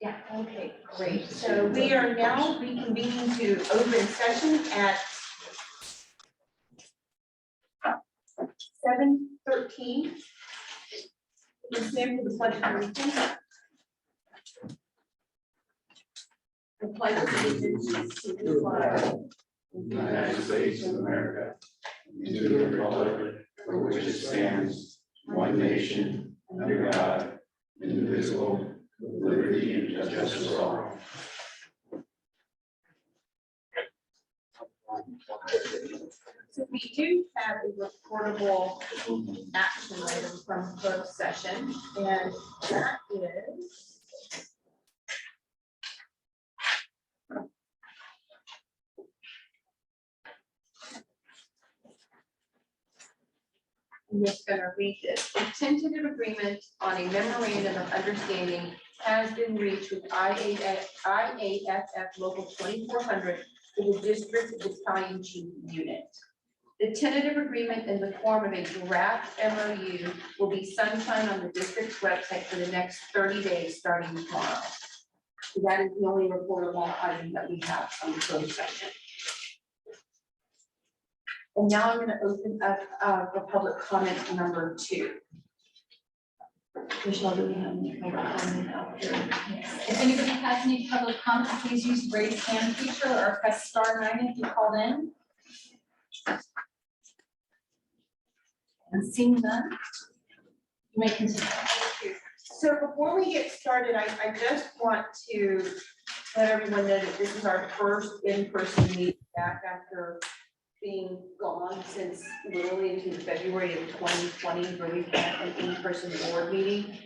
Yeah, okay, great. So we are now reconvening to open session at 7:13. Ms. Mayor, for the pledge of allegiance. The pledge of allegiance to the flag of the United States of America, and to the republic for which it stands, one nation, under God, indivisible, with liberty and justice for all. So we do have a reportable action item from closed session, and that is I'm just gonna read this. A tentative agreement on a memorandum of understanding has been reached with IAFF Local 2400 for the District Battalion Chief Unit. The tentative agreement in the form of a draft MOU will be sunshine on the district's website for the next 30 days, starting tomorrow. So that is the only reportable item that we have on the closed session. And now I'm going to open up for public comment number 2. Michelle, do we have any public comment out there? If anybody has any public comment, please use the raise hand feature or press *9 if you called in. And seeing none, you may continue. So before we get started, I just want to let everyone know that this is our first in-person meeting back after being gone since literally into February of 2020, where we've had an in-person board meeting.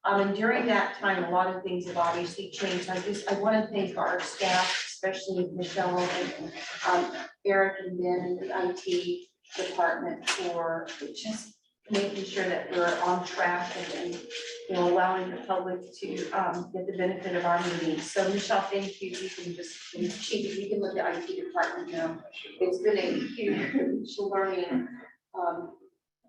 And during that time, a lot of things have obviously changed. I want to thank our staff, especially Michelle and Eric and Ben in the IT department for just making sure that we're on track and allowing the public to get the benefit of our meetings. So Michelle, thank you. You can just, Chief, you can let the IT department know. It's been a huge learning,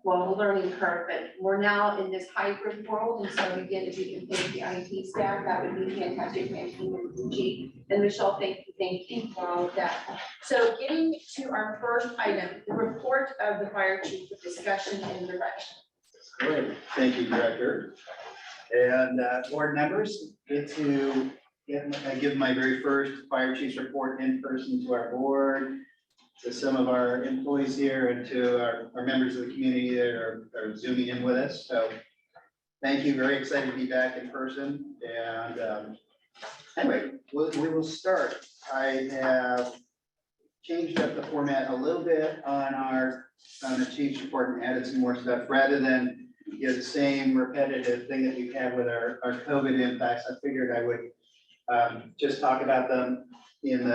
learning curve, but we're now in this hybrid world. And so again, if you can thank the IT staff, that would be fantastic. Thank you, Chief. And Michelle, thank you for all of that. So getting to our first item, the report of the fire chief with discussion and direction. Great, thank you, Director. And board members, get to give my very first fire chief's report in person to our board, to some of our employees here, and to our members of the community that are zooming in with us. So thank you, very excited to be back in person. And anyway, we will start. I have changed up the format a little bit on the chief's report and added some more stuff rather than the same repetitive thing that we've had with our COVID impacts. I figured I would just talk about them in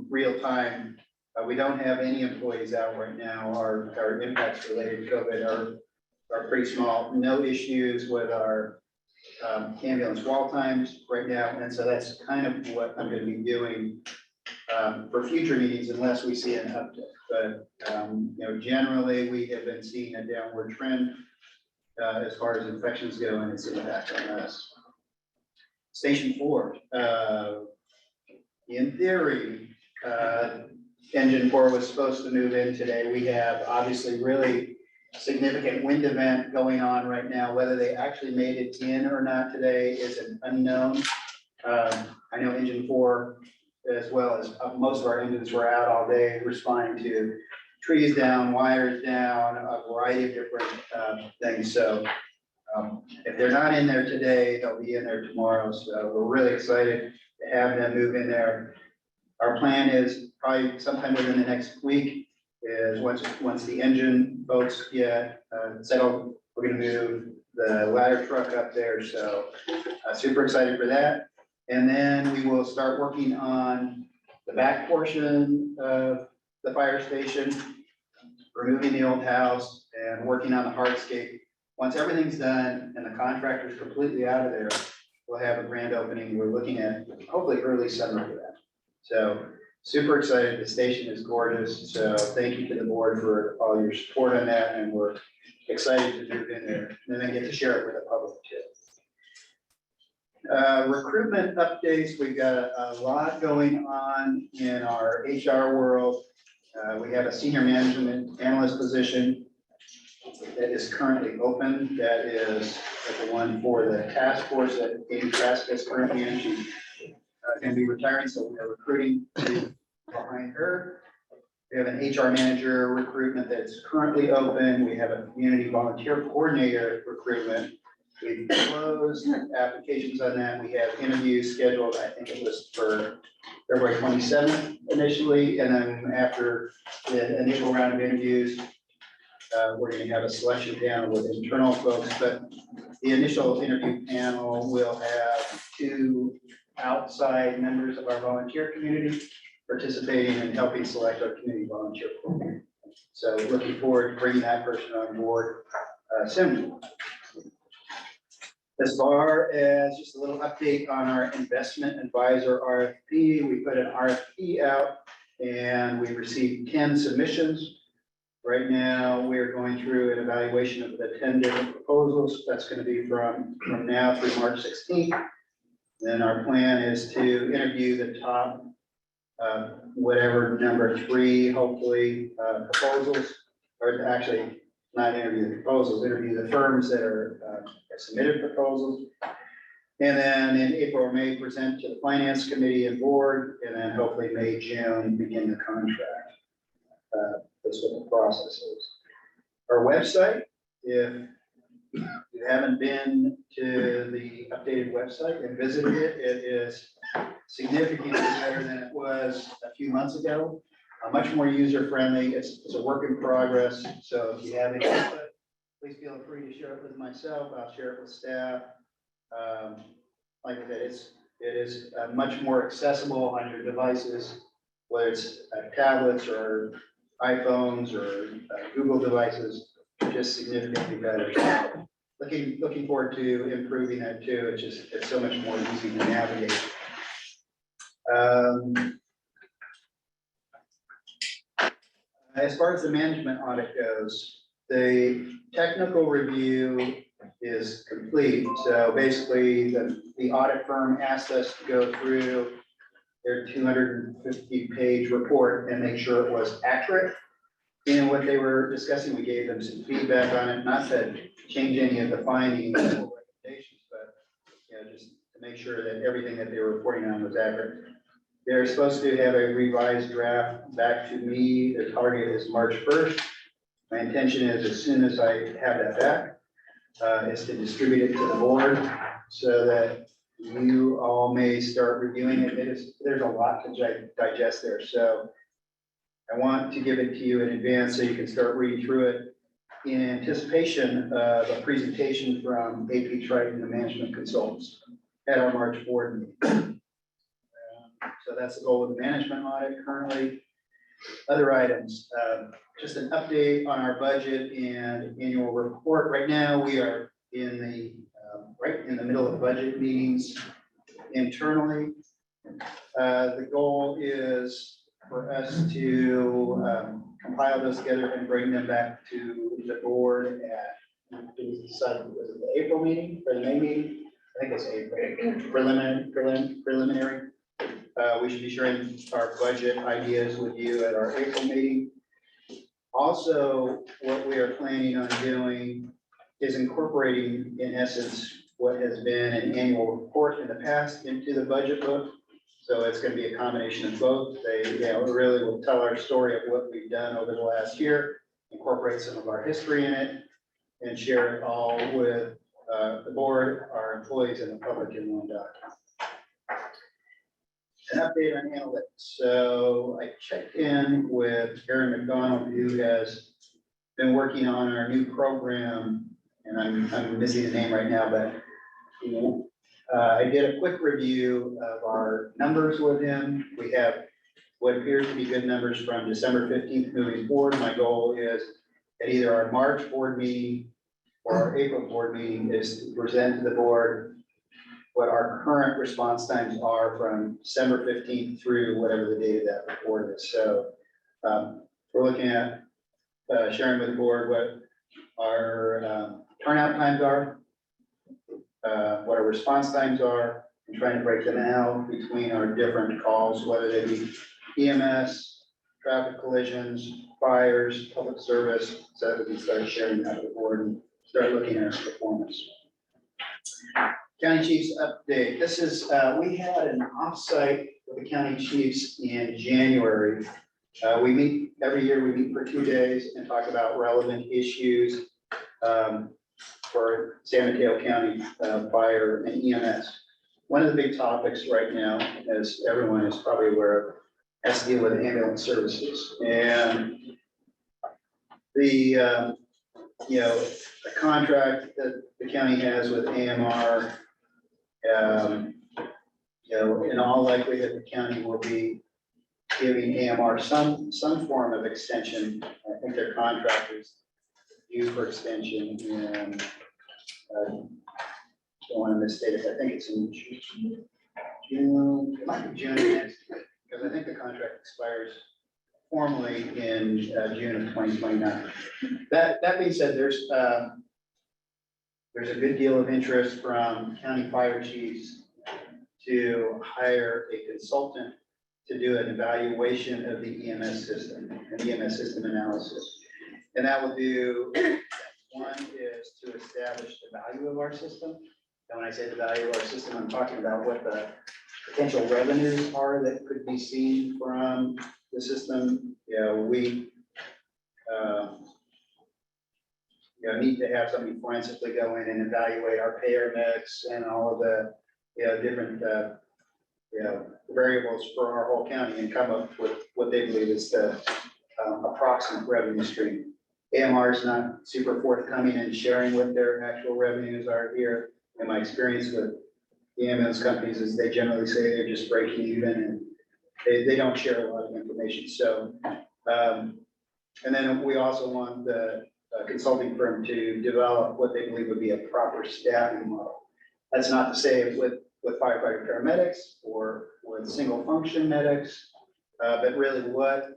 real time. We don't have any employees out right now. Our impacts related to COVID are pretty small. No issues with our ambulance wall times right now, and so that's kind of what I'm going to be doing for future meetings unless we see an uptick. But generally we have been seeing a downward trend as far as infections go and its impact on us. Station 4, in theory, engine 4 was supposed to move in today. We have obviously really significant wind event going on right now. Whether they actually made it in or not today is an unknown. I know engine 4, as well as most of our engines, were out all day responding to trees down, wires down, a variety of different things. So if they're not in there today, they'll be in there tomorrow. So we're really excited to have them move in there. Our plan is probably sometime within the next week is once the engine folks get settled, we're going to move the ladder truck up there. So super excited for that. And then we will start working on the back portion of the fire station, removing the old house and working on the hardscape. Once everything's done and the contractor's completely out of there, we'll have a grand opening. We're looking at hopefully early summer for that. So super excited. The station is gorgeous. So thank you to the board for all your support on that. And we're excited to move in there and then get to share it with the public too. Recruitment updates. We've got a lot going on in our HR world. We have a senior management analyst position that is currently open. That is the one for the task force that Amy Trask is currently in. She's going to be retiring, so we are recruiting behind her. We have an HR manager recruitment that's currently open. We have a community volunteer coordinator recruitment. We've closed applications on that. We have interviews scheduled. I think it was for February 27th initially, and then after the initial round of interviews, we're going to have a selection panel with internal folks, but the initial interview panel will have 2 outside members of our volunteer community participating and helping select our community volunteer program. So looking forward to bringing that person on board soon. As far as just a little update on our investment advisor RFP, we put an RFP out and we received 10 submissions. Right now, we're going through an evaluation of the 10 different proposals. That's going to be from now through March 16th. Then our plan is to interview the top, whatever number 3, hopefully, proposals, or actually not interview the proposals, interview the firms that are submitted proposals. And then in April or May, present to the finance committee and board, and then hopefully May, June, begin the contract. That's what the process is. Our website, if you haven't been to the updated website and visited it, it is significantly better than it was a few months ago. Much more user-friendly. It's a work in progress. So if you have any input, please feel free to share it with myself. I'll share it with staff. Like I said, it is much more accessible on your devices, whether it's tablets or iPhones or Google devices, just significantly better. So looking forward to improving that too. It's so much more easy to navigate. As far as the management audit goes, the technical review is complete. So basically, the audit firm asked us to go through their 250-page report and make sure it was accurate in what they were discussing. We gave them some feedback on it, not to change any of the findings or recommendations, but just to make sure that everything that they were reporting on was accurate. They're supposed to have a revised draft back to me. Their target is March 1st. My intention is, as soon as I have that back, is to distribute it to the board so that you all may start reviewing it. There's a lot to digest there. So I want to give it to you in advance so you can start reading through it in anticipation of a presentation from AP Triton, the management consultants, at our March board meeting. So that's the goal of the management audit currently. Other items, just an update on our budget and annual report. Right now, we are in the right in the middle of budget meetings internally. The goal is for us to compile those together and bring them back to the board at, was it the April meeting or the May meeting? I think it's April, preliminary. We should be sharing our budget ideas with you at our April meeting. Also, what we are planning on doing is incorporating, in essence, what has been an annual report in the past into the budget book. So it's going to be a combination of both. They really will tell our story of what we've done over the last year, incorporate some of our history in it, and share it all with the board, our employees, and the public in one document. An update on analytics. So I checked in with Aaron McDonald, who has been working on our new program, and I'm missing the name right now, but I did a quick review of our numbers with him. We have what appears to be good numbers from December 15th moving forward. My goal is at either our March board meeting or our April board meeting is to present to the board what our current response times are from December 15th through whatever the date of that report is. So we're looking at sharing with the board what our turnout times are, what our response times are, and trying to break them out between our different calls, whether they be EMS, traffic collisions, fires, public service, so that we can start sharing that with the board and start looking at our performance. County Chiefs update. This is, we had an offsite with the county chiefs in January. We meet every year, we meet for 2 days and talk about relevant issues for San Mateo County fire and EMS. One of the big topics right now, as everyone is probably aware of, has to deal with ambulance services. And the, the contract that the county has with AMR, in all likelihood, the county will be giving AMR some form of extension. I think their contract is due for extension and don't want to misstate it. I think it's in June, it might be June next, because I think the contract expires formally in June of 2029. That being said, there's a good deal of interest from county fire chiefs to hire a consultant to do an evaluation of the EMS system and EMS system analysis. And that will do, one is to establish the value of our system. And when I say the value of our system, I'm talking about what the potential revenues are that could be seen from the system. We need to have somebody forensically go in and evaluate our payer mix and all of the different variables for our whole county and come up with what they believe is the approximate revenue stream. AMR is not super forthcoming in sharing what their actual revenues are here. In my experience with the ambulance companies is they generally say they're just breaking even and they don't share a lot of information. So, and then we also want the consulting firm to develop what they believe would be a proper staffing model. That's not to say with firefighter paramedics or with single function medics, but really what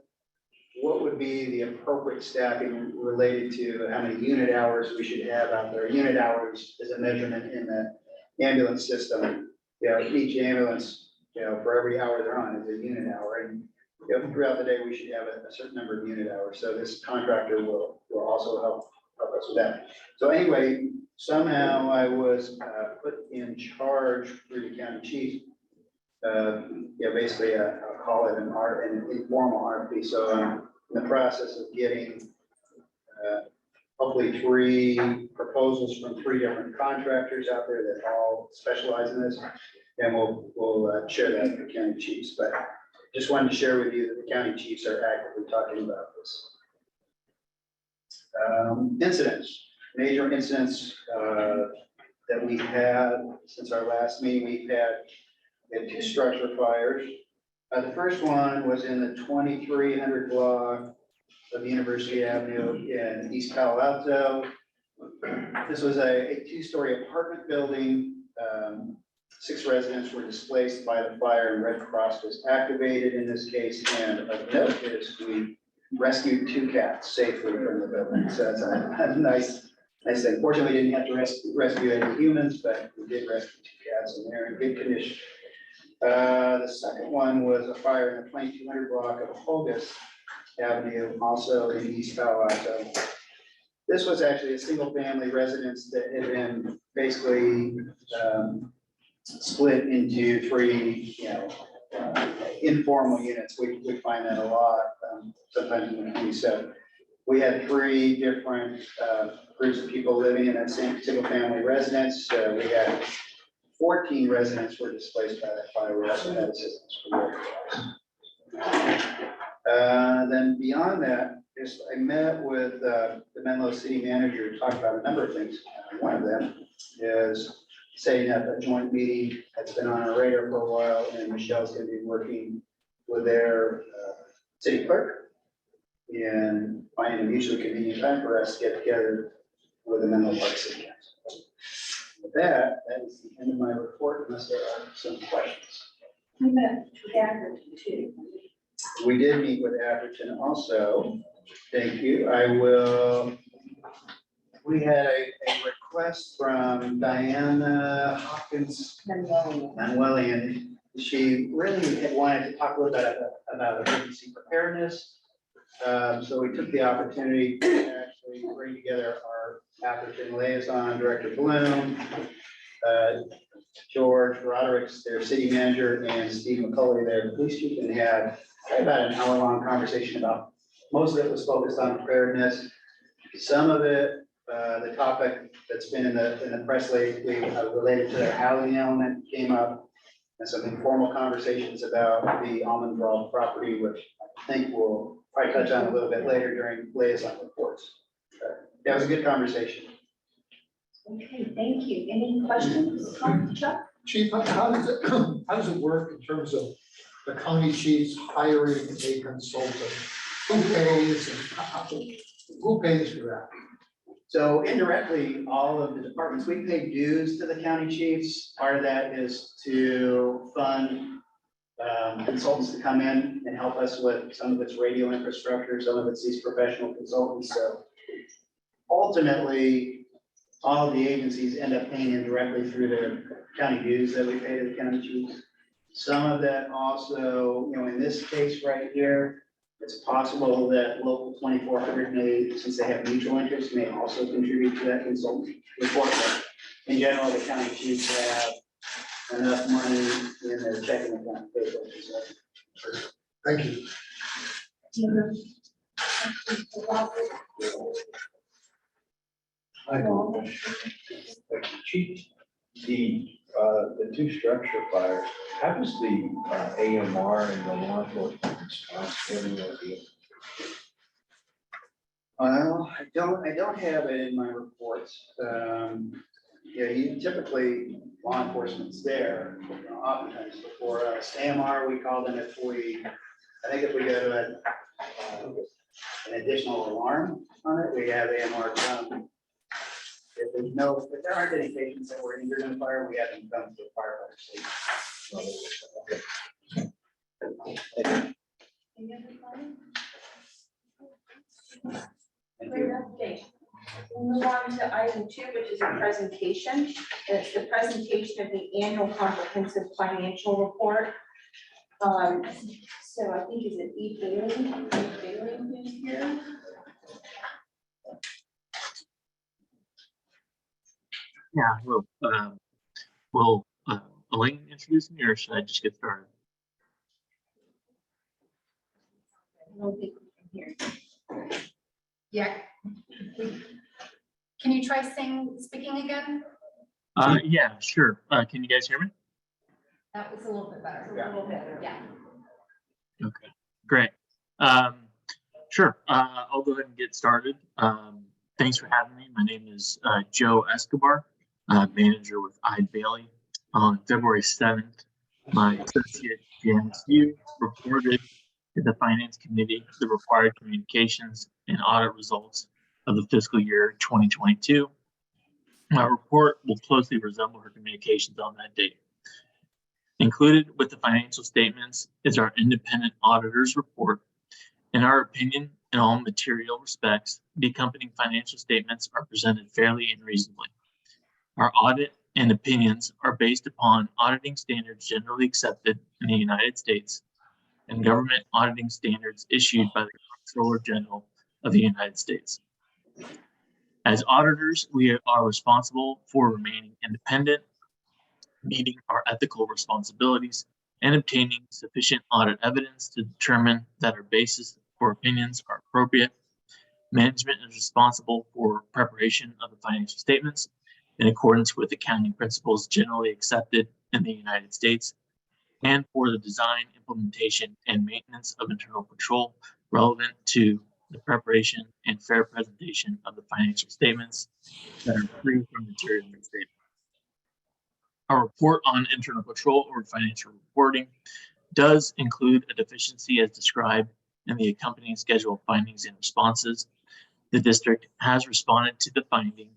would be the appropriate staffing related to how many unit hours we should have out there. Unit hours is a measurement in the ambulance system. Each ambulance, for every hour they're on is a unit hour. And throughout the day, we should have a certain number of unit hours. So this contractor will also help us with that. So anyway, somehow I was put in charge through the county chief. Basically, I'll call it an informal RFP. So I'm in the process of getting hopefully 3 proposals from 3 different contractors out there that all specialize in this, and we'll share that with the county chiefs. But just wanted to share with you that the county chiefs are actively talking about this. Incidents, major incidents that we had since our last meeting. We had 2 structure fires. The first one was in the 2300 block of University Avenue in East Palo Alto. This was a 2-story apartment building. 6 residents were displaced by the fire and Red Cross was activated in this case. And of note is we rescued 2 cats safely from the building. So that's a nice thing. Fortunately, we didn't have to rescue any humans, but we did rescue 2 cats and they're in good condition. The second one was a fire in the 2200 block of Hogus Avenue, also in East Palo Alto. This was actually a single family residence that had been basically split into 3, informal units. We find that a lot, sometimes in the community. So we had 3 different groups of people living in that same single family residence. We had 14 residents were displaced by that fire. We also had assistance from the Red Cross. Then beyond that, I met with the Menlo City manager to talk about a number of things. One of them is setting up a joint meeting that's been on our radar for a while, and Michelle's going to be working with their city clerk and finding a mutually convenient time for us to get together with the Menlo Park City Council. with that, that is the end of my report unless there are some questions. We met with Atherton too. We did meet with Atherton also. Thank you. We had a request from Diana Hawkins Manuelian. She really had wanted to talk a little bit about emergency preparedness. So we took the opportunity to actually bring together our Atherton liaison, Director Bloom, George Roderick's their city manager, and Steve McCulley, their police chief, and had about an hour-long conversation about, most of it was focused on preparedness. Some of it, the topic that's been in the press lately related to the housing element came up, and some informal conversations about the Almond Grove property, which I think we'll probably touch on a little bit later during liaison reports. That was a good conversation. Okay, thank you. Any questions, Chuck? Chief, how does it work in terms of the county chiefs hiring a consultant? Who pays for that? So indirectly, all of the departments, we pay dues to the county chiefs. Part of that is to fund consultants to come in and help us with some of its radio infrastructure, some of it's these professional consultants. So ultimately, all of the agencies end up paying indirectly through their county dues that we pay to the county chiefs. Some of that also, in this case right here, it's possible that local 2400 may, since they have mutual interest, may also contribute to that consultant report. But in general, the county chiefs have enough money in their checking account to pay those. Thank you. Chief, the two structure fires, how does the AMR and the law enforcement response handle it? Well, I don't have it in my reports. Typically, law enforcement's there, oftentimes before us. AMR, we call them if we go to an additional alarm on it, we have AMR come. If there aren't any patients that were injured in the fire, we have them come to the firefighter station. Any other comments? Thank Great you. update. We'll move on to item 2, which is a presentation. It's the presentation of the annual comprehensive financial report. So I think is it E. Bailey who's here? Yeah, will Elaine introduce me or should I just get started? I don't think we can hear. Yeah. Can you try speaking again? Yeah, sure. Can you guys hear me? That was a little bit better. A little better. Yeah. Okay, great. Sure, I'll go ahead and get started. Thanks for having me. My name is Joe Escobar, manager with Eide Bailey. On February 7th, my associate Janice Yu reported to the Finance Committee the required communications and audit results of the fiscal year 2022. My report will closely resemble her communications on that date. Included with the financial statements is our independent auditor's report. In our opinion, in all material respects, the accompanying financial statements are presented fairly and reasonably. Our audit and opinions are based upon auditing standards generally accepted in the United States and government auditing standards issued by the Comptroller General of the United States. As auditors, we are responsible for remaining independent, meeting our ethical responsibilities, and obtaining sufficient audit evidence to determine that our basis for opinions are appropriate. Management is responsible for preparation of the financial statements in accordance with accounting principles generally accepted in the United States, and for the design, implementation, and maintenance of internal control relevant to the preparation and fair presentation of the financial statements that are free from material misstatement. Our report on internal control or financial reporting does include a deficiency as described in the accompanying schedule of findings and responses. The district has responded to the finding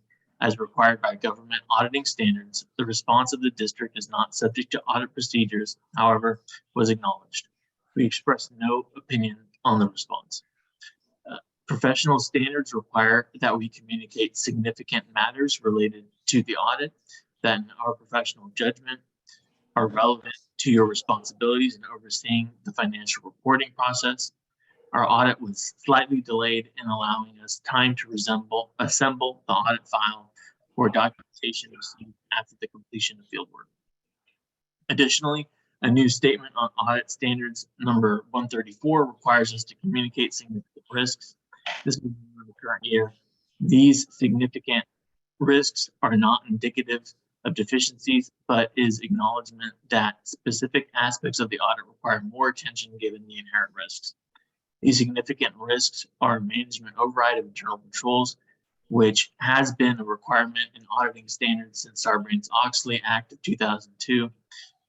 as required by government auditing standards. The response of the district is not subject to audit procedures, however, was acknowledged. We expressed no opinion on the response. Professional standards require that we communicate significant matters related to the audit that in our professional judgment are relevant to your responsibilities in overseeing the financial reporting process. Our audit was slightly delayed in allowing us time to assemble the audit file for documentation received after the completion of field work. Additionally, a new statement on audit standards number 134 requires us to communicate significant risks. This is in the current year. These significant risks are not indicative of deficiencies, but is acknowledgement that specific aspects of the audit require more attention given the inherent risks. These significant risks are management override of internal controls, which has been a requirement in auditing standards since Sarbanes-Oxley Act of 2002,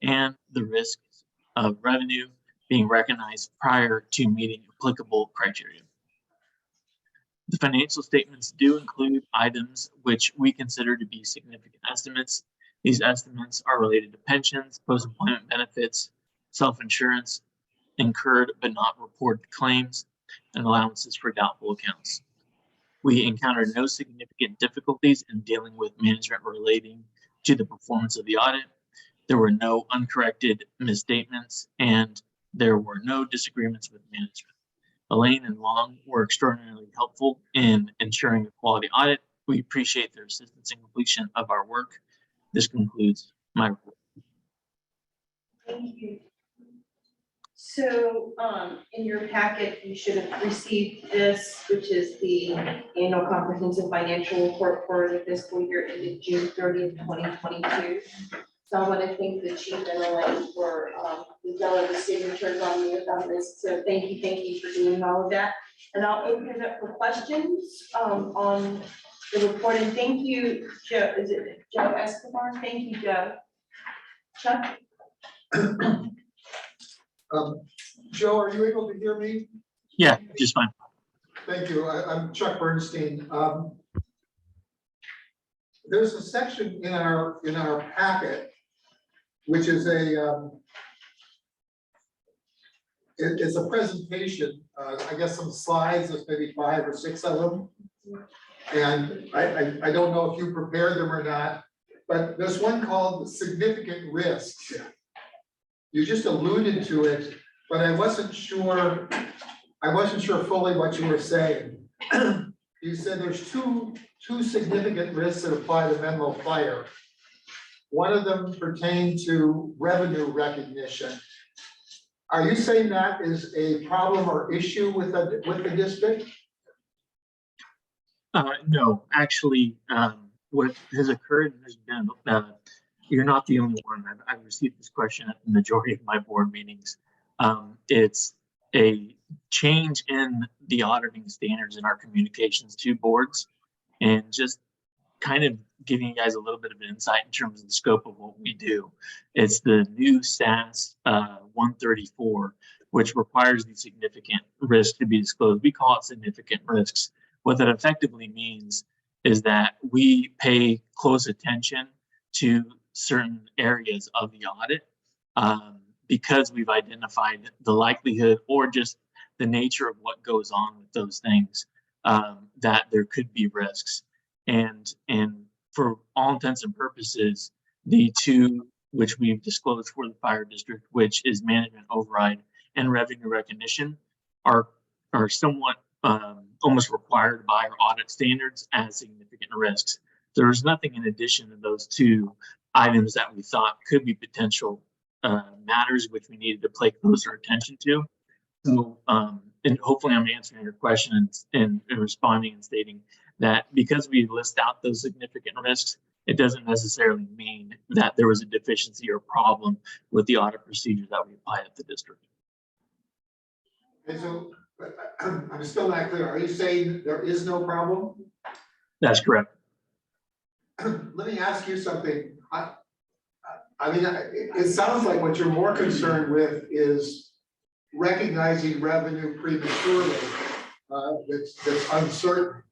and the risks of revenue being recognized prior to meeting applicable criteria. The financial statements do include items which we consider to be significant estimates. These estimates are related to pensions, post-employment benefits, self-insurance, incurred but not reported claims, and allowances for doubtful accounts. We encountered no significant difficulties in dealing with management relating to the performance of the audit. There were no uncorrected misstatements, and there were no disagreements with management. Elaine and Long were extraordinarily helpful in ensuring a quality audit. We appreciate their assistance in completion of our work. This concludes my report. Thank you. So in your packet, you should have received this, which is the annual comprehensive financial report for the fiscal year ended June 30th, 2022. So I want to thank the chief and Elaine for the signatures on this. So thank you for doing all of that. And I'll open it up for questions on the report. And thank you, Joe. Is it Joe Escobar? Thank you, Joe. Chuck? Joe, are you able to hear me? Yeah, just fine. Thank you. I'm Chuck Bernstein. There's a section in our packet, which is it's a presentation, I guess some slides, there's maybe 5 or 6 of them. And I don't know if you prepared them or not, but there's one called significant risks. You just alluded to it, but I wasn't sure fully what you were saying. You said there's two significant risks that apply to Menlo Fire. One of them pertained to revenue recognition. Are you saying that is a problem or issue with the district? No, actually, what has occurred has been, you're not the only one. I've received this question at the majority of my board meetings. It's a change in the auditing standards in our communications to boards, and just kind of giving you guys a little bit of an insight in terms of the scope of what we do. It's the new SAS 134, which requires the significant risk to be disclosed. We call it significant risks. What that effectively means is that we pay close attention to certain areas of the audit because we've identified the likelihood or just the nature of what goes on with those things, that there could be risks. And for all intents and purposes, the two which we've disclosed for the fire district, which is management override and revenue recognition, are somewhat almost required by our audit standards as significant risks. There was nothing in addition to those two items that we thought could be potential matters which we needed to pay closer attention to. So, and hopefully I'm answering your question and responding and stating that because we list out those significant risks, it doesn't necessarily mean that there was a deficiency or problem with the audit procedures that we apply at the district. And so, I'm still not clear. Are you saying there is no problem? That's correct. Let me ask you something. I mean, it sounds like what you're more concerned with is recognizing revenue prematurely, that's uncertain.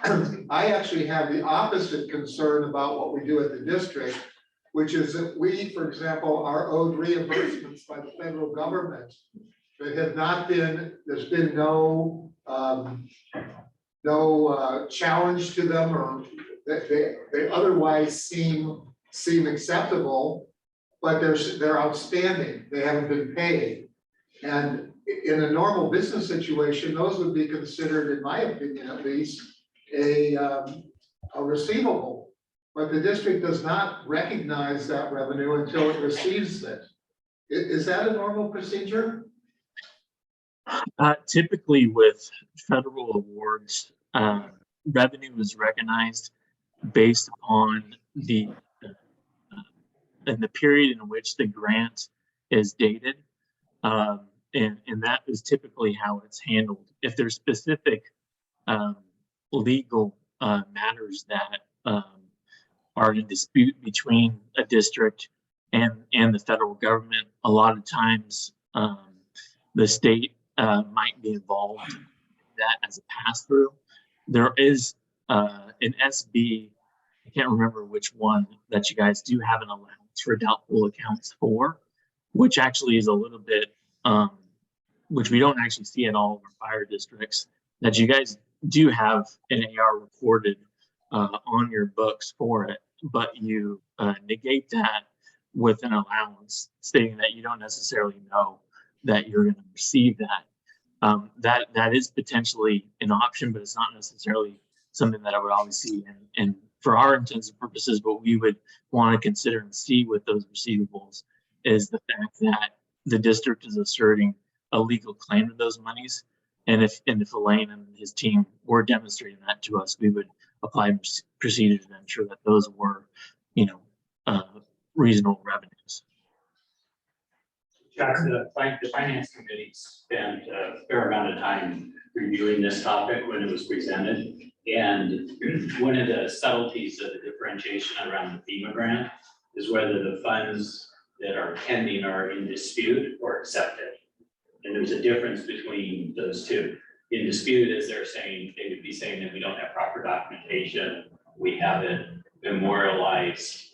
I actually have the opposite concern about what we do at the district, which is that we, for example, are owed reimbursements by the federal government that have not been, there's been no challenge to them, or that they otherwise seem acceptable, but they're outstanding, they haven't been paid. And in a normal business situation, those would be considered, in my opinion at least, a receivable. But the district does not recognize that revenue until it receives it. Is that a normal procedure? Typically with federal awards, revenue is recognized based upon in the period in which the grant is dated. And that is typically how it's handled. If there's specific legal matters that are in dispute between a district and the federal government, a lot of times the state might be involved in that as a pass-through. There is an SB, I can't remember which one, that you guys do have an allowance for doubtful accounts for, which actually is a little bit, which we don't actually see in all of our fire districts, that you guys do have an AR recorded on your books for it, but you negate that with an allowance stating that you don't necessarily know that you're going to receive that. That is potentially an option, but it's not necessarily something that I would always see. And for our intents and purposes, what we would want to consider and see with those receivables is the fact that the district is asserting a legal claim to those monies. And if Elaine and his team were demonstrating that to us, we would apply procedures to ensure that those were, reasonable revenues. Jack, the finance committee spent a fair amount of time reviewing this topic when it was presented. And one of the subtleties of the differentiation around the FEMA grant is whether the funds that are pending are in dispute or accepted. And there's a difference between those two. In dispute, as they're saying, they would be saying that we don't have proper documentation, we haven't memorialized,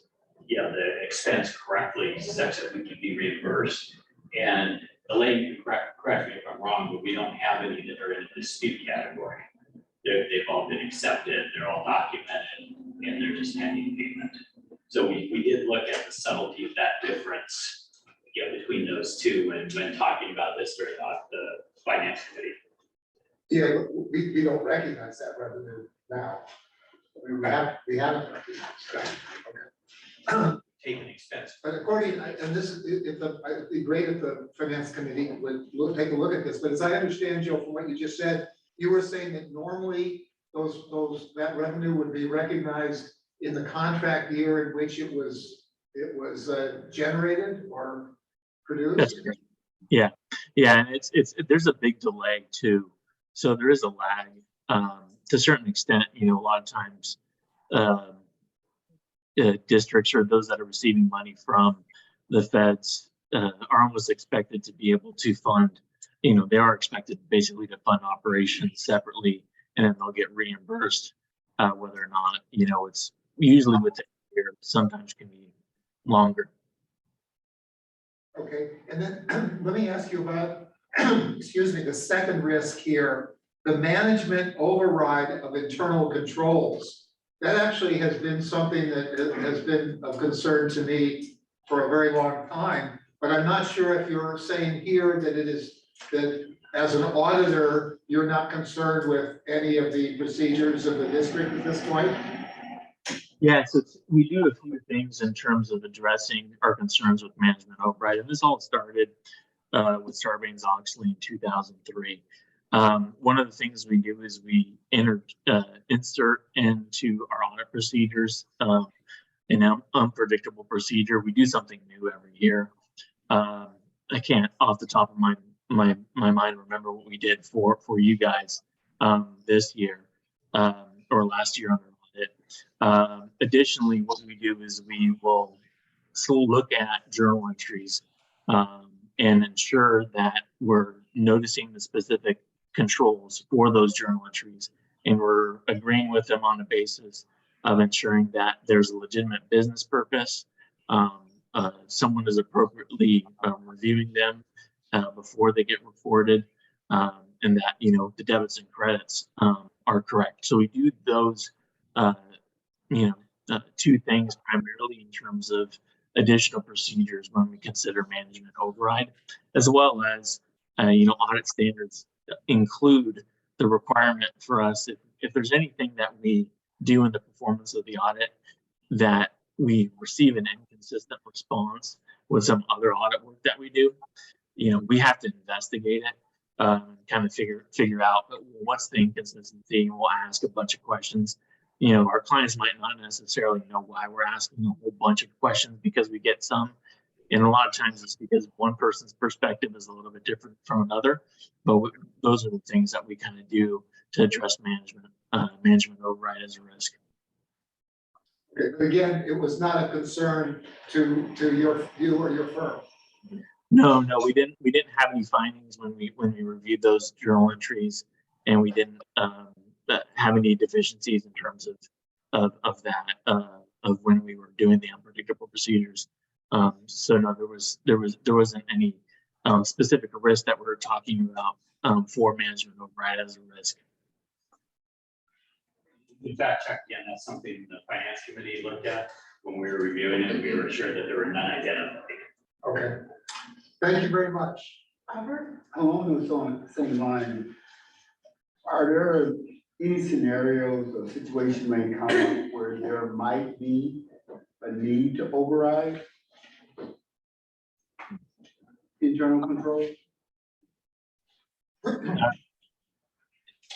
the expense correctly such that we can be reimbursed. And Elaine, correct me if I'm wrong, but we don't have any that are in the dispute category. They've all been accepted, they're all documented, and they're just pending payment. So we did look at the subtlety of that difference between those two when talking about this during the finance committee. Yeah, we don't recognize that revenue now. We haven't recognized that. Okay. Take an expense. But according, and this is, it'd be great if the finance committee would take a look at this, but as I understand, Joe, from what you just said, you were saying that normally that revenue would be recognized in the contract year in which it was generated or produced? That's correct. Yeah, and there's a big delay too. So there is a lag to a certain extent. A lot of times districts or those that are receiving money from the feds are almost expected to be able to fund, they are expected basically to fund operations separately, and then they'll get reimbursed whether or not, it's usually within a year, sometimes can be longer. Okay, and then let me ask you about, excuse me, the second risk here, the management override of internal controls. That actually has been something that has been of concern to me for a very long time, but I'm not sure if you're saying here that as an auditor, you're not concerned with any of the procedures of the district at this point? Yeah, so we do a few things in terms of addressing our concerns with management override, and this all started with Sarbanes-Oxley in 2003. One of the things we do is we insert into our audit procedures an unpredictable procedure. We do something new every year. I can't off the top of my mind remember what we did for you guys this year or last year on the audit. Additionally, what we do is we will look at journal entries and ensure that we're noticing the specific controls for those journal entries and we're agreeing with them on the basis of ensuring that there's a legitimate business purpose. Someone is appropriately reviewing them before they get reported, and that, you know, the debits and credits are correct. So we do those, two things primarily in terms of additional procedures when we consider management override, as well as, audit standards include the requirement for us, if there's anything that we do in the performance of the audit that we receive an inconsistent response with some other audit work that we do, we have to investigate it, kind of figure out what's the inconsistency, and we'll ask a bunch of questions. Our clients might not necessarily know why we're asking a whole bunch of questions, because we get some, and a lot of times it's because one person's perspective is a little bit different from another. But those are the things that we kind of do to address management override as a risk. Okay, but again, it was not a concern to you or your firm. No, we didn't have any findings when we reviewed those journal entries, and we didn't have any deficiencies in terms of that, of when we were doing the unpredictable procedures. So no, there wasn't any specific risk that we're talking about for management override as a risk. In fact, check again, that's something the finance committee looked at when we were reviewing it. We were sure that there were none identified. Okay, thank you very much. Robert? Along those same lines, are there any scenarios or situations may come up where there might be a need to override internal control?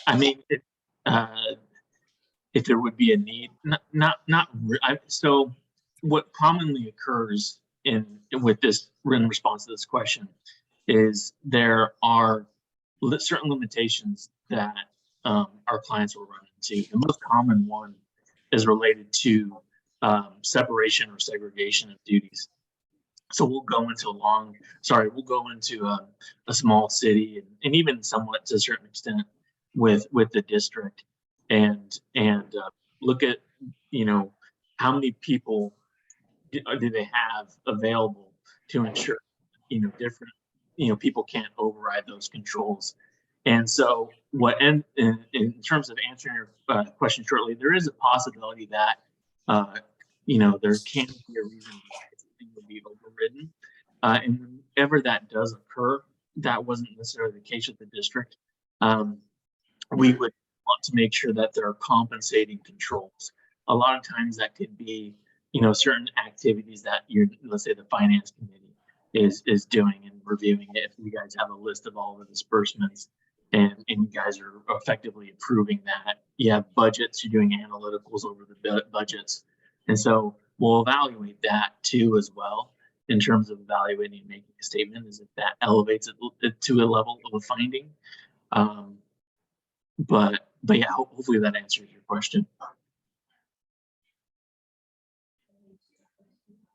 I mean, if there would be a need, so what commonly occurs with this in response to this question is there are certain limitations that our clients will run into. The most common one is related to separation or segregation of duties. So we'll go into a small city, and even somewhat to a certain extent with the district, and look at, how many people do they have available to ensure, different, people can't override those controls. And so in terms of answering your question shortly, there is a possibility that, there can be a reason why something would be overridden. And whenever that does occur, that wasn't necessarily the case with the district. We would want to make sure that there are compensating controls. A lot of times that could be, certain activities that let's say the finance committee is doing and reviewing it. If you guys have a list of all the disbursements and you guys are effectively approving that, you have budgets, you're doing analyticals over the budgets. And so we'll evaluate that too as well, in terms of evaluating and making a statement, as if that elevates it to a level of a finding. But yeah, hopefully that answers your question.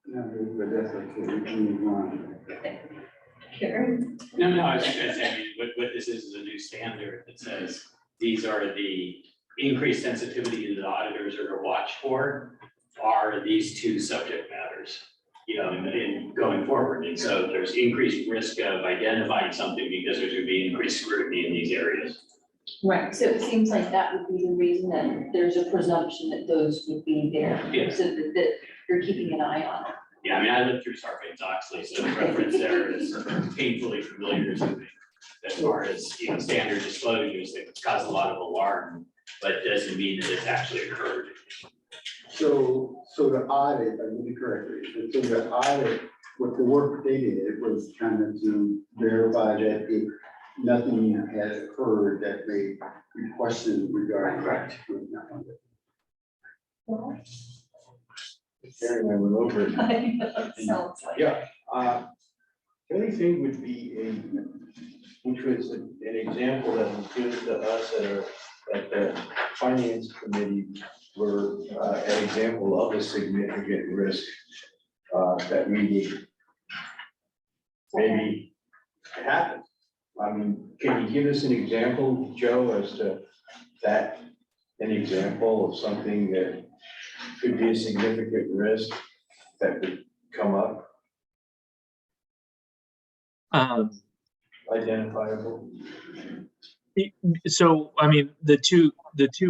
No, but that's okay. We can move on. Karen? No, I was just gonna say, I mean, what this is a new standard that says these are the increased sensitivity that the auditors are to watch for are these two subject matters, in going forward. And so there's increased risk of identifying something because there's gonna be increased scrutiny in these areas. Right, so it seems like that would be the reason that there's a presumption that those would be there, Yeah. so that you're keeping an eye on it. Yeah, I mean, I lived through Sarbanes-Oxley, so the reference there is painfully familiar to me. As far as, standard disclosures that cause a lot of alarm, but doesn't mean that it's actually occurred. So the audit, I really correctly, so the audit, what the work they did was kind of to verify that if nothing had occurred that may be questioned regarding. Correct. Karen, I went over it. I know, it sounds like. Yeah, the only thing would be which was an example that was given to us at the finance committee were an example of a significant risk that we would maybe happen. I mean, can you give us an example, Joe, as to that an example of something that could be a significant risk that could come up, identifiable? So, I mean, the two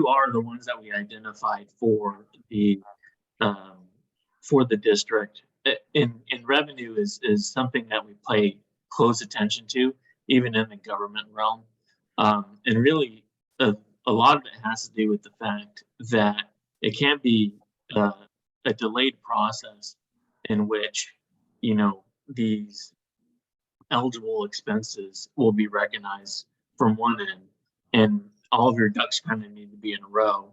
are the ones that we identified for the district. In revenue is something that we pay close attention to, even in the government realm. And really, a lot of it has to do with the fact that it can't be a delayed process in which, you know, these eligible expenses will be recognized from one end, and all of your ducks kind of need to be in a row.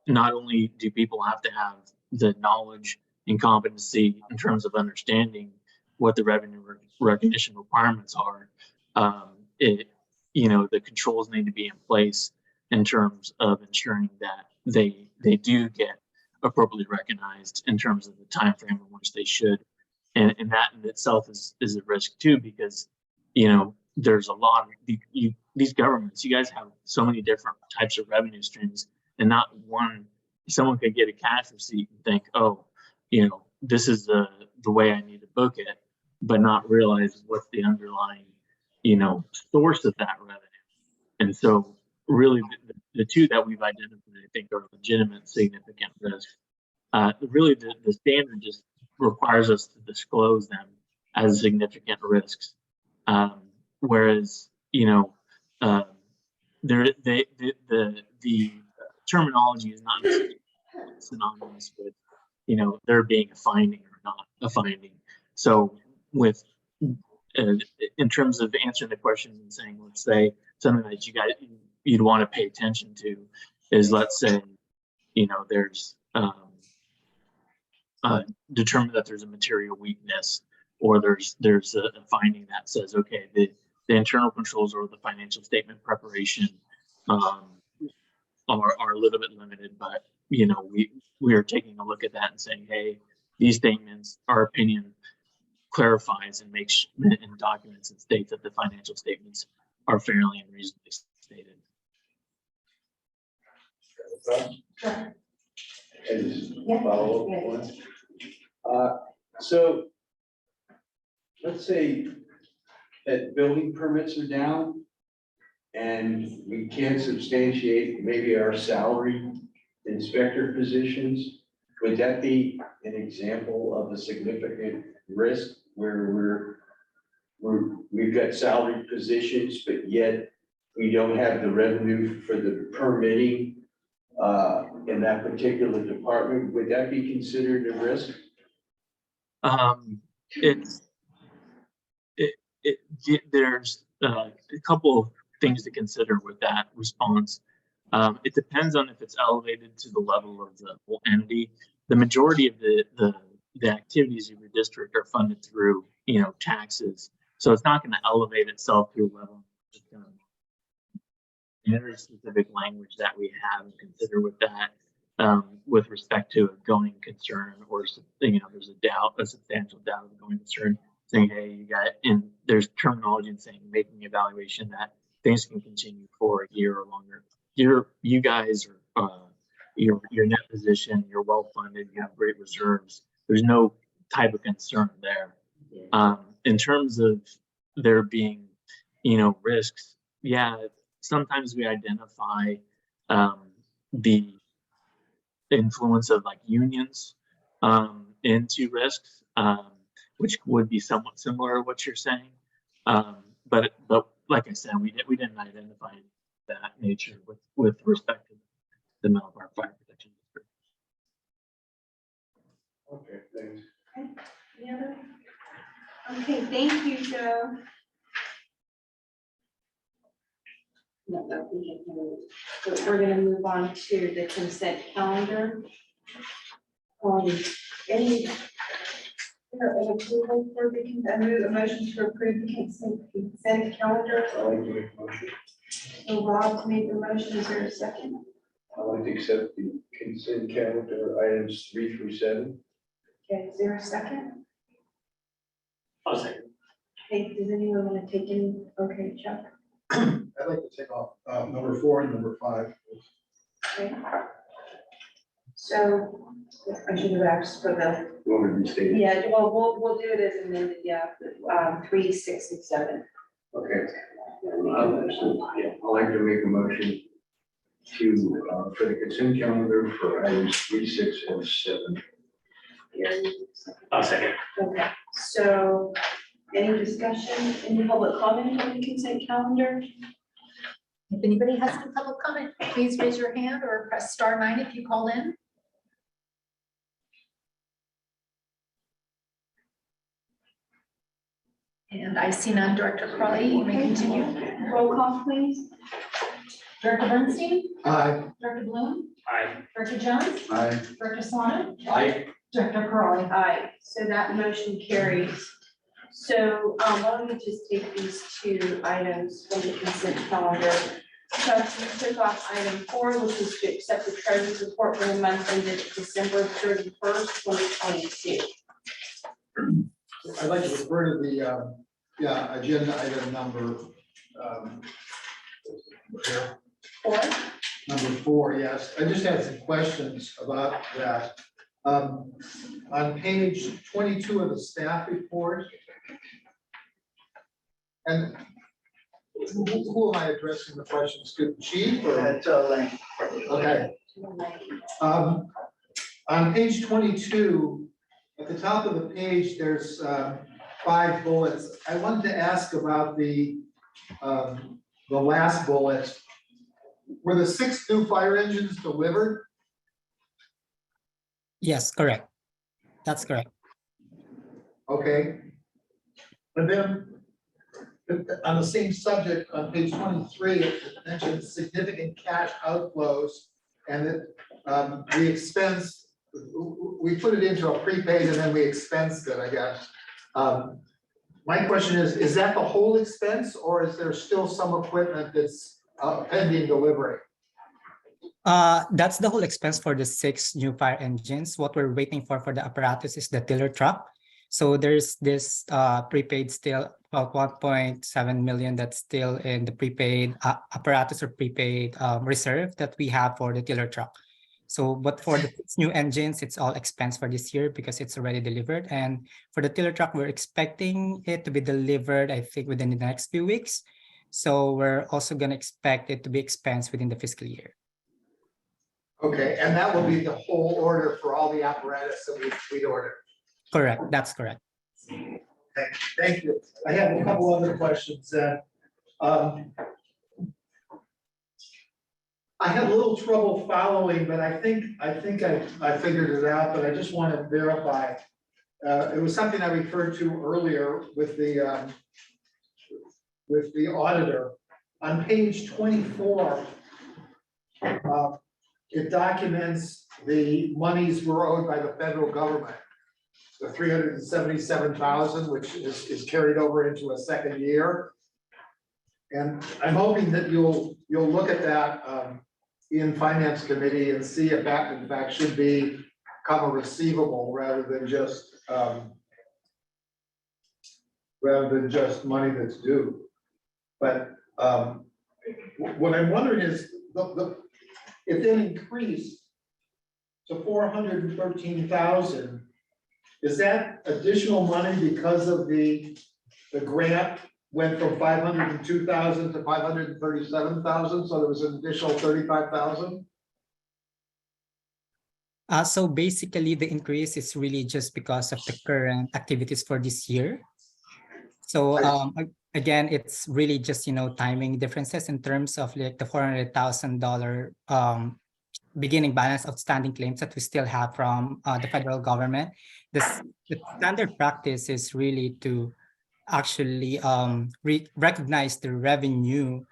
Not only do people have to have the knowledge and competency in terms of understanding what the revenue recognition requirements are, the controls need to be in place in terms of ensuring that they do get appropriately recognized in terms of the time frame in which they should. And that in itself is a risk too, because, you know, there's a lot of these governments, you guys have so many different types of revenue streams, and not one, someone could get a cash receipt and think, oh, you know, this is the way I need to book it, but not realize what's the underlying, you know, source of that revenue. And so really the two that we've identified, I think, are legitimate significant risks. Really the standard just requires us to disclose them as significant risks. Whereas, you know, the terminology is not necessarily synonymous with, you know, there being a finding or not a finding. So with, in terms of answering the question and saying, let's say something that you'd want to pay attention to is, let's say, you know, there's determine that there's a material weakness, or there's a finding that says, okay, the internal controls or the financial statement preparation are a little bit limited, but, you know, we are taking a look at that and saying, hey, these statements, our opinion clarifies and makes and documents and states that the financial statements are fairly and reasonably stated. And follow up one. So let's say that building permits are down and we can't substantiate maybe our salary inspector positions. Would that be an example of a significant risk where we've got salaried positions, but yet we don't have the revenue for the permitting in that particular department? Would that be considered a risk? There's a couple of things to consider with that response. It depends on if it's elevated to the level of the whole entity. The majority of the activities of your district are funded through, you know, taxes. So it's not going to elevate itself to a level. It's going to very specific language that we have to consider with that, with respect to a going concern, or, you know, there's a substantial doubt of a going concern, saying, hey, you got, and there's terminology and saying, making evaluation that things can continue for a year or longer. You guys are, your net position, you're well funded, you have great reserves. There's no type of concern there. In terms of there being, you know, risks, yeah, sometimes we identify the influence of like unions into risks, which would be somewhat similar to what you're saying. But like I said, we didn't identify that nature with respect to the Menlo Park Fire Protection District. Okay, thanks. Any other? Okay, thank you, Joe. No, we have no. So we're gonna move on to the consent calendar. Any approval for I move a motion to approve the consent calendar. I'd like to make a motion. So Rob made the motion, is there a second? I'd like to accept the consent calendar items 3 through 7. Okay, is there a second? I'll say. Okay, does anyone want to take any? Okay, Chuck. I'd like to take off number 4 and number 5. Okay. So I should have asked for the, You want me to restate it? yeah, well, we'll do it as amended, yeah, 3, 6, and 7. Okay. I'd like to make a motion to, for the consent calendar for items 3, 6, and 7. I'll second. Okay, so any discussion, any public comment on the consent calendar? If anybody has any public comment, please raise your hand or press star 9 if you called in. And I see none. Director Crowley, you may continue. Roll call, please. Director Bernstein, Aye. Director Bloom, Aye. Director Jones, Aye. Director Swanton, Aye. Director Crowley. Aye, so that motion carries. So, why don't we just take these 2 items from the consent calendar? Chuck, you took off item 4, which is to accept the treasurer's report for the month ended December 31st, 2022. I'd like to refer to the, agenda item number, here, 4, number 4, yes. I just had some questions about that. On page 22 of the staff report. And who am I addressing the questions to, chief or? That's a link. Okay. On page 22, at the top of the page, there's 5 bullets. I wanted to ask about the last bullet. Were the 6 new fire engines delivered? Yes, correct. That's correct. Okay. And then on the same subject, on page 23, it mentions significant cash outflows and that we put it into a prepaid and then we expensed it, I guess. My question is that the whole expense or is there still some equipment that's pending delivery? That's the whole expense for the 6 new fire engines. What we're waiting for the apparatus is the tiller truck. So there's this prepaid still about 1.7 million that's still in the prepaid apparatus or prepaid reserve that we have for the tiller truck. So, but for the 6 new engines, it's all expense for this year because it's already delivered. And for the tiller truck, we're expecting it to be delivered, I think, within the next few weeks. So we're also going to expect it to be expensed within the fiscal year. Okay, and that will be the whole order for all the apparatus that we'd ordered. Correct, that's correct. Thank you. I have a couple other questions. I had a little trouble following, but I think I figured it out, but I just want to verify. It was something I referred to earlier with the auditor. On page 24, it documents the monies were owed by the federal government. The 377,000, which is carried over into a second year. And I'm hoping that you'll look at that in finance committee and see if that in fact should become a receivable rather than just money that's due. But what I'm wondering is it then increased to 413,000. Is that additional money because of the grant went from 502,000 to 537,000? So there was an additional 35,000? So basically the increase is really just because of the current activities for this year. So again, it's really just, timing differences in terms of like the $400,000 beginning balance outstanding claims that we still have from the federal government. The standard practice is really to actually recognize the revenue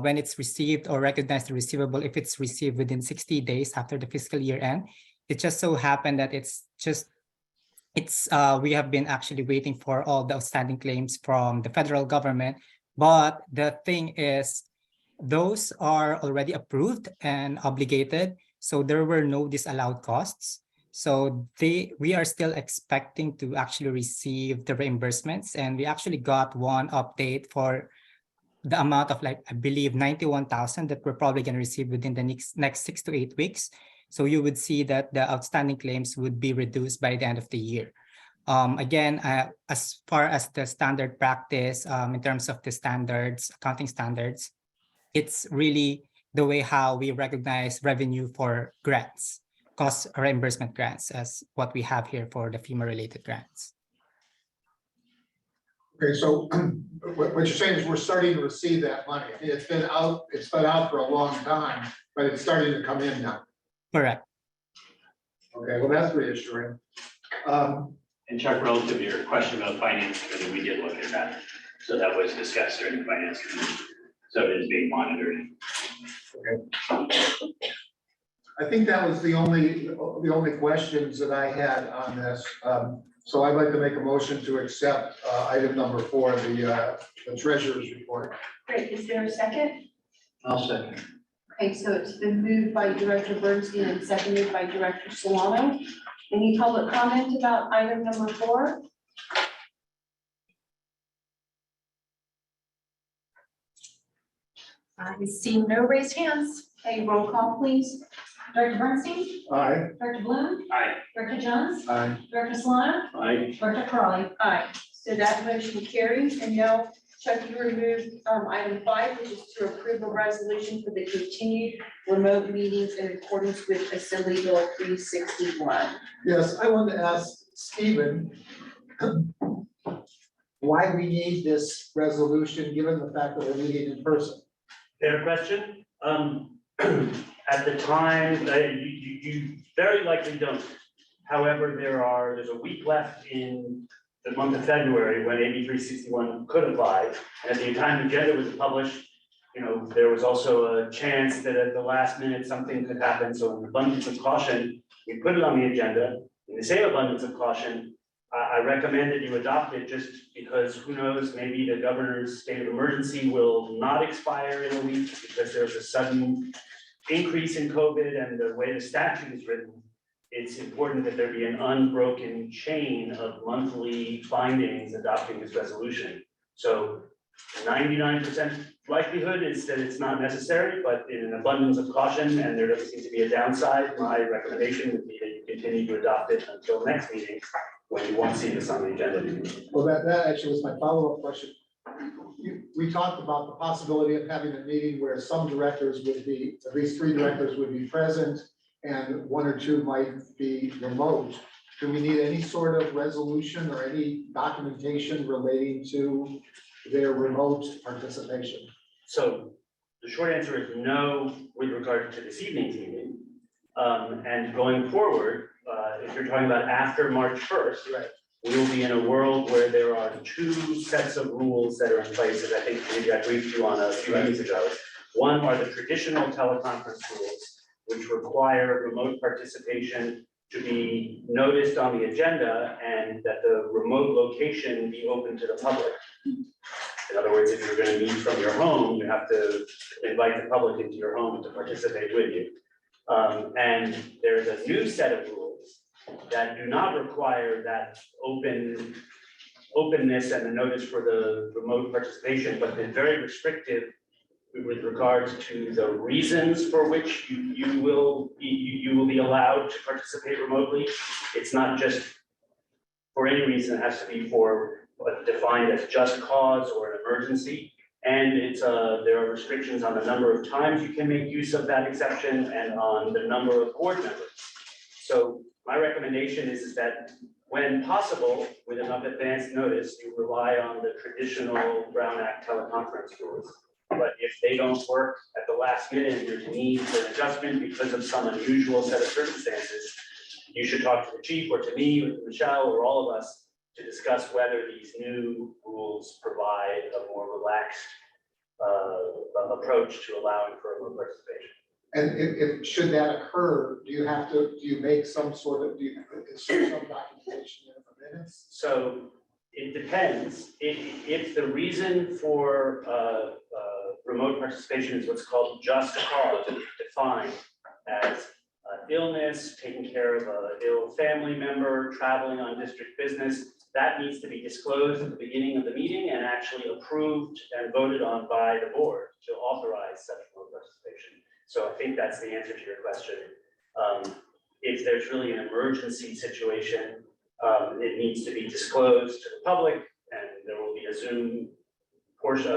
when it's received or recognize the receivable if it's received within 60 days after the fiscal year end. It just so happened that we have been actually waiting for all the outstanding claims from the federal government. But the thing is, those are already approved and obligated. So there were no disallowed costs. So we are still expecting to actually receive the reimbursements. And we actually got one update for the amount of like, I believe 91,000 that we're probably going to receive within the next 6 to 8 weeks. So you would see that the outstanding claims would be reduced by the end of the year. Again, as far as the standard practice, in terms of the standards, accounting standards, it's really the way how we recognize revenue for grants, cost reimbursement grants, as what we have here for the FEMA-related grants. Okay, so what you're saying is we're starting to receive that money. I mean, it's been out for a long time, but it's starting to come in now. Correct. Okay, well, that's reassuring. And Chuck, relative to your question about finance committee, we did look at that. So that was discussed during the finance committee. So it is being monitored. I think that was the only questions that I had on this. So I'd like to make a motion to accept item number 4, the treasurer's report. Great, is there a second? I'll second. Okay, so it's been moved by Director Bernstein and seconded by Director Solano. Any public comment about item number 4? I see no raised hands. Okay, roll call, please. Director Bernstein, Aye. Director Bloom, Aye. Director Jones, Aye. Director Solana, Aye. Director Crawley. Aye, so that motion carries, and now Chuck, you removed item 5, which is to approve a resolution for the continued remote meetings in accordance with Assembly Bill 361. Yes, I wanted to ask Stephen why we need this resolution, given the fact that we're meeting in person. Fair question. At the time, you very likely don't. However, there's a week left in the month of February when AB 361 could apply. And at the time the agenda was published, there was also a chance that at the last minute, something could happen. So in abundance of caution, we put it on the agenda. In the same abundance of caution, I recommend that you adopt it just because who knows, maybe the governor's state of emergency will not expire in a week because there's a sudden increase in COVID and the way the statute is written. It's important that there be an unbroken chain of monthly findings adopting this resolution. So 99% likelihood is that it's not necessary, but in an abundance of caution, and there doesn't seem to be a downside, my recommendation would be that you continue to adopt it until next meeting, when you won't see this on the agenda. Well, that actually was my follow-up question. We talked about the possibility of having a meeting where some directors would be, at least 3 directors would be present, and 1 or 2 might be remote. Do we need any sort of resolution or any documentation relating to their remote participation? So the short answer is no with regard to this evening's meeting. And going forward, if you're talking about after March 1st, Right. we will be in a world where there are 2 sets of rules that are in place, as I think maybe I briefed you on a few meetings ago. One are the traditional teleconference rules, which require remote participation to be noticed on the agenda and that the remote location be open to the public. In other words, if you're going to meet from your home, you have to invite the public into your home to participate with you. And there's a new set of rules that do not require that openness and the notice for the remote participation, but they're very restrictive with regards to the reasons for which you will be allowed to participate remotely. It's not just for any reason, it has to be for defined as just cause or an emergency. And there are restrictions on the number of times you can make use of that exception and on the number of board members. So my recommendation is that when possible, with enough advance notice, you rely on the traditional Brown Act teleconference rules. But if they don't work at the last minute and there's a need for an adjustment because of some unusual set of circumstances, you should talk to the chief or to me or to Michelle or all of us to discuss whether these new rules provide a more relaxed approach to allowing for remote participation. And if should that occur, do you make some sort of, insert some documentation in the minutes? So it depends. If the reason for remote participation is what's called just cause, defined as illness, taking care of an ill family member, traveling on district business, that needs to be disclosed at the beginning of the meeting and actually approved and voted on by the board to authorize such board participation. So I think that's the answer to your question. If there's really an emergency situation, it needs to be disclosed to the public, and there will be a Zoom portion,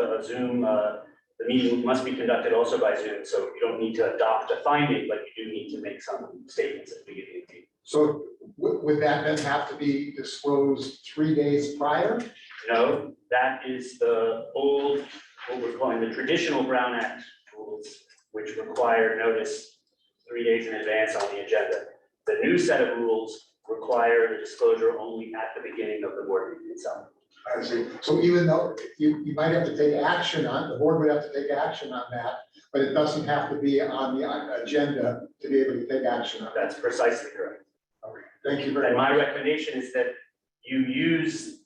the meeting must be conducted also by Zoom, so you don't need to adopt a finding, but you do need to make some statements at the beginning of the meeting. So would that then have to be disclosed 3 days prior? No, that is the old, what we're calling the traditional Brown Act rules, which require notice 3 days in advance on the agenda. The new set of rules require the disclosure only at the beginning of the board meeting itself. I see. So even though you might have to take action on, the board would have to take action on that, but it doesn't have to be on the agenda to be able to take action on it. That's precisely correct. Thank you very And much. my recommendation is that you use,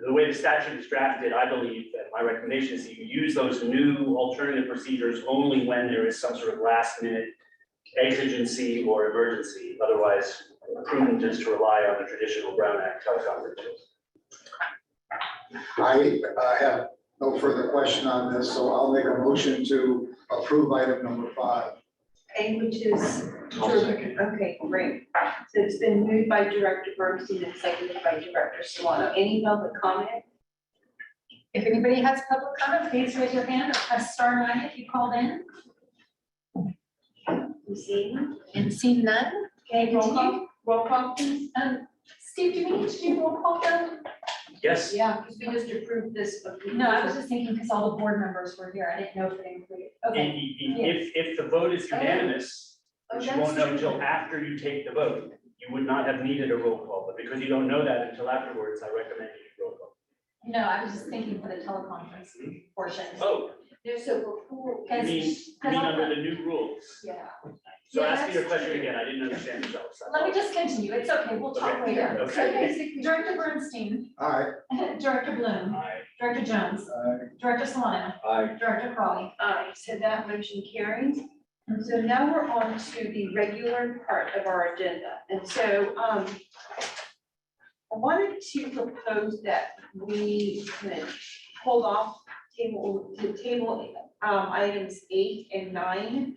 the way the statute is drafted, I believe that my recommendation is that you use those new alternative procedures only when there is some sort of last minute exigency or emergency. Otherwise, prudent is to rely on the traditional Brown Act teleconference rules. I have no further question on this, so I'll make a motion to approve item number 5. Okay, which is, I'll second. okay, great. So it's been moved by Director Bernstein and seconded by Director Solano. Any public comment? If anybody has public comment, please raise your hand or press *9 if you called in. You see? And see none. Okay, Roll continue. call, roll call, please. Steve, do we need to do roll call then? Yes, Yeah, because we just approved this. No, I was just thinking because all the board members were here. I didn't know if they included. Okay. if the vote is unanimous, Oh, which you that's won't know true. until after you take the vote, you would not have needed a roll call, but because you don't know that until afterwards, I recommend you do roll call. No, I was just thinking for the teleconference portion. Oh, No, so before. you mean under the new rules? Yeah. So Yeah, ask me your that's question true. again, I didn't understand the results. Let me just continue. It's okay. We'll talk Okay, later. okay. So basically, Director Bernstein, All right. Director Bloom, Aye. Director Jones, Director Solano, Aye. Director Crawley. Aye, so that motion carries. And so now we're on to the regular part of our agenda. And so, I wanted to propose that we kind of hold off table items 8 and 9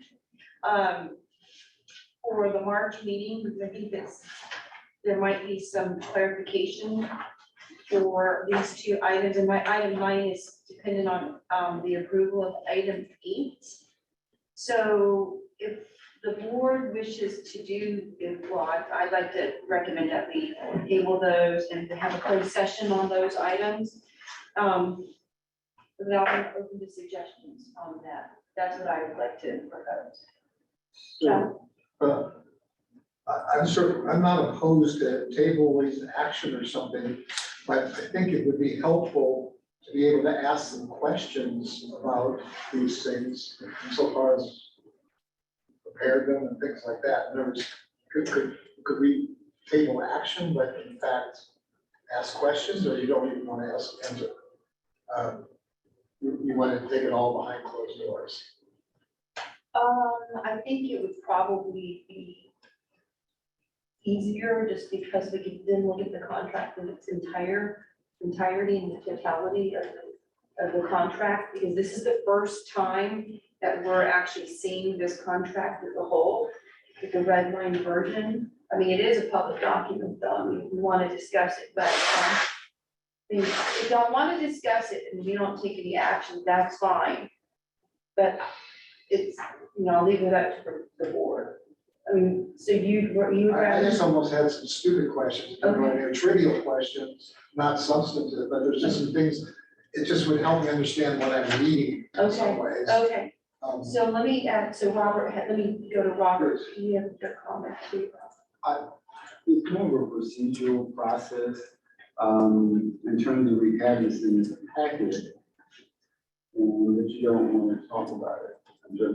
for the March meeting, because I think there might be some clarification for these 2 items, and my item 9 is dependent on the approval of item 8. So if the board wishes to do, I'd like to recommend that we table those and to have a closed session on those items. But I'm open to suggestions on that. That's what I would like to propose. So, I'm not opposed to tabling action or something, but I think it would be helpful to be able to ask some questions about these things so far as prepare them and things like that. In other words, could we table action, but in fact ask questions, or you don't even want to ask answer? You want to take it all behind closed doors? I think it would probably be easier just because we could then look at the contract in its entirety and the totality of the contract, because this is the first time that we're actually seeing this contract as a whole, with the red line version. I mean, it is a public document, though, I mean, we want to discuss it, but if you don't want to discuss it and we don't take any action, that's fine. But it's, I'll leave it up to the board. I mean, so you. I just almost had some stupid questions, they're trivial questions, not substantive, but there's just some things, it just would help me understand what I'm reading in some ways. Okay, so let me, so Robert, let me go to Robert, you have a comment too. It's more of a procedural process, in terms of we have this in the packet. And that you don't want to talk about it until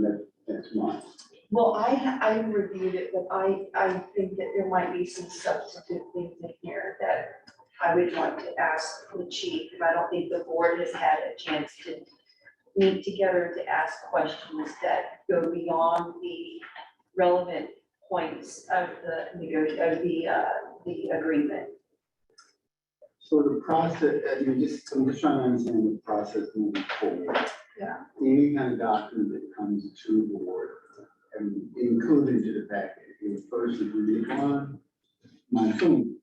next month. Well, I reviewed it, but I think that there might be some substantive things in here that I would want to ask the chief, and I don't think the board has had a chance to meet together to ask questions that go beyond the relevant points of the agreement. So the process, I'm just trying to understand the process moving forward. Yeah. Any kind of document that comes to the board and included into the packet, is first agreed upon, my phone,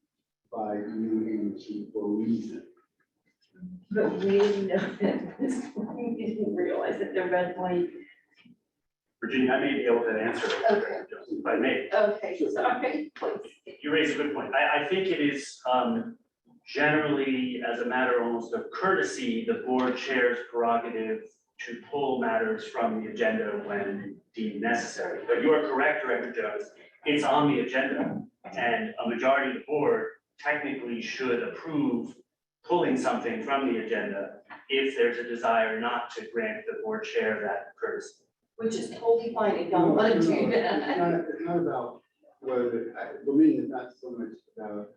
by you and the chief for a reason. But we didn't know that this, we didn't realize that the red line. Virginia, I may be able to answer it, Okay. if I may. Okay, sorry, please. You raise a good point. I think it is, generally, as a matter almost of courtesy, the board chair's prerogative to pull matters from the agenda when deemed necessary. But you are correct, Director Jones, it's on the agenda. And a majority of the board technically should approve pulling something from the agenda if there's a desire not to grant the board chair that courtesy. Which is totally fine if y'all want to do It's that. not about whether, for me, it's not so much about,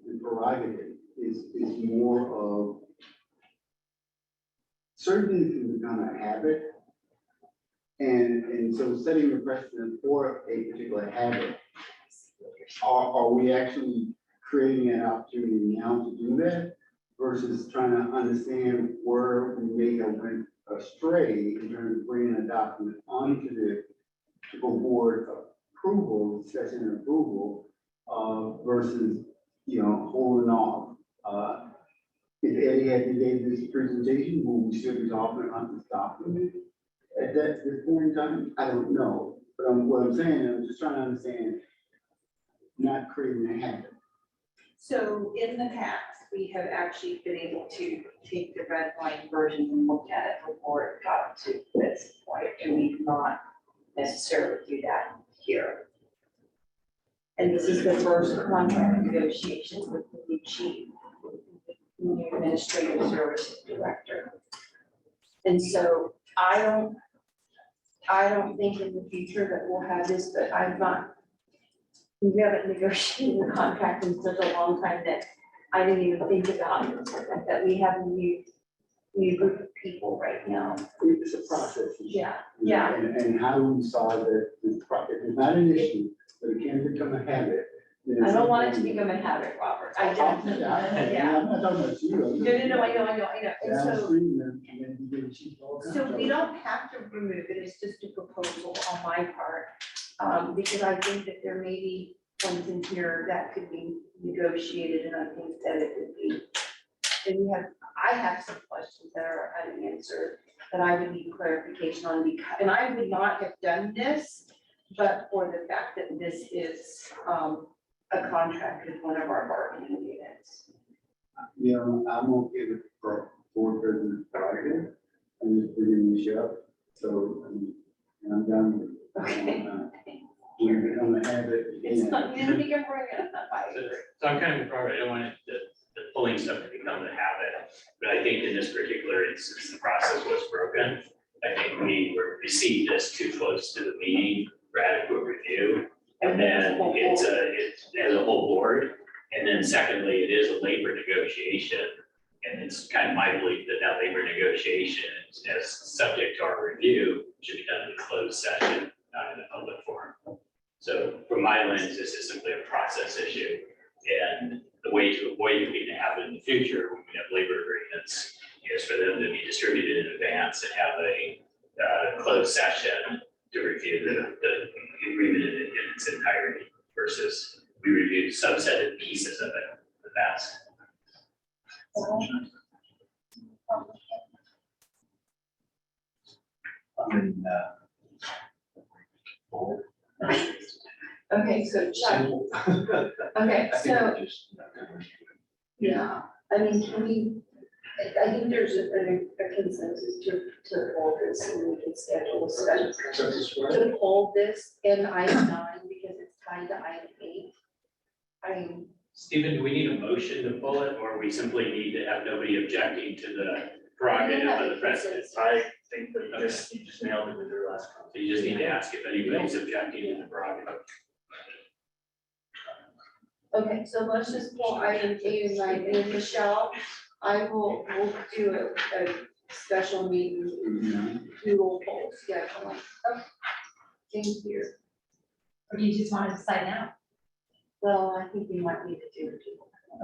the prerogative, is more of certain things become a habit. And so setting the precedent for a particular habit, are we actually creating an opportunity now to do that? Versus trying to understand where we may have went astray in terms of bringing a document onto the board approval, discussion and approval, versus, holding off. If Eddie had gave this presentation, will we still be talking about this document at this point in time? I don't know, but what I'm saying, I'm just trying to understand, not creating a habit. So in the past, we have actually been able to take the red line version and look at it before it got to this point, and we do not necessarily do that here. And this is the first contract negotiation with the new chief, new administrative services director. And so I don't think in the future that we'll have this, but we haven't negotiated the contract in such a long time that I didn't even think about it, that we have a new group of people right now. It's a process. Yeah, yeah. And how we solve that, this project, it's not an issue, but it can become a habit. I don't want it to become a habit, Robert. I don't. Yeah. I'm not talking about you. No, I know. And so, Downstream, and then you get a chief all kinds so of- we don't have to remove it. It's just a proposal on my part. Because I think that there may be ones in here that could be negotiated, and I think that it would be. And I have some questions that are unanswered that I would need clarification on, because, and I would not have done this, but for the fact that this is, a contract with one of our bargaining units. I'm okay with board president prerogative, I'm just bringing this up, so, I'm done with it. Okay. We become a habit. It's not, you didn't think I'm bringing it up. So I'm kind of in progress, I don't want it, the pulling stuff to become a habit, but I think in this particular instance, the process was broken. I think we received this too close to the meeting for adequate review, and then it's as a whole board. And then secondly, it is a labor negotiation, and it's kind of my belief that that labor negotiation, as subject to our review, should be done in a closed session, not in a public forum. So from my lens, this is simply a process issue. And the way to avoid it being to happen in the future, when we have labor agreements, is for them to be distributed in advance and have a closed session to review the agreement in its entirety versus we reviewed subsetted pieces of it in the past. Okay, so Chuck, okay, so, yeah, I mean, can we, I think there's a consensus to hold this, and we can schedule a special. To hold this in item 9, because it's tied to item 8. I mean, Stephen, do we need a motion to pull it, or we simply need to have nobody objecting to the prerogative of the president? I think that you just nailed it with your last comment. So you just need to ask if anybody's objecting to the prerogative. okay, so let's just pull item 8 and 9, and then Michelle, we'll do a special meeting, doodle poll scheduling. Okay. Thank you. Or do you just want to decide now? Well, I think we might need to do it.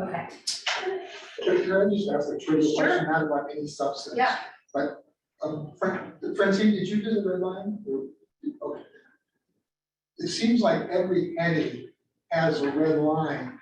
Okay. Can I just ask a trivia Sure. question, not about any substance? Yeah. But, Francine, did you do the red line? Okay. It seems like every heading has a red line,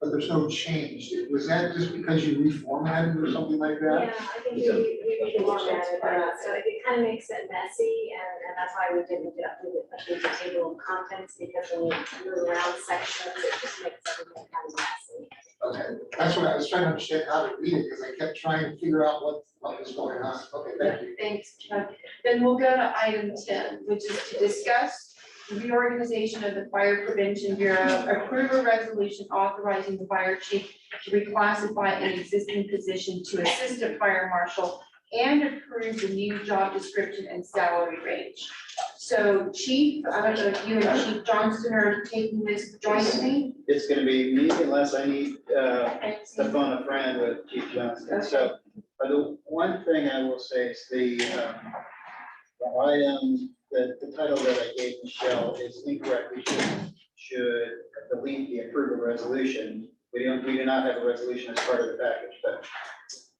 but there's no change. Was that just because you reformatted or something like that? Yeah, I think we reformatted that, so it kind of makes it messy, and that's why we didn't update the table of contents, because when you move around sections, it just makes everything kind of messy. Okay, that's what I was trying to understand how to read it, because I kept trying to figure out what was going on. Okay, thank you. Thanks, Chuck. Then we'll go to item 10, which is to discuss reorganization of the Fire Prevention Bureau, approve a resolution authorizing the fire chief to reclassify an existing position to assistant fire marshal and approve the new job description and salary range. So Chief, I don't know if you and Chief Johnston are taking this jointly? It's gonna be me unless I need, to phone a friend with Chief Johnston. So, the one thing I will say is the item, the title that I gave Michelle is incorrect. We should delete the approval resolution. We do not have a resolution as part of the package, but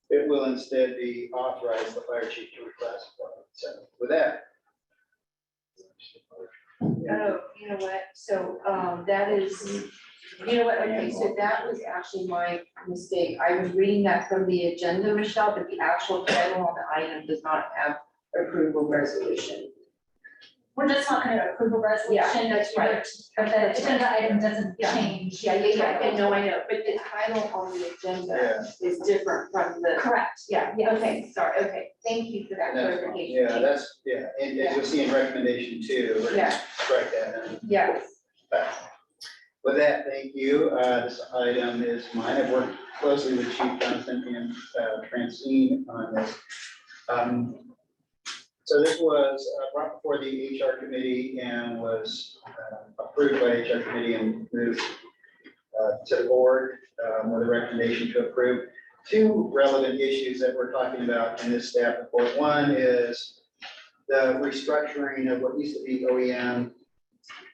it will instead be authorize the fire chief to reclassify. So with that. Oh, you know what, so, that is, you know what, okay, so that was actually my mistake. I was reading that from the agenda, Michelle, but the actual title on the item does not have approval resolution. We're just talking about approval resolution. that's right. But the agenda item doesn't change. Yeah, I know, but the title on the agenda is different from the. Correct. Yeah, okay, sorry, okay, thank you for that That's fine. clarification. Yeah, that's, and as you'll see in recommendation two, we're gonna Yeah. strike that. And Yes, with that, thank you. This item is mine. I've worked closely with Chief Johnson and Francine on this. So this was brought before the HR committee and was approved by HR committee and moved to the board with a recommendation to approve. Two relevant issues that we're talking about in this staff report. One is the restructuring of what used to be OEM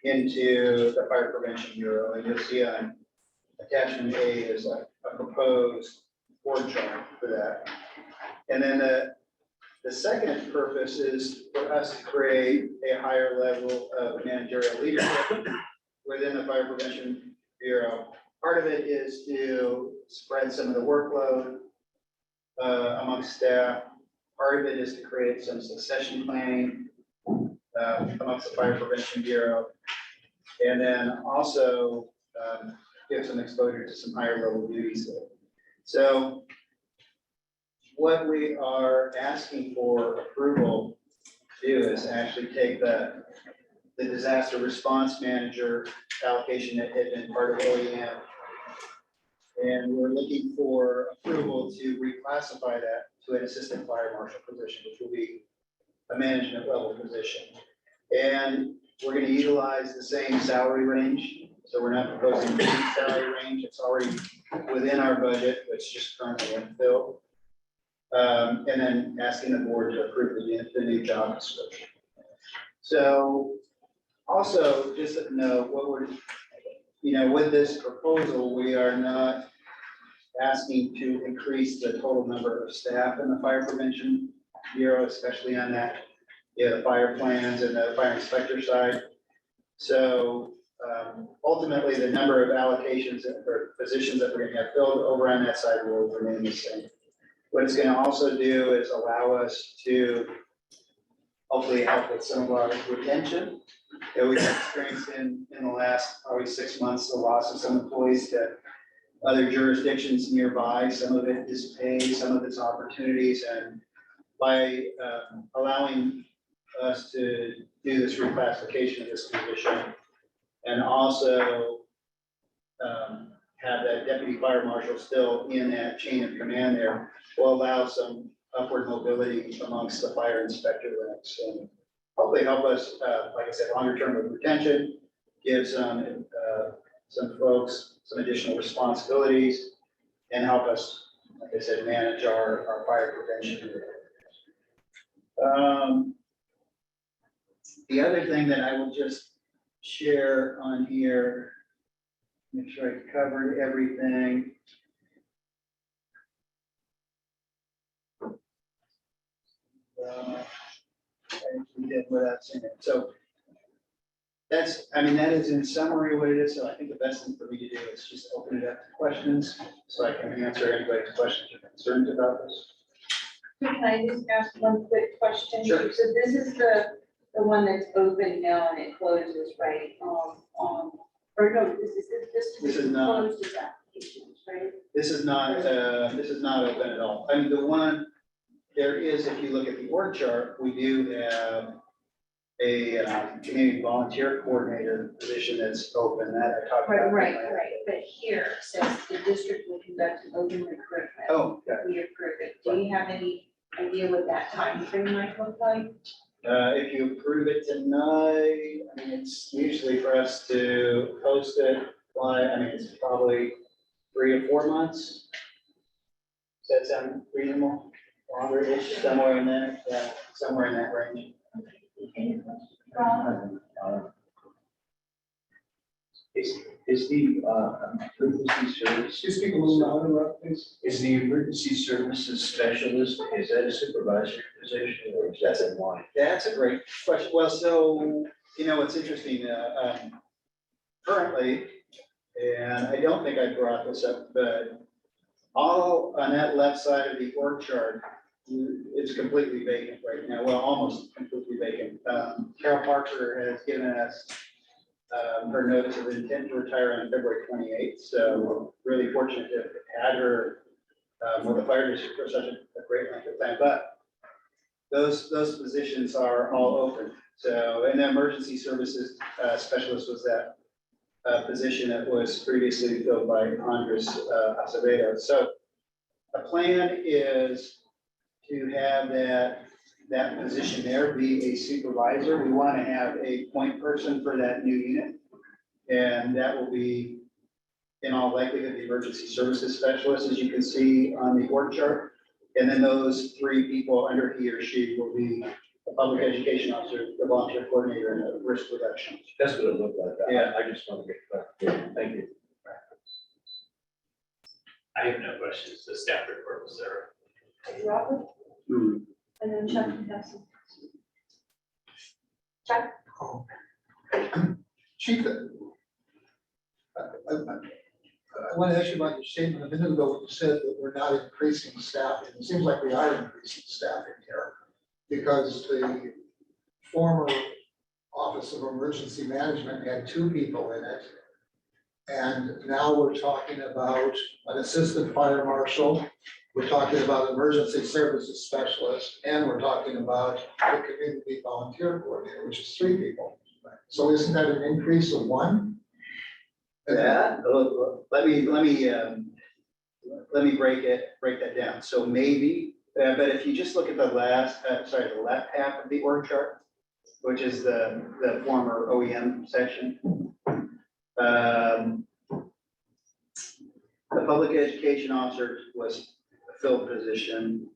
into the Fire Prevention Bureau, and you'll see on attachment A is a proposed board chart for that. And then the second purpose is for us to create a higher level of managerial leadership within the Fire Prevention Bureau. Part of it is to spread some of the workload amongst staff. Part of it is to create some succession planning amongst the Fire Prevention Bureau. And then also give some exposure to some higher level duties there. So what we are asking for approval to do is actually take the disaster response manager allocation that had been part of OEM. And we're looking for approval to reclassify that to an assistant fire marshal position, which will be a management level position. And we're going to utilize the same salary range. So we're not proposing a new salary range. It's already within our budget, it's just currently unfilled. And then asking the board to approve the new job description. So also, just to know what we're, with this proposal, we are not asking to increase the total number of staff in the Fire Prevention Bureau, especially on that, the fire plans and the fire inspector side. So ultimately, the number of allocations or positions that we're going to have filled over on that side will remain the same. What it's going to also do is allow us to hopefully help with some of our retention. We've experienced in the last probably 6 months, the loss of some employees to other jurisdictions nearby. Some of it is pay, some of it's opportunities, and by allowing us to do this reclassification of this position and also have that deputy fire marshal still in that chain of command there will allow some upward mobility amongst the fire inspector ranks and hopefully help us, like I said, longer term with retention, give some folks some additional responsibilities and help us, like I said, manage our fire prevention. The other thing that I will just share on here, make sure I covered everything. And we did without saying it. So that's, I mean, that is in summary what it is. So I think the best thing for me to do is just open it up to questions so I can answer anybody's questions or concerns about this. Can I just ask one quick question? Sure. So this is the one that's open now and it closes, right? Or no, This is not- closes applications, right? This is not open at all. I mean, the one, there is, if you look at the org chart, we do have a community volunteer coordinator position that's open, that I talked about. Right. But here it says the district will conduct an open recruitment. Oh, got If we approve it. Do you have any idea what that timeframe might look like? If you approve it tonight, I mean, it's usually for us to post it, it's probably 3 to 4 months. Does that sound reasonable? Longer-ish, somewhere in there, yeah, somewhere in that range. Is the emergency service? Just speak a little louder, Rob, please. Is the emergency services specialist, is that a supervisory position or is that in line? That's a great question. Well, so, it's interesting, currently, and I don't think I brought this up, but all on that left side of the org chart, it's completely vacant right now. Well, almost completely vacant. Carol Parker has given us her notice of intent to retire on February 28th. So we're really fortunate to have had her with the fire district for such a great length of time. But those positions are all open. So, and the emergency services specialist was that position that was previously filled by Andres Acevedo. So the plan is to have that position there be a supervisor. We want to have a point person for that new unit. And that will be, in all likelihood, the emergency services specialist, as you can see on the org chart. And then those 3 people under he or she will be a public education officer, the volunteer coordinator, and a risk reduction. That's what it looked like. Yeah. I just want to get clarification. Thank you. I have no questions. The staff report was there. Robert? Hmm. And then Chuck can have some. Chuck? Chief, I want to ask you about your statement a minute ago when you said that we're not increasing staffing. It seems like we are increasing staffing here because the former Office of Emergency Management had 2 people in it. And now we're talking about an assistant fire marshal, we're talking about emergency services specialist, and we're talking about the community volunteer coordinator, which is 3 people. So isn't that an increase of 1? Yeah, let me break that down. So maybe, but if you just look at the the left half of the org chart, which is the former OEM section. The public education officer was a filled position.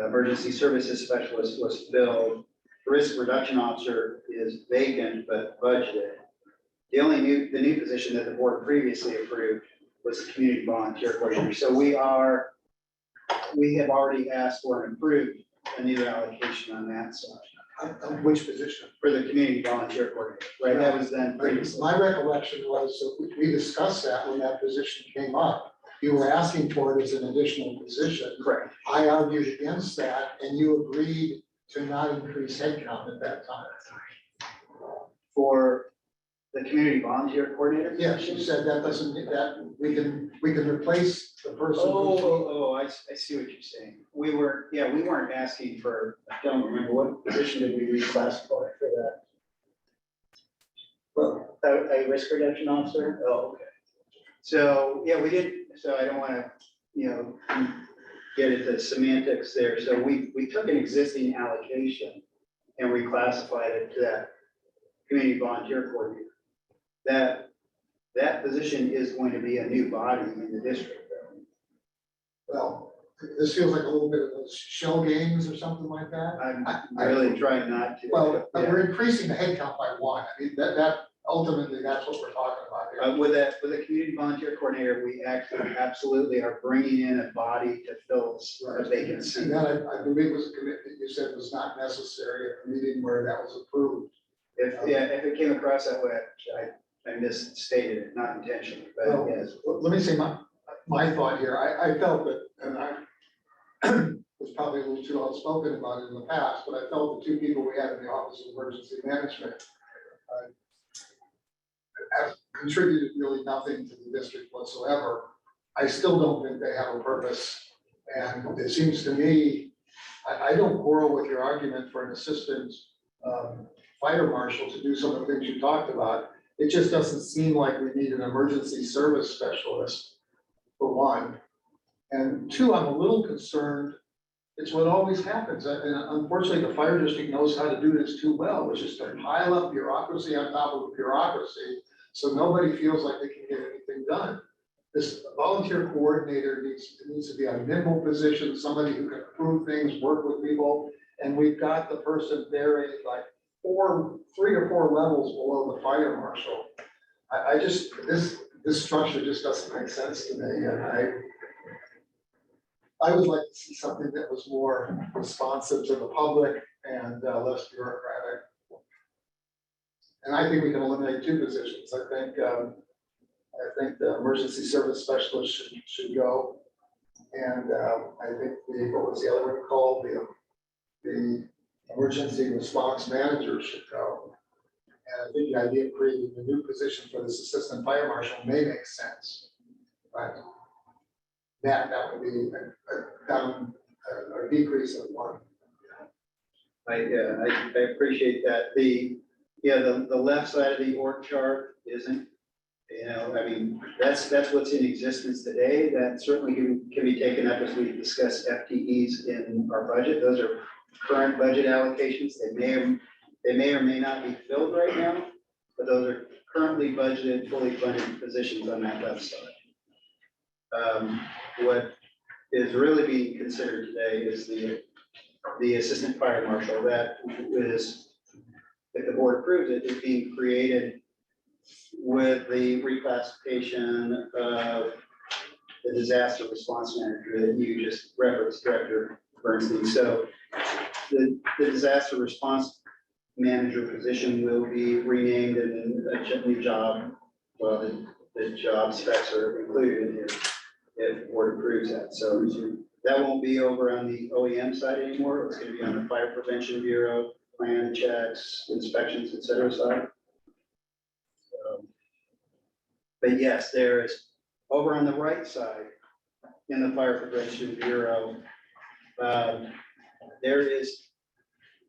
Emergency services specialist was filled. Risk reduction officer is vacant but budgeted. The new position that the board previously approved was the community volunteer coordinator. So we have already asked for an approved new allocation on that side. Which position? For the community volunteer coordinator, right? That was then previously. My recollection was, so we discussed that when that position came up. You were asking for it as an additional position. Correct. I argued against that and you agreed to not increase headcount at that time. For the community volunteer coordinator? Yes, you said that doesn't, that we can replace the person. I see what you're saying. We weren't asking for, I don't remember what position did we reclassify for that? Well, a risk reduction officer? Oh, okay. So, yeah, we did, so I don't want to, get into semantics there. So we took an existing allocation and reclassified it to that community volunteer coordinator. That position is going to be a new body in the district, though. Well, this feels like a little bit of those shell games or something like that. I'm really trying not to. Well, Yeah. we're increasing the headcount by 1. I mean, that ultimately, that's what we're talking about here. With a community volunteer coordinator, we actually absolutely are bringing in a body to fill a vacancy. And that, I believe was a commitment you said was not necessary at the meeting where that was approved. If it came across that way, I misstated it, not intentionally, but Well, yes. let me say my thought here. I felt that, and I was probably a little too outspoken about it in the past, but I felt the two people we had in the Office of Emergency Management have contributed really nothing to the district whatsoever. I still don't think they have a purpose. And it seems to me, I don't quarrel with your argument for an assistant fire marshal to do some of the things you talked about. It just doesn't seem like we need an emergency service specialist, for one. And two, I'm a little concerned, it's what always happens. And unfortunately, the fire district knows how to do this too well, which is to pile up bureaucracy on top of bureaucracy, so nobody feels like they can get anything done. This volunteer coordinator needs to be a nimble position, somebody who can approve things, work with people. And we've got the person buried like 3 or 4 levels below the fire marshal. I just, this structure just doesn't make sense to me, and I would like to see something that was more responsive to the public and less bureaucratic. And I think we can eliminate 2 positions. I think the emergency service specialist should go. And I think what was the other one called? The emergency response manager should go. And I think the idea of creating a new position for this assistant fire marshal may make sense. But that would be a decrease of 1. I appreciate that. The left side of the org chart isn't, I mean, that's what's in existence today. That certainly can be taken up as we discuss FTEs in our budget. Those are current budget allocations. They may or may not be filled right now, but those are currently budgeted, fully funded positions on that left side. What is really being considered today is the assistant fire marshal. That is, if the board approves it, is being created with the reclassification of the disaster response manager that you just referenced, Director Bernstein. So the disaster response manager position will be renamed in a new job. Well, the job specs are included in here if the board approves that. So that won't be over on the OEM side anymore. It's going to be on the Fire Prevention Bureau, plan checks, inspections, et cetera side. But yes, there is over on the right side in the Fire Prevention Bureau, there is,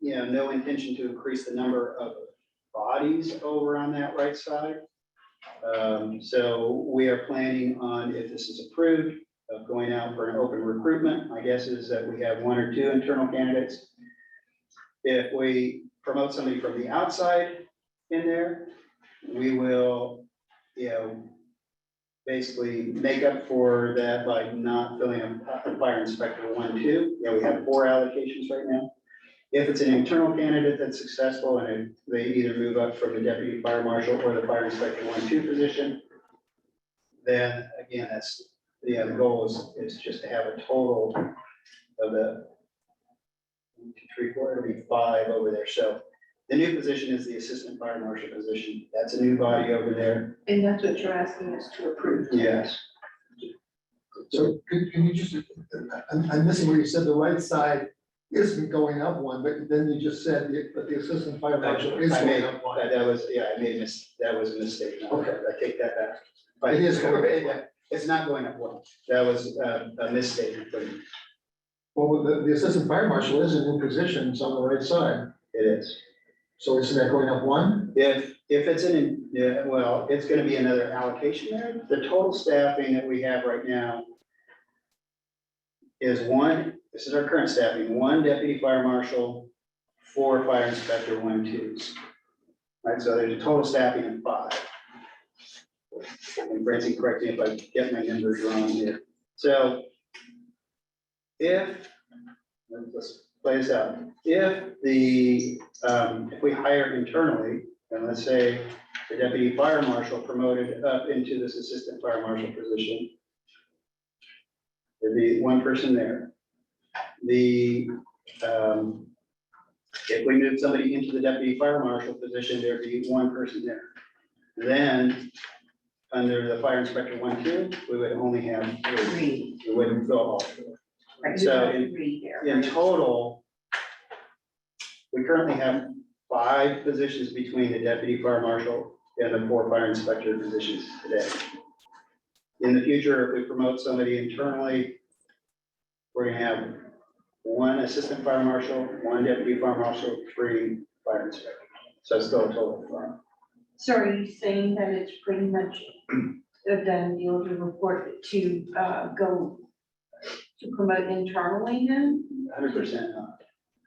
no intention to increase the number of bodies over on that right side. So we are planning on, if this is approved, of going out for an open recruitment. My guess is that we have 1 or 2 internal candidates. If we promote somebody from the outside in there, we will, basically make up for that by not filling a fire inspector 1, 2. We have 4 allocations right now. If it's an internal candidate that's successful and they either move up from the deputy fire marshal or the fire inspector 1, 2 position, then again, that's, the goal is just to have a total of the 1, 2, 3, 4, it'll be 5 over there. So the new position is the assistant fire marshal position. That's a new body over there. And that's what you're asking us to approve. Yes. So can you just, I'm missing where you said the right side isn't going up 1, but then you just said that the assistant fire marshal is I going made, up 1. that was, I made that was a mistake. Okay. I take that back. But It is going up 1. It's not going up 1. That was a mistake. Well, the assistant fire marshal is a new position, it's on the right side. It is. So isn't that going up 1? If it's well, it's gonna be another allocation there. The total staffing that we have right now is 1, this is our current staffing, 1 deputy fire marshal, 4 fire inspector 1, 2s. Right, so there's a total staffing of 5. And Francie, correct me if I get my numbers wrong here. So let's play this out. If we hire internally, and let's say the deputy fire marshal promoted up into this assistant fire marshal position. There'd be one person there. If we move somebody into the deputy fire marshal position, there'd be one person there. Then, under the fire inspector 1-2, we would only have three. We wouldn't go all four. Right, So you have three there. in total, we currently have 5 positions between the deputy fire marshal and the 4 fire inspector positions today. In the future, if we promote somebody internally, we're gonna have 1 assistant fire marshal, 1 deputy fire marshal, 3 fire inspectors. So it's still a total of 5. So are you saying that it's pretty much a done deal to report to go to promote internally then? 100% not.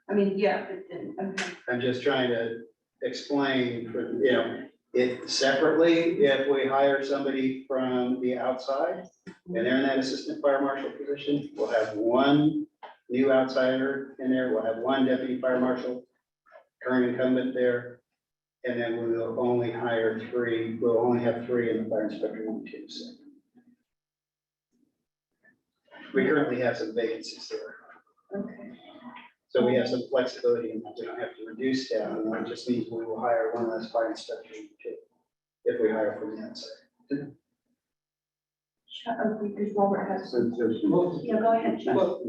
I mean, yeah, but then, okay. I'm just trying to explain for, it separately, if we hire somebody from the outside and they're in that assistant fire marshal position, we'll have 1 new outsider in there, we'll have 1 deputy fire marshal, current incumbent there, and then we will only hire 3, we'll only have 3 in the fire inspector 1-2. So we currently have some vacancies there. Okay. So we have some flexibility in that. We don't have to reduce staff, and that just means we will hire 1 less fire inspector if we hire from the outside. Because Robert has. Well, Yeah, go ahead, Chuck. well,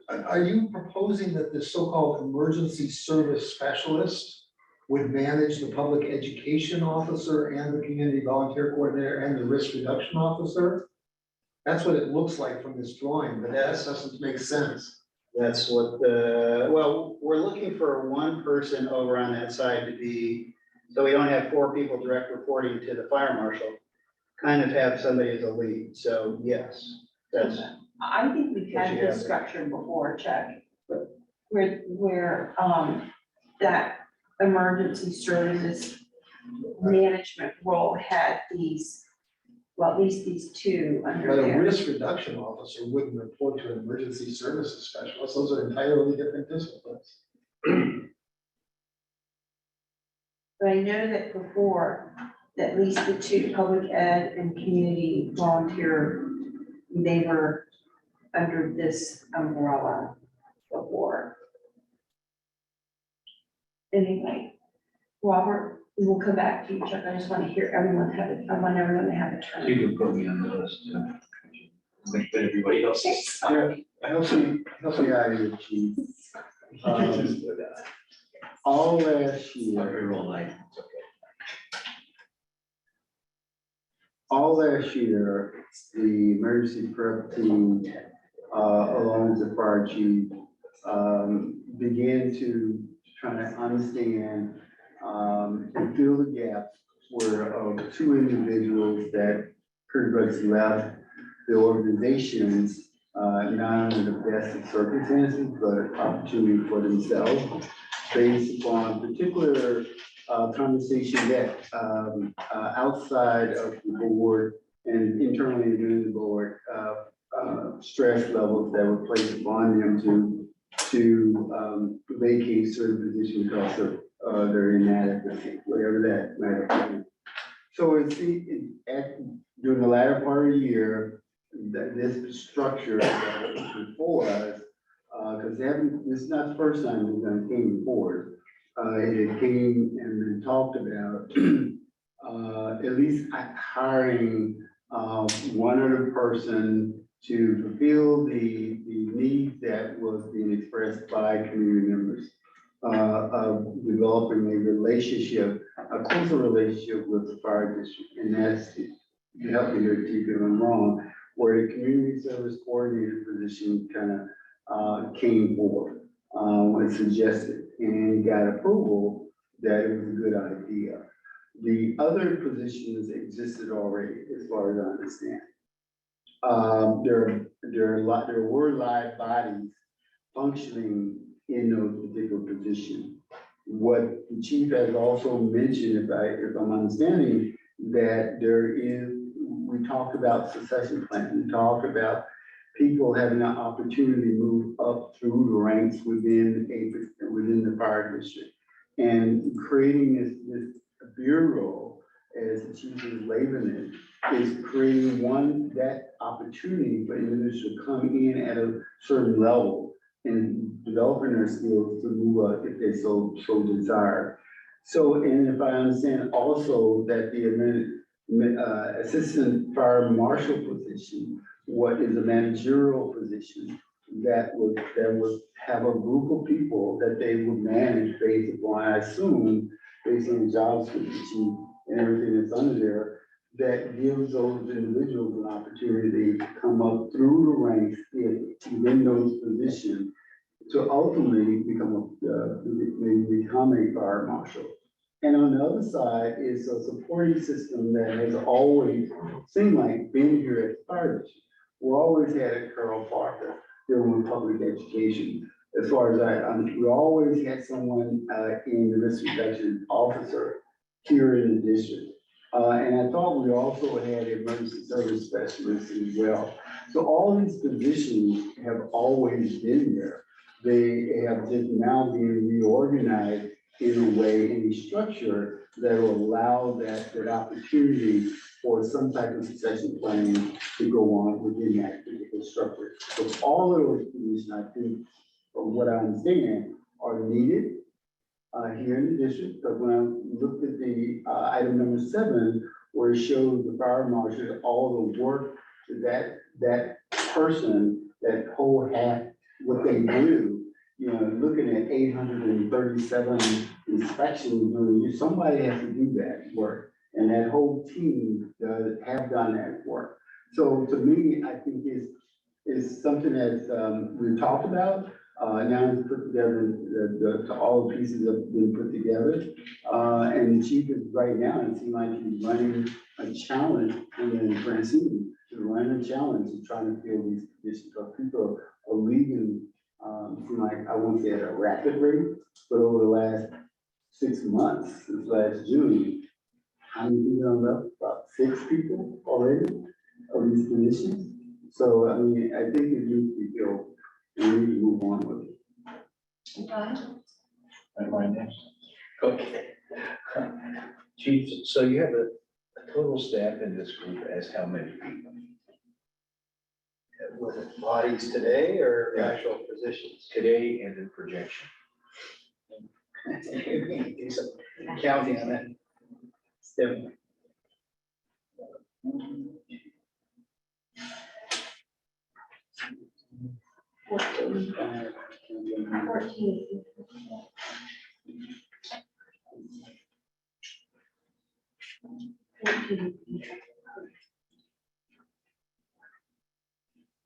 are you proposing that the so-called emergency service specialist would manage the public education officer and the community volunteer coordinator and the risk reduction officer? That's what it looks like from this drawing, but that doesn't make sense. That's what we're looking for 1 person over on that side to be, so we don't have 4 people direct reporting to the fire marshal, kind of have somebody as a lead. So yes, that's, I think we've What had you this have. structure before, Chuck, where that emergency services management role had these, well, at least these 2 under But a there. risk reduction officer wouldn't report to an emergency services specialist. Those are entirely different disciplines. But I know that before, that at least the 2, public ed and community volunteer, they were under this umbrella before. Anyway, Robert, we'll come back to you, Chuck. I just want to hear everyone have it. I want everyone to have a turn. You can put me on the list. But everybody else is. Sorry. Help me out here, chief. All last year, Your whole life. all last year, the emergency prep team, along with the fire chief, began to try to understand and fill the gaps where 2 individuals that pretty much left the organizations, not under the best of circumstances, but opportunity for themselves, based upon particular conversation that outside of the board and internally within the board, stress levels that were placed upon them to vacate certain positions because of their inadequacy, whatever that might have been. So during the latter part of the year, that this structure that was before us, because this is not the first time we've done came before. It came and been talked about, at least hiring 1 other person to fulfill the need that was being expressed by community members, of developing a relationship, a closer relationship with the fire district. And that's, to help me here, Chief, if I'm wrong, where the community service coordinator position kind of came forward, was suggested and got approval that it was a good idea. The other positions existed already, as far as I understand. There were live bodies functioning in those particular positions. What the chief has also mentioned, if I'm understanding, that we talked about succession plan, we talked about people having an opportunity to move up through the ranks within the fire district, and creating this bureau as the chief is labeling it, is creating that opportunity for individuals to come in at a certain level and developing their skills to move up if they so desire. So, and if I understand also that the assistant fire marshal position, what is a managerial position that would have a group of people that they would manage based upon, I assume, based on the job description and everything that's under there, that gives those individuals an opportunity to come up through the ranks within those positions to ultimately become a fire marshal. And on the other side is a supporting system that has always seemed like been here at the fire district. We always had a Carol Parker dealing with public education. As far as we always had someone in the risk reduction officer here in the district. And I thought we also had emergency service specialists as well. So all these positions have always been there. They have just now been reorganized in a way, in a structure that will allow that opportunity for some type of succession planning to go on within that particular structure. So all of those positions, I think, from what I understand, are needed here in the district. But when I looked at the item number 7, where it shows the fire marshal, all the work that person, that whole hat, what they do, you know, looking at 837 inspections, somebody has to do that work. And that whole team have done that work. So to me, I think is something that we talked about. Now it's put together, all the pieces have been put together. And the chief is right now, it seems like he's running a challenge, and then Francine is running a challenge of trying to fill these positions. Because people are leaving, seem like, I won't say at a rapid rate, but over the last 6 months, since last June, how many people left? About 6 people already of these positions. So, I mean, I think it needs to be filled. We need to move on with it. Okay. Chief, so you have a total staff in this group as how many people? Was it bodies today or actual positions? Today and in projection? Do some counting on that. Step.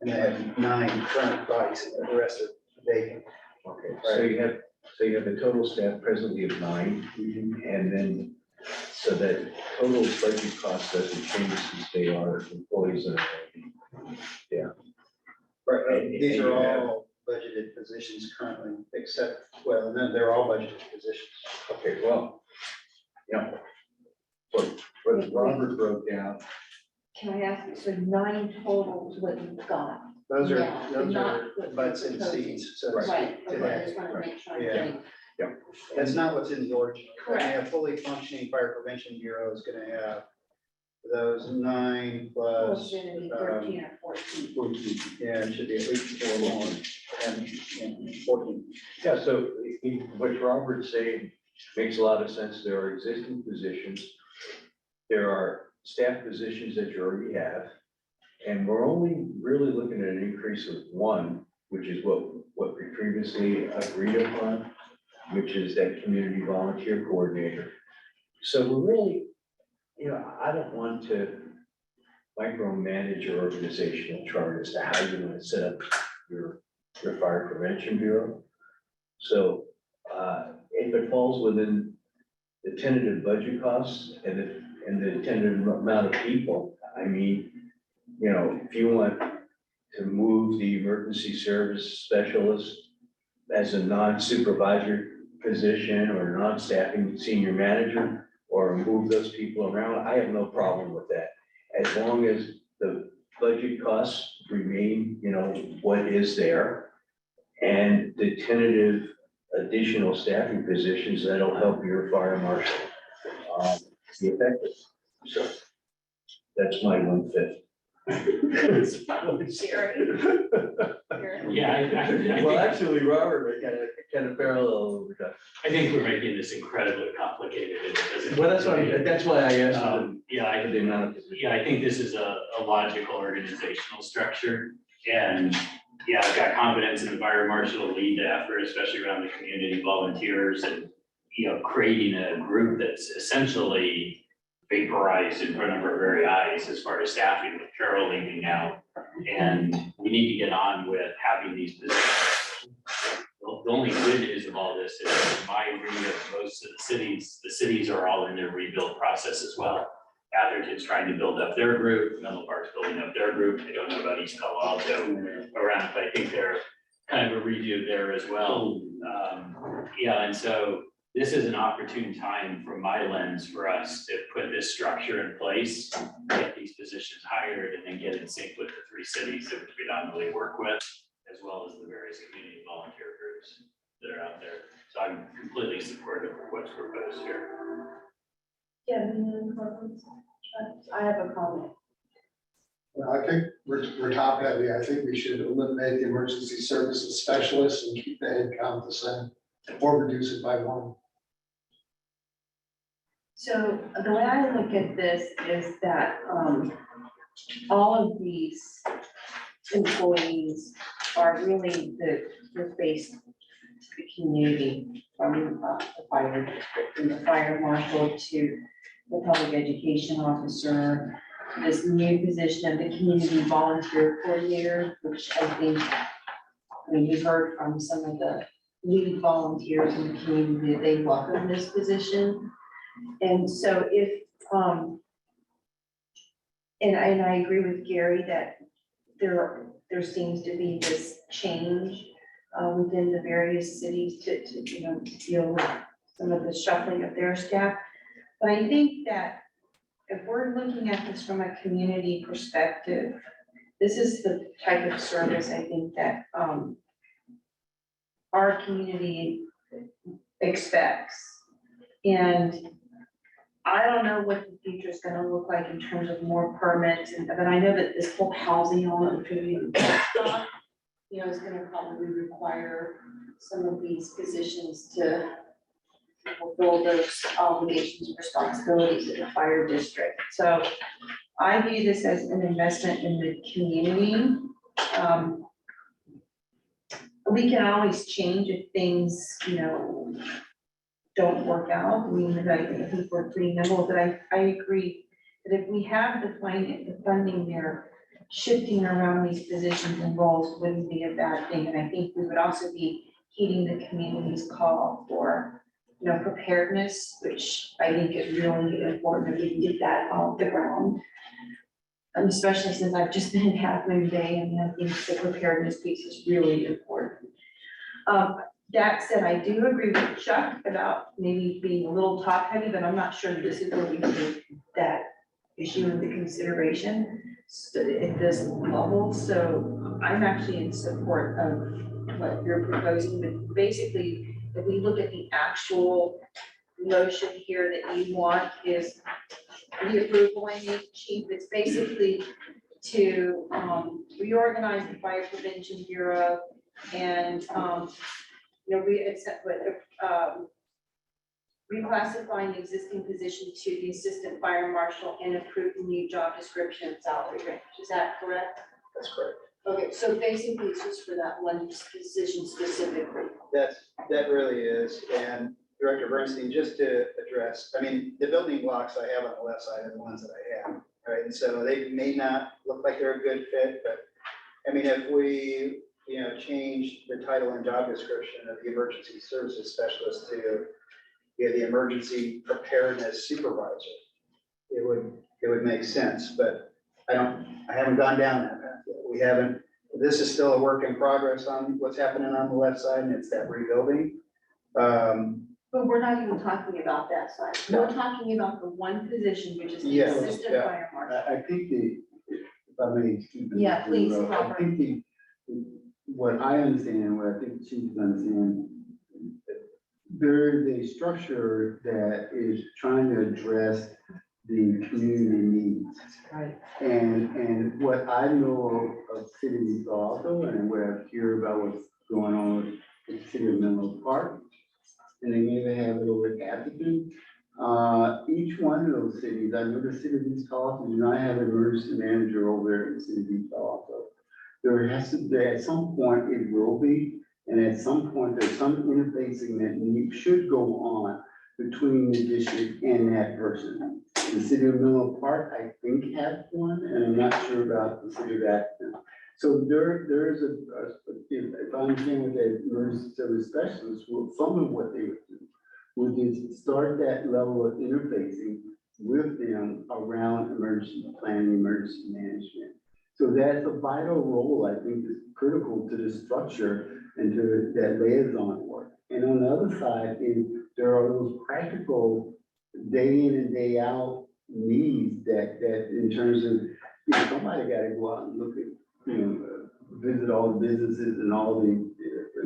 And I have 9 current bodies, and the rest are vacant. Okay, so you have a total staff presently of 9, and then, so that total budget cost doesn't change since they are employees of. Yeah. Right, And- these and are you have- all budgeted positions currently, except, well, no, they're all budgeted positions. Okay, well, yeah. What Robert broke down, Can I ask, you, so 9 total is what you've got? Those are, Yeah, but not what you're butts and proposing. seats, so to Right, speak, okay, I today. just want to make sure I'm Yeah. getting. That's not what's in the org. Correct. A fully functioning fire prevention bureau is gonna have those 9 Well, plus. it's gonna be 13 or 14. Yeah, it should be at least 4 more, and 14. yeah, so what Robert's saying makes a lot of sense. There are existing positions. There are staff positions that you already have. And we're only really looking at an increase of 1, which is what we previously agreed upon, which is that community volunteer coordinator. So we're really, you know, I don't want to micromanage your organizational chart as to how you're going to set up your fire prevention bureau. So if it falls within the tentative budget costs and the tentative amount of people, I mean, you know, if you want to move the emergency service specialist as a non-supervisor position or non-staffing senior manager, or move those people around, I have no problem with that. As long as the budget costs remain, you know, what is there, and the tentative additional staffing positions that'll help your fire marshal be effective. So that's my 1/5. Yeah, I Well, think, actually, Robert, kind of parallel over that. I think we're making this incredibly complicated. and it doesn't- Well, that's why I asked Yeah, I the amount of. Yeah, I think this is a logical organizational structure. And yeah, I've got confidence in the fire marshal to lead the effort, especially around the community volunteers and, creating a group that's essentially vaporized in front of our very eyes as far as staffing with Carol leaving now. And we need to get on with having these positions. The only good news of all this is in my read of most of the cities are all in their rebuild process as well. Atherton's trying to build up their group, Menlo Park's building up their group. I don't know about East Palo Alto around, but I think they're kind of a review there as well. And so this is an opportune time from my lens for us to put this structure in place, get these positions hired, and then get in sync with the 3 cities that we predominantly work with, as well as the various community volunteer groups that are out there. So I'm completely supportive of what's proposed here. Yeah, I have a comment. Well, I think we're top heavy. I think we should eliminate the emergency services specialists and keep the head count the same, or reduce it by 1. So the way I look at this is that all of these employees are really the face to the community, from the fire district, from the fire marshal to the public education officer, this new position of the community volunteer coordinator, which I think, we heard from some of the lead volunteers in the community that they welcome this position. And so if, and I agree with Gary that there seems to be this change within the various cities to deal with some of the shuffling of their staff. But I think that if we're looking at this from a community perspective, this is the type of service I think that our community expects. And I don't know what the future is gonna look like in terms of more permits, but I know that this whole housing opportunity stuff, is gonna probably require some of these positions to fulfill those obligations and responsibilities of the fire district. So I view this as an investment in the community. We can always change if things, don't work out. I mean, I think we're pretty nimble, but I agree that if we have the funding there, shifting around these positions and roles wouldn't be a bad thing. And I think we would also be heeding the community's call for, preparedness, which I think is really important if we can get that off the ground. And especially since I've just been in Half Moon Bay, and I think the preparedness piece is really important. That said, I do agree with Chuck about maybe being a little top heavy, but I'm not sure that this is where we take that issue into consideration at this level. So I'm actually in support of what you're proposing, but basically, if we look at the actual motion here that you want is the approval, I mean, chief, it's basically to reorganize the Fire Prevention Bureau and reclassifying the existing position to the assistant fire marshal and approve the new job description and salary range. Is that correct? That's correct. Okay, so basically it's just for that one position specifically. That really is, and Director Bernstein, just to address, the building blocks I have on the left side are the ones that I have, right? And so they may not look like they're a good fit, but, if we, change the title and job description of the emergency services specialist to the emergency preparedness supervisor, it would make sense, but I haven't gone down that path yet. We haven't, this is still a work in progress on what's happening on the left side, and it's that rebuilding. But we're not even talking about that side. No. We're talking about the one position, which is the Yes, assistant yeah. fire marshal. I think if I may. Yeah, please, I Robert. think what I understand, what I think the chief understand, there is a structure that is trying to address the community needs. Right. And what I know of City of East also, and what I hear about what's going on with the City of Menlo Park, and they may even have it over at Atherton. Each one of those cities, I know the City of East also do not have an emergency manager over there in the City of East also. There has to be, at some point it will be, and at some point there's some interfacing that should go on between the district and that person. The City of Menlo Park, I think, has one, and I'm not sure about the City of Atherton. So there's if I understand what the emergency service specialists, some of what they would do would is start that level of interfacing with them around emergency planning, emergency management. So that's a vital role, I think, is critical to the structure and to that liaison work. And on the other side is there are those practical day in and day out needs that in terms of, somebody got to go out and look at, visit all the businesses and all the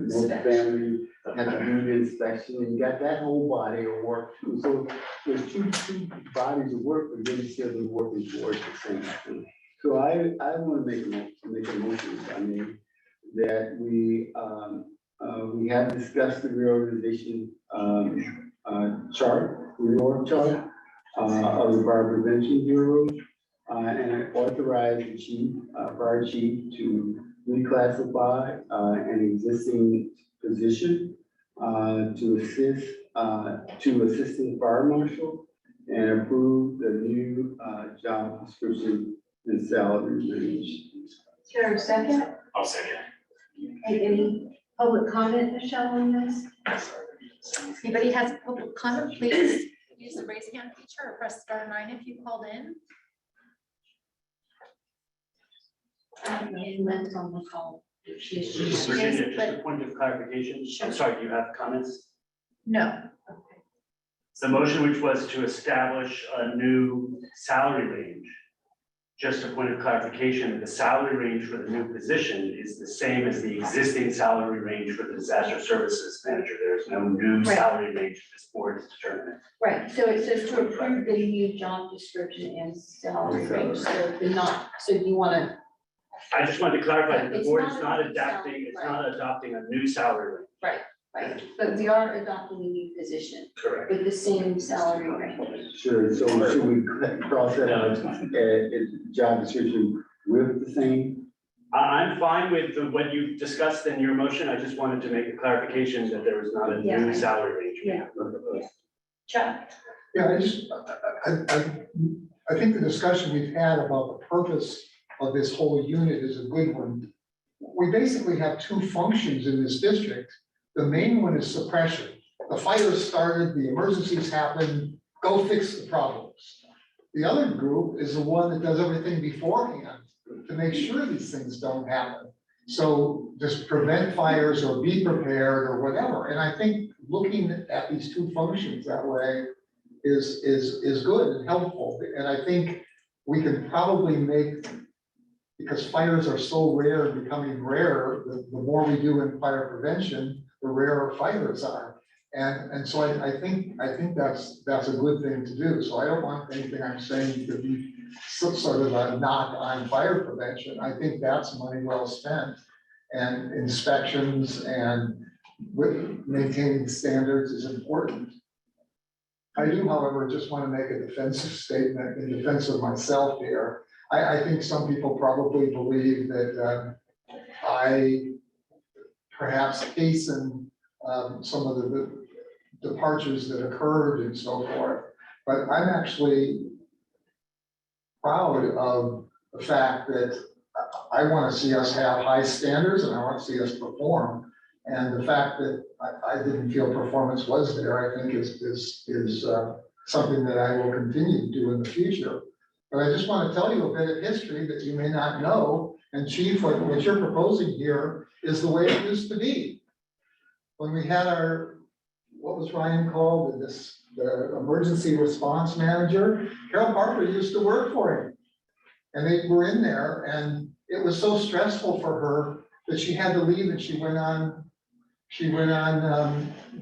multifamily, have to do the inspection, and you got that whole body of work too. So there's two bodies of work, but then still be working towards the same thing. So I want to make a motion, I mean, that we have discussed the reorganization reorg chart of the Fire Prevention Bureau, and authorize the chief, fire chief to reclassify an existing position to assistant fire marshal and approve the new job description and salary range. Is there a second? I'll second. Any public comment, Michelle, on this? If anybody has public comment, please use the raise hand feature or press *9 if you called in. Meant on the call. Virginia, just a point of clarification. I'm sorry, do you have comments? No. The motion which was to establish a new salary range, just a point of clarification, the salary range for the new position is the same as the existing salary range for the disaster services manager. There is no new Right. salary range this board is determining. Right, so it says to approve the new job description and salary range, so you wanna, I just wanted to clarify that the It's board not is a not new adapting, salary, it's right. not adopting a new salary range. right, but we are adopting a new position Correct. with the same salary range. Sure, so should we cross that out, job description with the same? I'm fine with what you've discussed in your motion. I just wanted to make a clarification that there was not a Yeah. new salary range. Yeah. Chuck? Yeah, I think the discussion we've had about the purpose of this whole unit is a good one. We basically have two functions in this district. The main one is suppression. The fires started, the emergencies happened, go fix the problems. The other group is the one that does everything beforehand to make sure these things don't happen. So just prevent fires or be prepared or whatever. And I think looking at these two functions that way is good and helpful. And I think we can probably make, because fires are so rare and becoming rarer, the more we do in fire prevention, the rarer fires are. And so I think that's a good thing to do. So I don't want anything I'm saying to be sort of a knock on fire prevention. I think that's money well spent. And inspections and maintaining standards is important. I do, however, just want to make a defensive statement in defense of myself here. I think some people probably believe that I perhaps hasten some of the departures that occurred and so forth. But I'm actually proud of the fact that I want to see us have high standards and I want to see us perform. And the fact that I didn't feel performance was there, I think is something that I will continue to do in the future. But I just want to tell you a bit of history that you may not know. And Chief, what you're proposing here is the way it used to be. When we had what was Ryan called, the emergency response manager, Carol Parker used to work for him. And they were in there and it was so stressful for her that she had to leave and she went on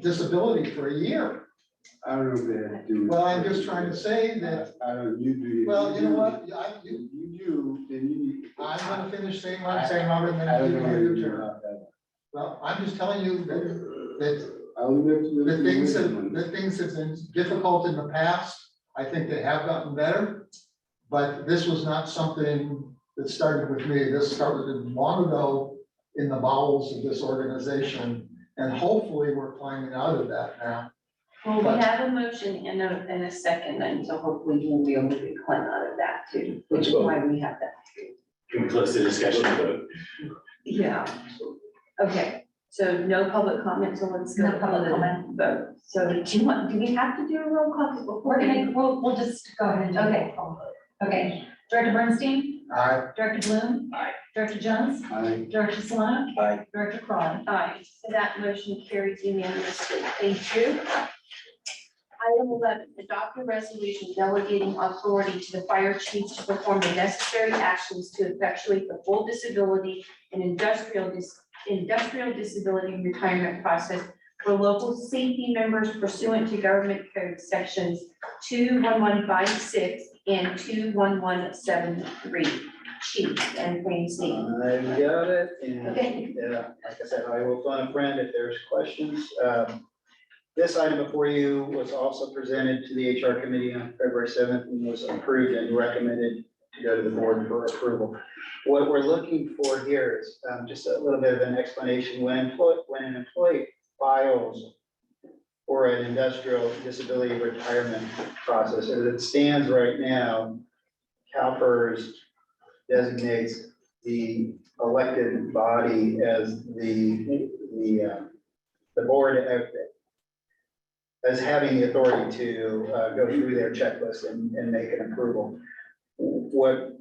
disability for a year. I don't know if they had to do. Well, I'm just trying to say that, I don't, you do. well, you know what, If you do, then you need. I'm gonna finish saying what I'm saying, Robert, and I then don't you know do your anything turn. about that. Well, I'm just telling you that I'll leave it to the things wisdom. that things have been difficult in the past. I think they have gotten better. But this was not something that started with me. This started long ago in the bowels of this organization. And hopefully we're climbing out of that now. Well, we have a motion and a second, and so hopefully we'll be able to climb out of that too, which is why we have that. Can we close the discussion and vote? Yeah. Okay, so no public comment, so let's go. No public comment. Vote. So do we have to do a roll call? 'Cause before We'll just go ahead and do Okay. Okay, Director Bernstein, Aye. Director Bloom. Aye. Director Jones, I, Director Solana. Aye. Director Crawley. Aye, so that motion carries unanimously. Thank you. Item 11, adopt a resolution delegating authority to the fire chiefs to perform the necessary actions to effectuate the full disability and industrial disability retirement process for local safety members pursuant to government code sections 21156 and 21173. Chief and Francine. I've got it, and, Okay. like I said, I will phone a friend if there's questions. This item before you was also presented to the HR committee on February 7th and was approved and recommended to go to the board for approval. What we're looking for here is just a little bit of an explanation. When an employee files for an industrial disability retirement process, as it stands right now, CalPERS designates the elected body as the board as having the authority to go through their checklist and make an approval. What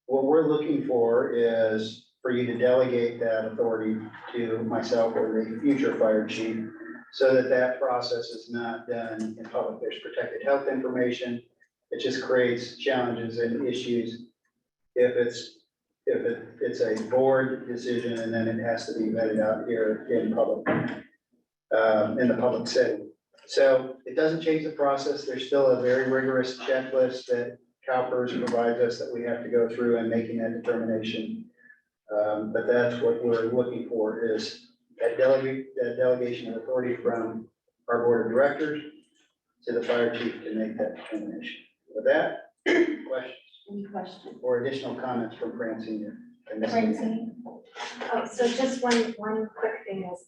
we're looking for is for you to delegate that authority to myself or the future fire chief, so that that process is not done in public. There's protected health information. It just creates challenges and issues if it's a board decision and then it has to be vetted out here in public, in the public setting. So it doesn't change the process. There's still a very rigorous checklist that CalPERS provides us that we have to go through in making that determination. But that's what we're looking for, is that delegation of authority from our board of directors to the fire chief to make that determination. With that, questions Any questions? or additional comments from Francine? Francine. Oh, so just one quick thing is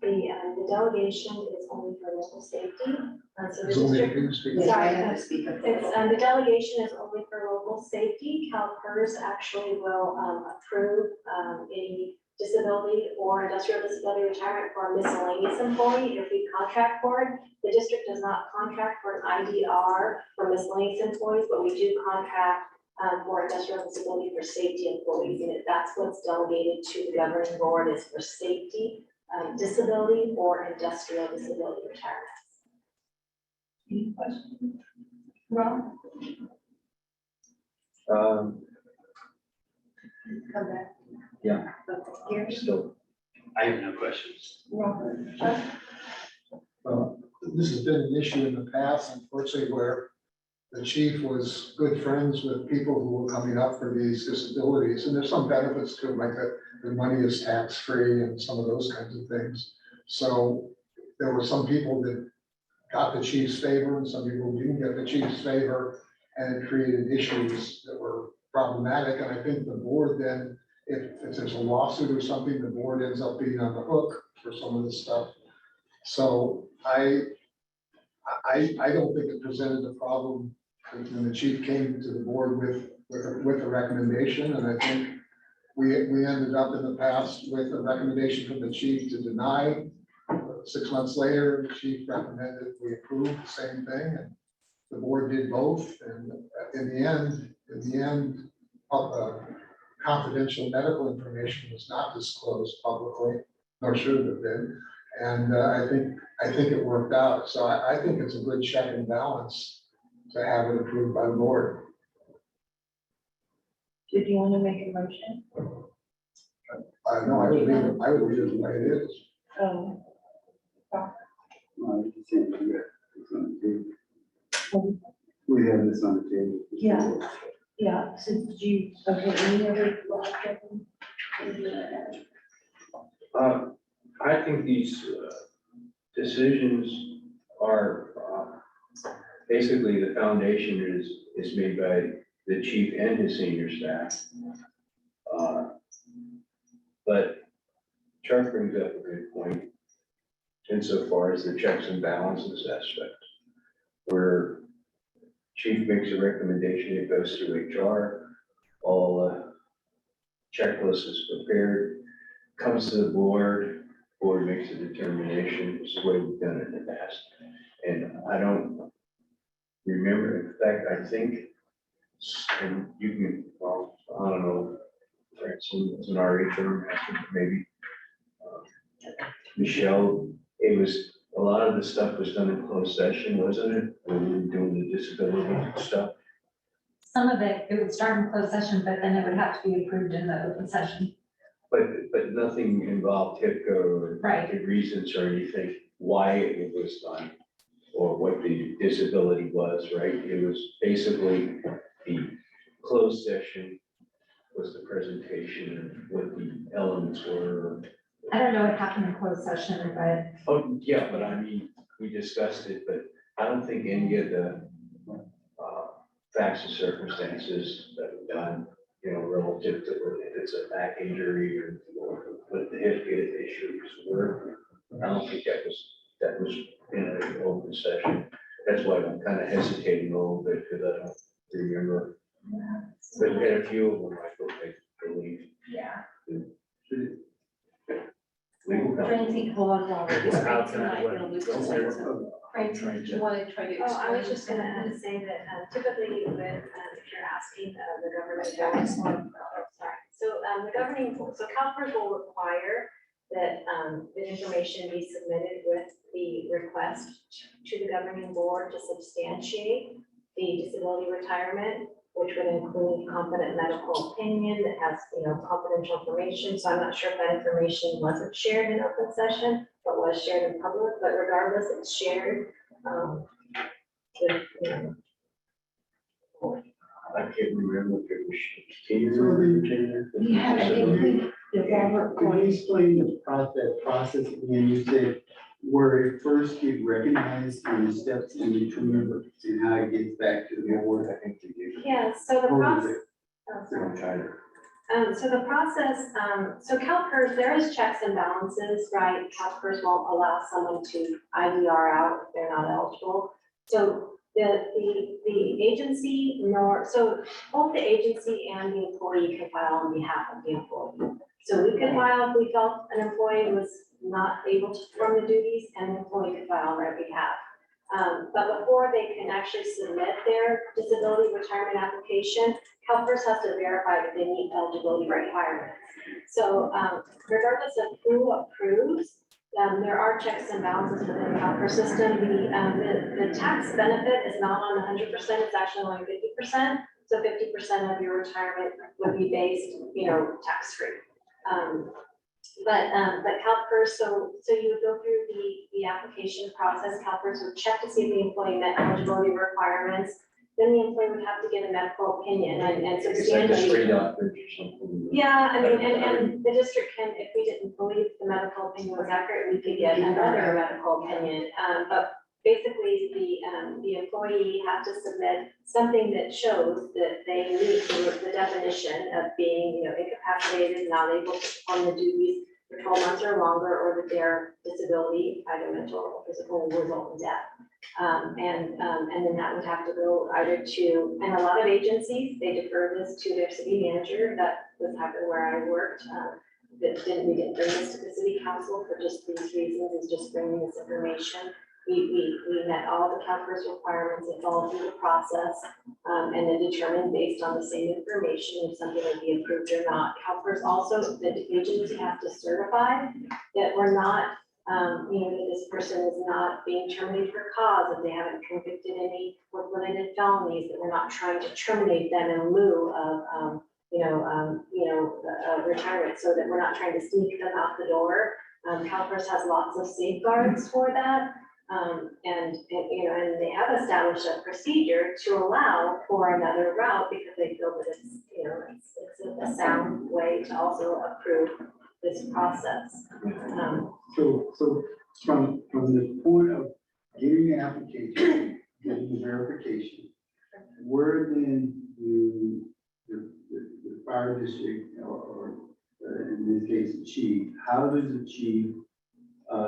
the delegation is only for local safety. So the So many district, things to- Sorry, I have to speak up. it's, the delegation is only for local safety. CalPERS actually will approve any disability or industrial disability retirement for a miscellaneous employee if we contract for it. The district does not contract for an IDR for miscellaneous employees, but we do contract for industrial disability for safety employees. And that's what's delegated to the governing board, is for safety, disability, or industrial disability retirements. Any questions? Rob? Come back. Yeah. Gary? Still, I have no questions. Robert? This has been an issue in the past, unfortunately, where the chief was good friends with people who were coming up for these disabilities, and there's some benefits to it, like the money is tax-free and some of those kinds of things. So there were some people that got the chief's favor and some people didn't get the chief's favor, and it created issues that were problematic. And I think the board then, if there's a lawsuit or something, the board ends up being on the hook for some of this stuff. So I don't think it presented a problem when the chief came to the board with a recommendation, and I think we ended up in the past with a recommendation from the chief to deny. 6 months later, the chief recommended we approve the same thing, and the board did both, and in the end, confidential medical information was not disclosed publicly, nor should it have been. And I think it worked out. So I think it's a good check and balance to have it approved by the board. Did you want to make a motion? No, I would leave it the way it is. just saying, we got this on the table. We have this on the table. Yeah. Yeah, since you, okay, any other? I think these decisions are, basically the foundation is made by the chief and his senior staff. But Chuck brings up a good point insofar as the checks and balances aspect, where chief makes a recommendation, it goes through HR, all checklist is prepared, comes to the board makes a determination, it's the way we've done it in the past. And I don't remember, in fact, I think, and you can, well, I don't know, it's an RH master, maybe. Michelle, it was, a lot of the stuff was done in closed session, wasn't it? When we were doing the disability stuff. Some of it would start in closed session, but then it would have to be approved in the open session. But nothing involved HIPCO or Right. the reasons or anything, why it was done, or what the disability was, right? It was basically the closed session was the presentation of what the elements were. I don't know what happened in closed session, but Oh, yeah, but I mean, we discussed it, but I don't think any of the facts and circumstances that were done, you know, relative to if it's a back injury or what the hip issues were. I don't think that was in an open session. That's why I'm kind of hesitating a little bit because I don't remember. But we had a few of them, I believe. yeah. Legal counsel. Francine, hold on, Robert. How can I, Francine, do you want to try to explain? Oh, I was just gonna say that typically with, if you're asking the government, sorry. So the governing, so CalPERS will require that the information be submitted with the request to the governing board to substantiate the disability retirement, which would include competent medical opinion that has, you know, confidential information. So I'm not sure if that information wasn't shared in open session, but was shared in public, but regardless, it's shared. With, you know. I can't remember if it was. Yeah, I think we, Robert, Could you explain the process, and you said where it first get recognized and the steps in between and how it gets back to the board? I think you gave. Yeah, so the process. it. So the process, so CalPERS, there is checks and balances, right? CalPERS won't allow someone to IDR out if they're not eligible. So the agency so both the agency and the employee can file on behalf of the employee. So we could file if we felt an employee was not able to perform the duties, and the employee could file on their behalf. But before they can actually submit their disability retirement application, CalPERS has to verify that they meet eligibility requirements. So regardless of who approves, there are checks and balances within the CalPERS system. The tax benefit is not on 100%, it's actually only 50%. So 50% of your retirement would be based, you know, tax-free. But CalPERS, so you would go through the application process. CalPERS would check to see if the employee met eligibility requirements. Then the employee would have to get a medical opinion and substantiate. Yeah, I mean, and the district can, if we didn't believe the medical opinion was accurate, we could get another medical opinion. But basically, the employee has to submit something that shows that they meet the definition of being, you know, incapacitated, not able to perform the duties for 12 months or longer, or that their disability, either mental or physical, will result in death. And then that would have to go either to, and a lot of agencies, they defer this to their city manager. That was happened where I worked. We didn't bring this to the city council for just these reasons, is just bringing this information. We met all the CalPERS requirements and followed through the process, and then determined based on the same information if something would be approved or not. CalPERS also, the agency has to certify that we're not, you know, that this person is not being terminated for cause, that they haven't convicted any work-related felonies, that we're not trying to terminate them in lieu of, retirement, so that we're not trying to sneak them out the door. CalPERS has lots of safeguards for that. And they have established a procedure to allow for another route because they feel that it's a sound way to also approve this process. So from the point of getting the application, getting the verification, where then do the fire district or in this case, the chief, how does the chief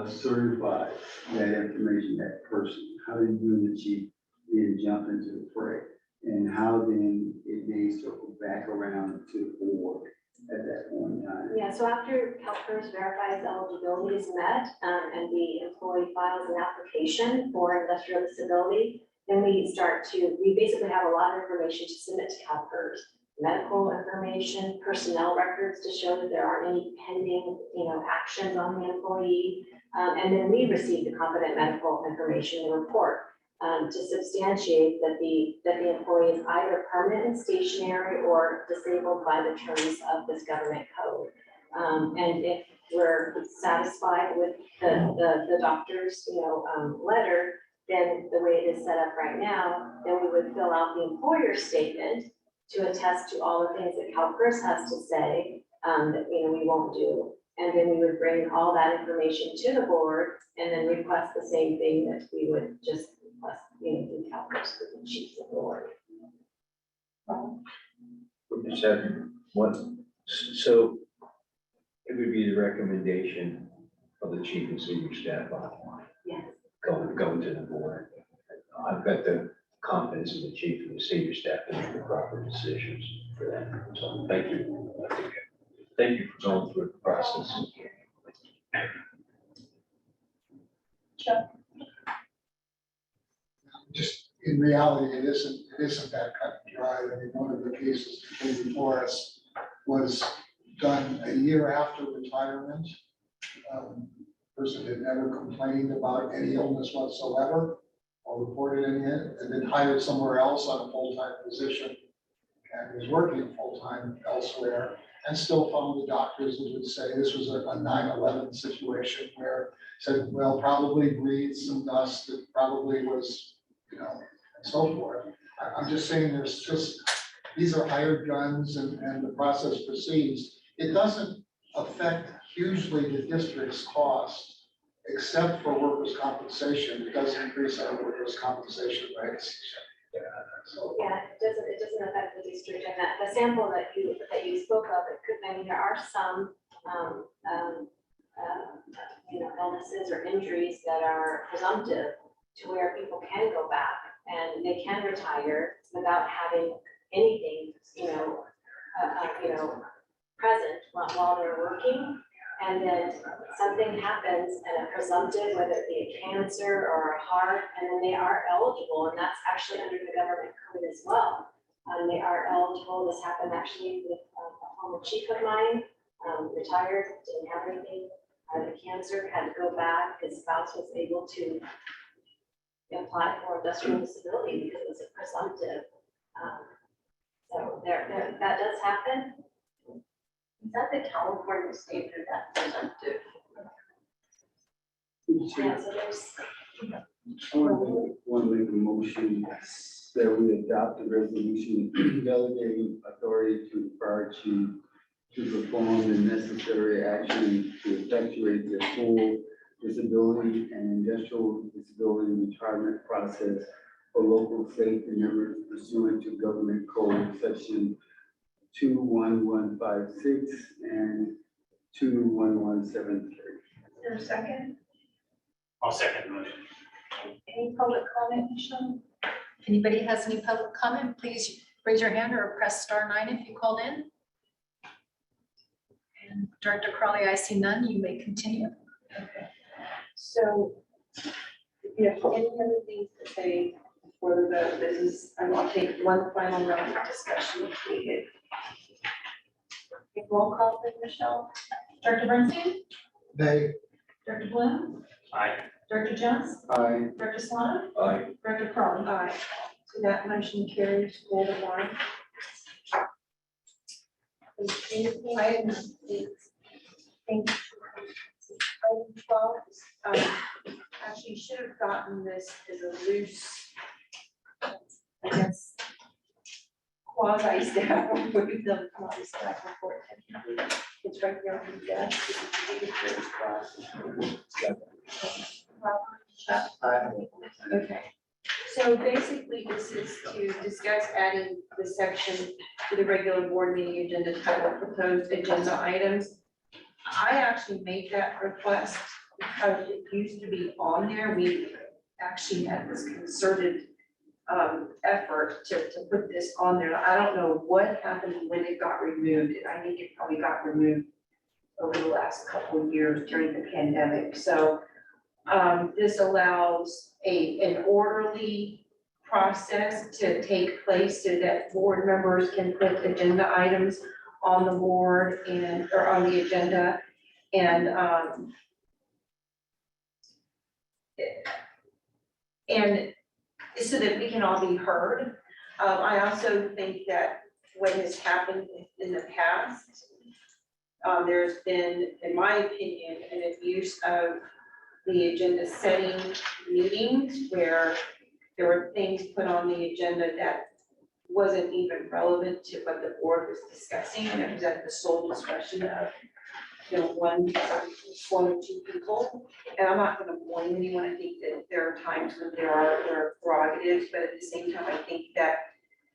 certify that information, that person? How do you and the chief then jump into the fray? And how then it may circle back around to the board at that point in time? Yeah, so after CalPERS verifies eligibility is met, and the employee files an application for industrial disability, then we basically have a lot of information to submit to CalPERS. Medical information, personnel records to show that there aren't any pending, actions on the employee. And then we receive the competent medical information, the report, to substantiate that the employee is either permanent and stationary or disabled by the terms of this government code. And if we're satisfied with the doctor's, letter, then the way it is set up right now, then we would fill out the employer statement to attest to all the things that CalPERS has to say, that, we won't do. And then we would bring all that information to the board and then request the same thing that we would just request, through CalPERS for the chiefs of the board. Just have one, so it would be the recommendation of the chief and senior staff online. Yes. Going to the board. I've got the confidence in the chief and the senior staff to make the proper decisions for that. So thank you. Thank you for going through the process. Just in reality, it isn't that cut and dry. I mean, one of the cases before us was done a year after retirement. Person had never complained about any illness whatsoever or reported any, and then hired somewhere else on a full-time position and was working full-time elsewhere and still found the doctors that would say this was a 9/11 situation where said, well, probably breathed some dust, it probably was, and so forth. I'm just saying these are hired guns and the process proceeds. It doesn't affect hugely the district's cost, except for workers' compensation. It does increase our workers' compensation rates. So, Yeah, it doesn't affect the district, and that the sample that you spoke of, there are some, illnesses or injuries that are presumptive to where people can go back and they can retire without having anything, present while they're working. And then something happens and a presumptive, whether it be a cancer or a heart, and then they are eligible, and that's actually under the government code as well. They are eligible. This happened actually with a former chief of mine, retired, didn't have anything, had a cancer, had to go back. His spouse was able to apply for industrial disability because it was a presumptive. So that does happen. Is that the California standard, that presumptive? Yeah, so there's. I want to make a motion that we adopt the resolution delegating authority to the fire chief to perform the necessary action to effectuate the full disability and industrial disability retirement process for local safety members pursuant to government code section 21156 and 21173. Is there a second? I'll second the motion. Any public comment, Michelle? If anybody has any public comment, please raise your hand or press *9 if you called in. And Director Crawley, I see none. You may continue. Okay. So, if any other things to say before the vote, this is, I will take one final round of discussion if needed. Roll call, please, Michelle. Director Bernstein? they, Director Bloom? Aye. Director Jones? Aye. Director Solana? Aye. Director Crawley? Aye. So that motion carries 4-1. Thank you. item 12, actually, you should have gotten this as a loose, I guess, quasi staff report, the quasi staff report. It's right there on the desk. Okay, so basically, this is to discuss adding the section to the regular board meeting agenda titled proposed agenda items. I actually made that request because it used to be on there. We actually had this concerted effort to put this on there. I don't know what happened when it got removed. I think it probably got removed over the last couple of years during the pandemic. So this allows an orderly process to take place so that board members can put agenda items on the board and, or on the agenda, and so that we can all be heard. I also think that what has happened in the past, there's been, in my opinion, an abuse of the agenda setting meetings where there were things put on the agenda that wasn't even relevant to what the board was discussing, and it was at the sole discretion of, one or two people. And I'm not gonna blame anyone. I think that there are times when there are prerogatives, but at the same time, I think that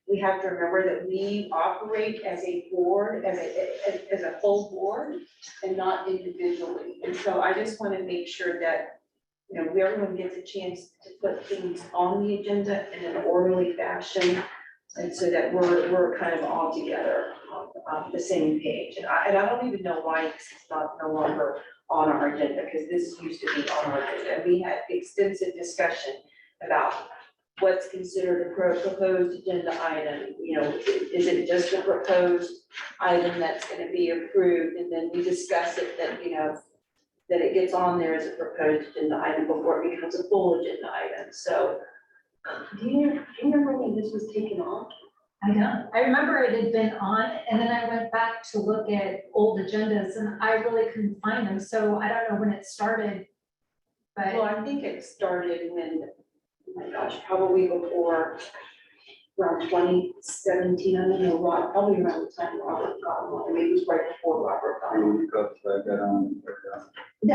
we have to remember that we operate as a board, as a whole board, and not individually. And so I just want to make sure that, everyone gets a chance to put things on the agenda in an orderly fashion, and so that we're kind of all together on the same page. And I don't even know why this is no longer on our agenda, because this used to be on our agenda. We had extensive discussion about what's considered a proposed agenda item. Is it just a proposed item that's gonna be approved? And then we discuss it that, that it gets on there as a proposed agenda item before it becomes a full agenda item. So do you remember when this was taken off? I don't. I remember it had been on, and then I went back to look at old agendas, and I really couldn't find them, so I don't know when it started. Well, But I think it started when, oh my gosh, probably before, around 2017, I don't know, probably around the time Robert got on, maybe it was right before Robert got on. Because I got on. No,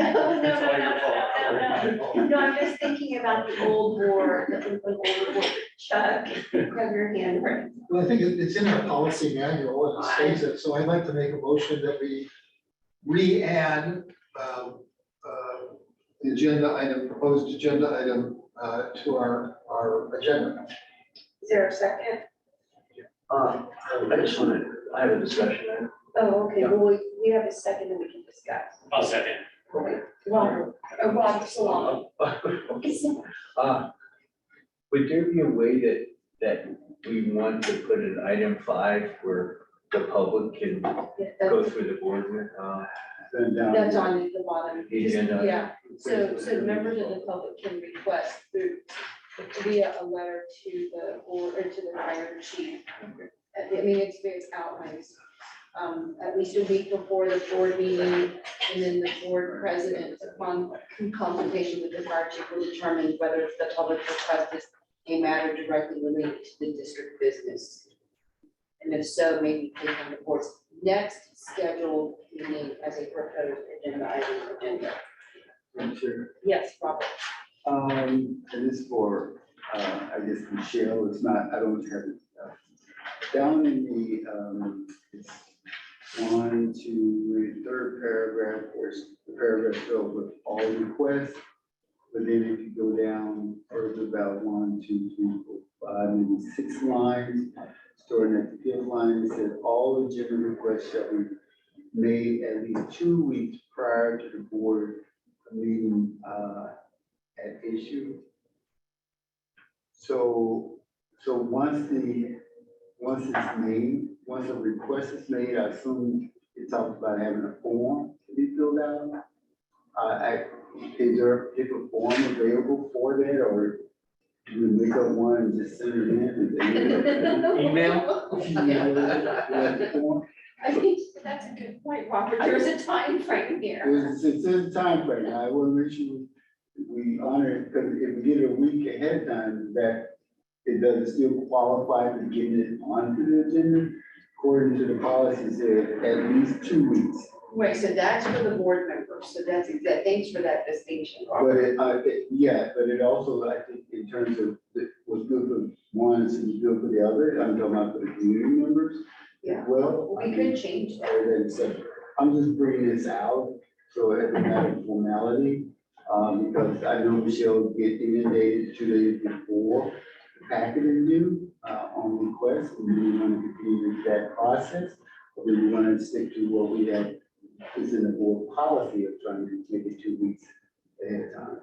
I'm just thinking about the old board, the old board. Chuck, have your hand raised. Well, I think it's in our policy manual and it states it, so I'd like to make a motion that we re-add the agenda item, proposed agenda item to our agenda. Is there a second? I just wanted, I have a discussion. Oh, okay, well, we have a second and we can discuss. I'll second. Robert, Salon. Would there be a way that we want to put an item 5 where the public can go through the board with? That's on the bottom. The agenda. Yeah, so members of the public can request through, via a letter to the board or to the fire chief. I mean, it's outlines, at least a week before the board meeting, and then the board president, upon consultation with the fire chief, will determine whether the public request is a matter directly related to the district business. And if so, maybe take on the board's next scheduled meeting as a proposed agenda. Sure. Yes, Robert. And this for, I guess Michelle, it's not, I don't have it. Down in the, it's 1, 2, 3, third paragraph, there's the paragraph filled with all requests. But then if you go down further about 1, 2, 3, 4, 5, maybe 6 lines, starting at the 5th line, it says all agenda requests shall be made at least 2 weeks prior to the board meeting at issue. So once it's made, once a request is made, I assume it talks about having a form to be filled out. Is there a particular form available for that, or do we make up one and just send it in? Email? I think That's a good point, Robert. There's a time frame here. It's in time frame. I want to make sure we honor it, because if we get it a week ahead of time, that it doesn't still qualify for getting it onto the agenda. According to the policy, said at least 2 weeks. Wait, so that's for the board members, so that's, thanks for that distinction, Robert. But yeah, but it also, I think, in terms of what's good for one, is good for the other. I'm talking about for the community members. Yeah. Well, We could change that. I'm just bringing this out, so it's a matter of formality, because I know Michelle get inundated 2 days before the packet is due, on request, and we want to continue with that process. Or we want to stick to what we have is in the board policy of trying to make it 2 weeks ahead of time.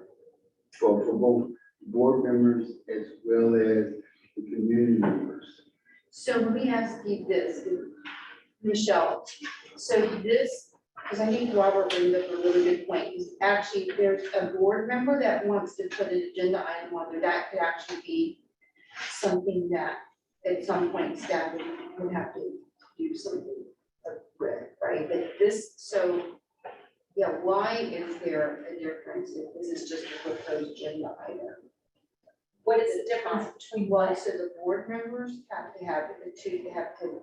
For both board members as well as the community members. So let me ask you this, Michelle. So this, because I think Robert brings up a really good point, is actually there's a board member that wants to put an agenda item on there. That could actually be something that at some point staff would have to do something with, right? But this, so, yeah, why is there a difference if this is just a proposed agenda item? What is the difference between Well, what? so the board members have to have the two, they have to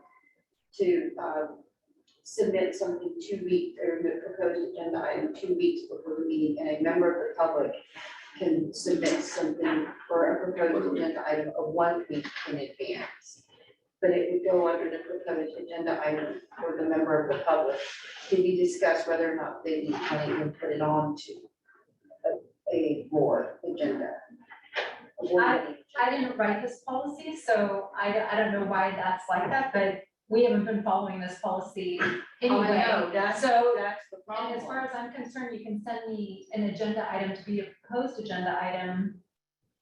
submit something 2 weeks, or the proposed agenda item 2 weeks before the meeting, and a member of the public can submit something for a proposed agenda item of 1 week in advance. But it would go under the proposed agenda item for the member of the public to be discussed whether or not they want to even put it on to a board agenda. A board meeting. I didn't write this policy, so I don't know why that's like that, but we haven't been following this policy anyway. I know, that's So, the and problem. as far as I'm concerned, you can send me an agenda item to be a proposed agenda item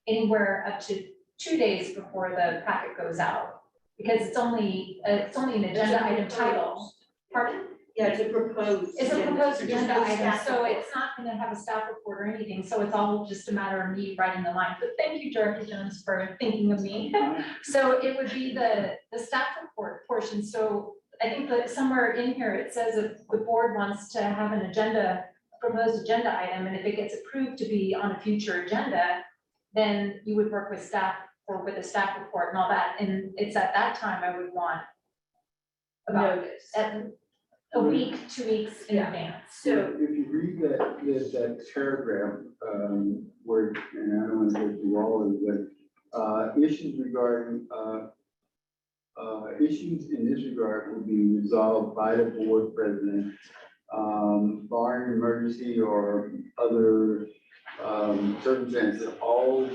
anywhere up to 2 days before the packet goes out. Because it's only an agenda item title. Pardon? Yeah, it's a proposed. It's a proposed There's agenda no item, staff so report. it's not gonna have a staff report or anything, so it's all just a matter of me writing the line. But thank you, Director Jones, for thinking of me. So it would be the staff report portion, so I think that somewhere in here, it says if the board wants to have an agenda, proposed agenda item, and if it gets approved to be on a future agenda, then you would work with staff or with a staff report and all that, and it's at that time I would want about Notice. a week, 2 weeks in Yeah. advance. So, If you read that paragraph, where, and I don't want to go through all of it, but, issues regarding, issues in this regard will be resolved by the board president, barring emergency or other, circumstances. All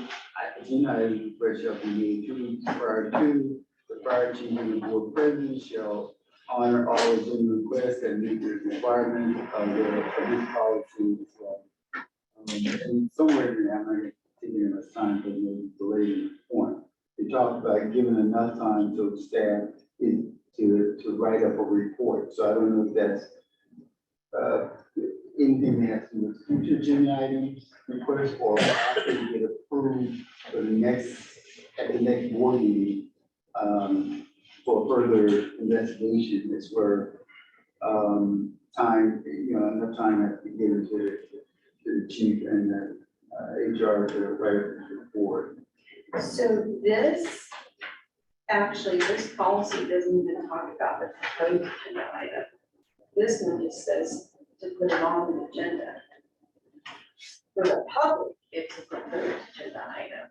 agenda items requests shall be made 2 weeks prior to the fire chief and the board president shall honor all agenda requests and meet the requirements of this policy as well. And somewhere in there, I'm not taking enough time for the delaying point. They talked about giving enough time to staff to write up a report. So I don't know if that's anything that has to do with future agenda items requests or after you get approved for at the next board meeting. For further investigation is where, time, enough time has to be given to the chief and the, HR to write up the report. so this, actually, this policy doesn't even talk about the proposed agenda item. This one just says to put it on the agenda. For the public, it's a proposed agenda item.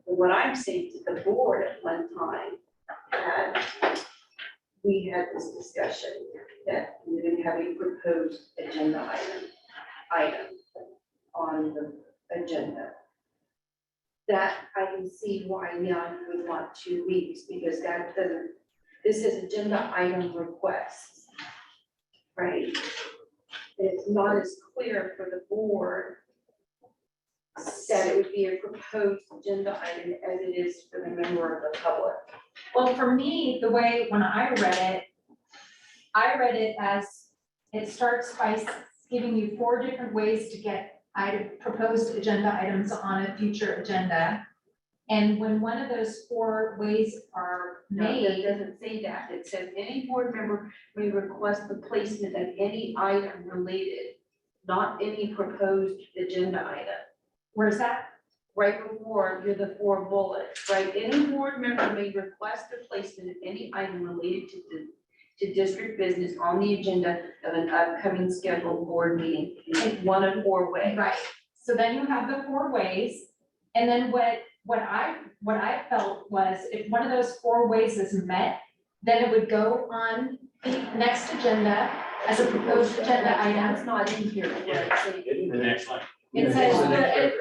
But what I'm saying to the board at one time, we had this discussion that we didn't have a proposed agenda item on the agenda. That I can see why now you would want 2 weeks, because that doesn't, this is agenda item requests. Right? It's not as clear for the board that it would be a proposed agenda item as it is for the member of the public. Well, for me, the way, when I read it as, it starts by giving you 4 different ways to get proposed agenda items on a future agenda. And when one of those 4 ways are No, it made, doesn't say that. It says any board member may request the placement of any item related, not any proposed agenda item. where's that? Right before, you're the 4 bullets, right? Any board member may request the placement of any item related to district business on the agenda of an upcoming scheduled board meeting in one of 4 ways. Right, so then you have the 4 ways, and then what I felt was if one of those 4 ways is met, then it would go on the next agenda as a proposed agenda item. That's not in here. The next one. It says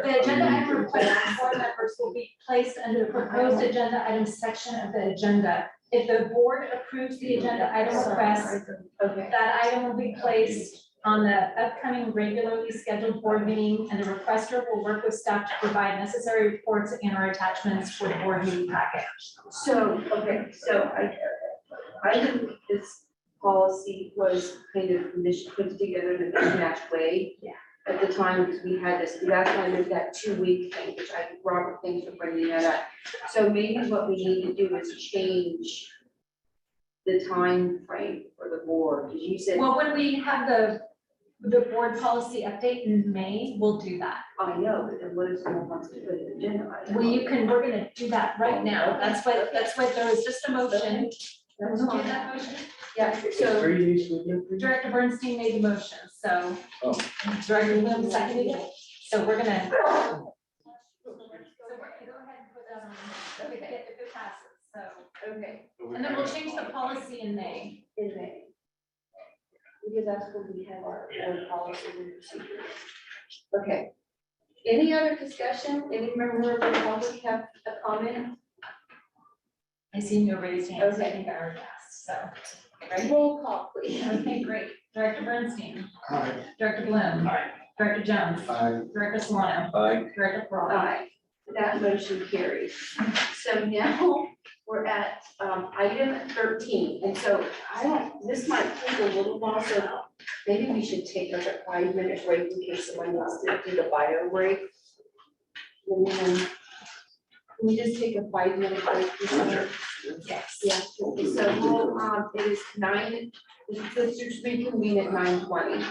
the agenda item request from board members will be placed under the proposed agenda items section of the agenda. If the board approves the agenda item request, Okay. that item will be placed on the upcoming regularly scheduled board meeting, and the requester will work with staff to provide necessary reports and or attachments for the board meeting packet. So, okay, so I think this policy was kind of put together in a mismatched way. Yeah. At the time, because we had this, that's why there's that 2-week thing, which Robert, thanks for bringing that up. So maybe what we need to do is change the time frame for the board, because you said, Well, when we have the board policy update in May, we'll do that. I know, but then what if someone wants to put an agenda item? Well, we're gonna do that right now. That's what there was just a motion. That's We'll do fine. that motion. Yeah, so, Director Bernstein made the motion, so. Oh. Director Bloom seconded it, so we're gonna. So we're gonna go ahead and put that on, if it passes, so. okay, And then we'll change the policy in May. in May. Because that's when we have our board policy and procedure. Okay. Any other discussion? Any member of the public have a comment? I seen your raised hands, I Okay. think I already asked, so. Roll call, please. Okay, great. Director Bernstein, Aye. Director Bloom, Aye. Director Jones, Aye. Director Solano, Aye. Director Peralta. Aye, that motion carries. So now we're at item 13, and so this might take a little while, so maybe we should take like a 5-minute break in case someone wants to do the bio break. And then, can we just take a 5-minute break? Yes. Yeah, so we'll, it is 9, this should reconvene at 9:20.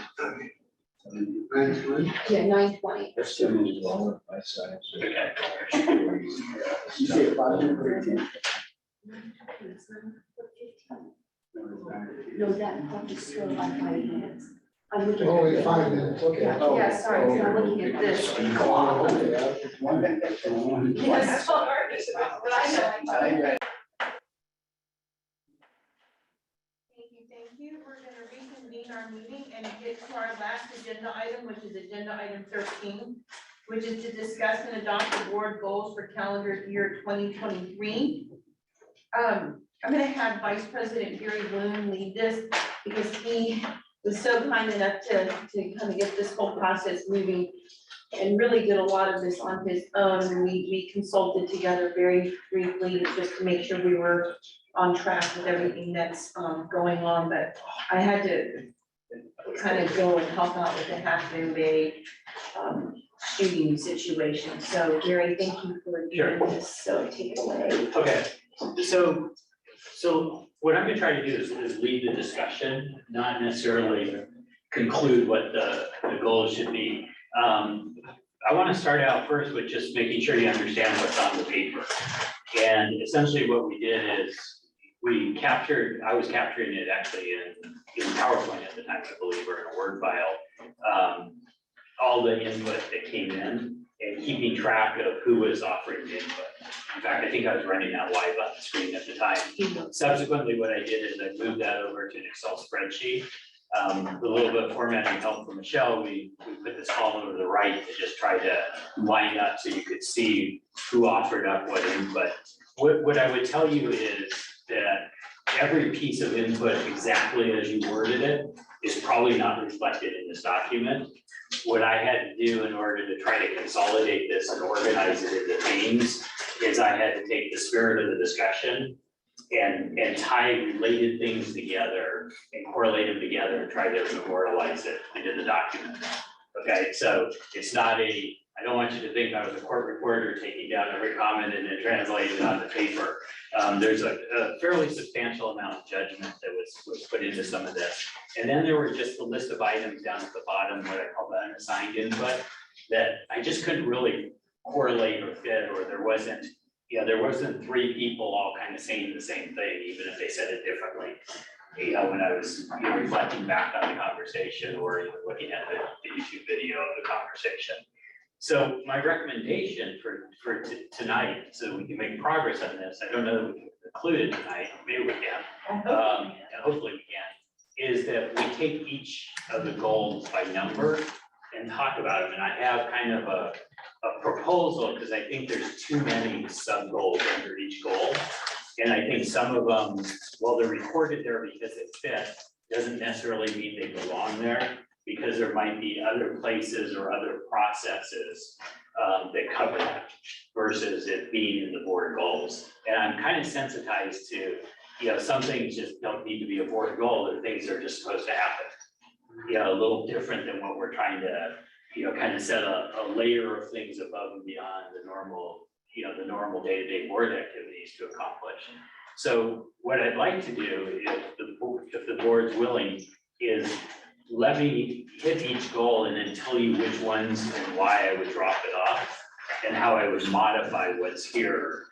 Yeah, 9:20. That's still long on my side. You say 5:13. No, that clock is still by 5 minutes. I'm looking at Only this. 5 minutes, okay. Yeah, sorry, so I'm looking at this. Oh, okay, I was just wondering. Yes, sorry, but I know. Thank you. We're gonna reconvene our meeting and get to our last agenda item, which is agenda item 13, which is to discuss and adopt the board goals for calendar year 2023. I'm gonna have Vice President Gary Bloom lead this because he was so kind enough to kind of get this whole process moving and really did a lot of this on his own. And we consulted together very briefly just to make sure we were on track with everything that's going on, but I had to kind of go and help out with the Half Moon Bay shooting situation. So Gary, thank you for doing this, so take it away. Okay, so what I'm gonna try to do is lead the discussion, not necessarily conclude what the goals should be. I wanna start out first with just making sure you understand what's on the paper. And essentially what we did is I was capturing it actually in PowerPoint at the time, I believe, or in a Word file. All the input that came in and keeping track of who was offering the input. In fact, I think I was running that live on the screen at the time. Subsequently, what I did is I moved that over to an Excel spreadsheet. With a little bit of formatting help from Michelle, we put this column over to the right to just try to line up so you could see who offered up what input. What I would tell you is that every piece of input, exactly as you worded it, is probably not reflected in this document. What I had to do in order to try to consolidate this and organize it into themes is I had to take the spirit of the discussion and tie related things together and correlate them together and try to memorialize it into the document. Okay, so it's not a I don't want you to think I was a court reporter taking down every comment and then translating it onto paper. There's a fairly substantial amount of judgment that was put into some of this. And then there were just a list of items down at the bottom, what I call the unassigned input, that I just couldn't really correlate or fit, or there wasn't 3 people all kind of saying the same thing, even if they said it differently. When I was reflecting back on the conversation or even looking at the YouTube video of the conversation. So my recommendation for tonight, so we can make progress on this, I don't know that we can conclude it tonight, maybe we can, and hopefully we can, is that we take each of the goals by number and talk about them. And I have kind of a proposal, because I think there's too many sub-goals under each goal. And I think some of them, while they're recorded there because it fits, doesn't necessarily mean they belong there, because there might be other places or other processes that cover that versus it being in the board goals. And I'm kind of sensitized to, some things just don't need to be a board goal, and things are just supposed to happen. A little different than what we're trying to, kind of set a layer of things above and beyond the normal, the normal day-to-day board activities to accomplish. So what I'd like to do, if the board's willing, is let me hit each goal and then tell you which ones and why I would drop it off and how I would modify what's here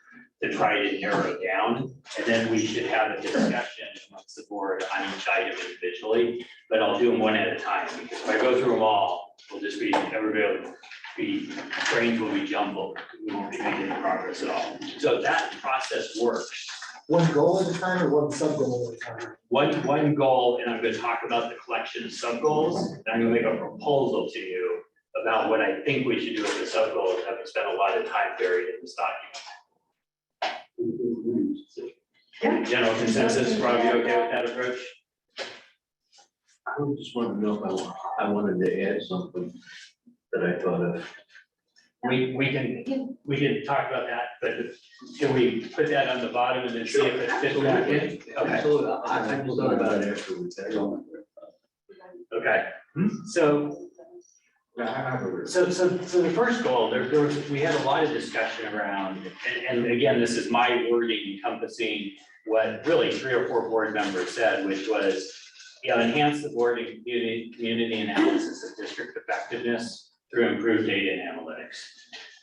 to try to narrow it down. And then we should have a discussion amongst the board on each item individually, but I'll do them one at a time, because if I go through them all, we'll just be, everybody will be, brains will be jumbled. We won't be making any progress at all. So that process works. One goal at a time or one sub-goal at a time? One goal, and I'm going to talk about the collection of sub-goals, and I'm going to make a proposal to you about what I think we should do with the sub-goals. I've spent a lot of time buried in this document. General consensus, Rob, you okay with that approach? I just wanted to know if I wanted to add something that I thought of. We can talk about that, but can we put that on the bottom and then see if it fits back in? Okay. Absolutely. I just thought about it afterwards. Okay, so the first goal, we had a lot of discussion around, and again, this is my wording encompassing what really 3 or 4 board members said, which was, enhance the board and community analysis of district effectiveness through improved data and analytics.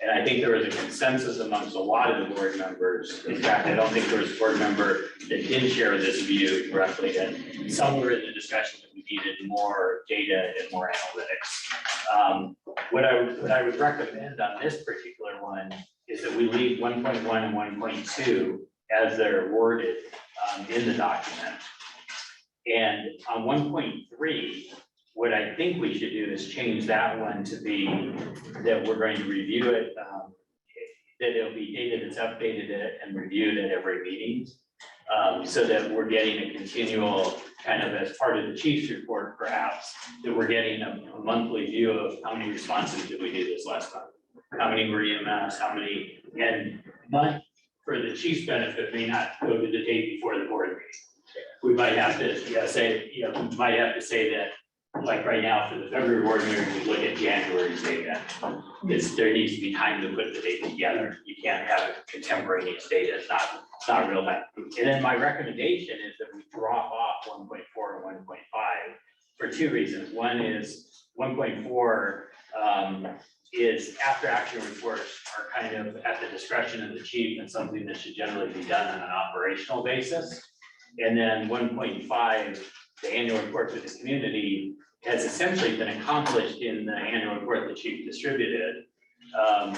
And I think there was a consensus amongst a lot of the board members. In fact, I don't think there was a board member that didn't share this view directly, that somewhere in the discussion that we needed more data and more analytics. What I would recommend on this particular one is that we leave 1.1 and 1.2 as they're worded in the document. And on 1.3, what I think we should do is change that one to be that we're going to review it, that it'll be data that's updated and reviewed at every meeting. So that we're getting a continual kind of, as part of the chief's report perhaps, that we're getting a monthly view of how many responses did we do this last time? How many were EMS, how many, and not for the chief's benefit, may not go to the date before the board meeting. We might have to say, we might have to say that, like right now, for the February board meeting, we look at January's data. There needs to be time to put the data together. You can't have contemporaneous data, it's not real time. And then my recommendation is that we drop off 1.4 and 1.5 for 2 reasons. One is 1.4 is after action reports are kind of at the discretion of the chief and something that should generally be done on an operational basis. And then 1.5, the annual report to the community, has essentially been accomplished in the annual report the chief distributed.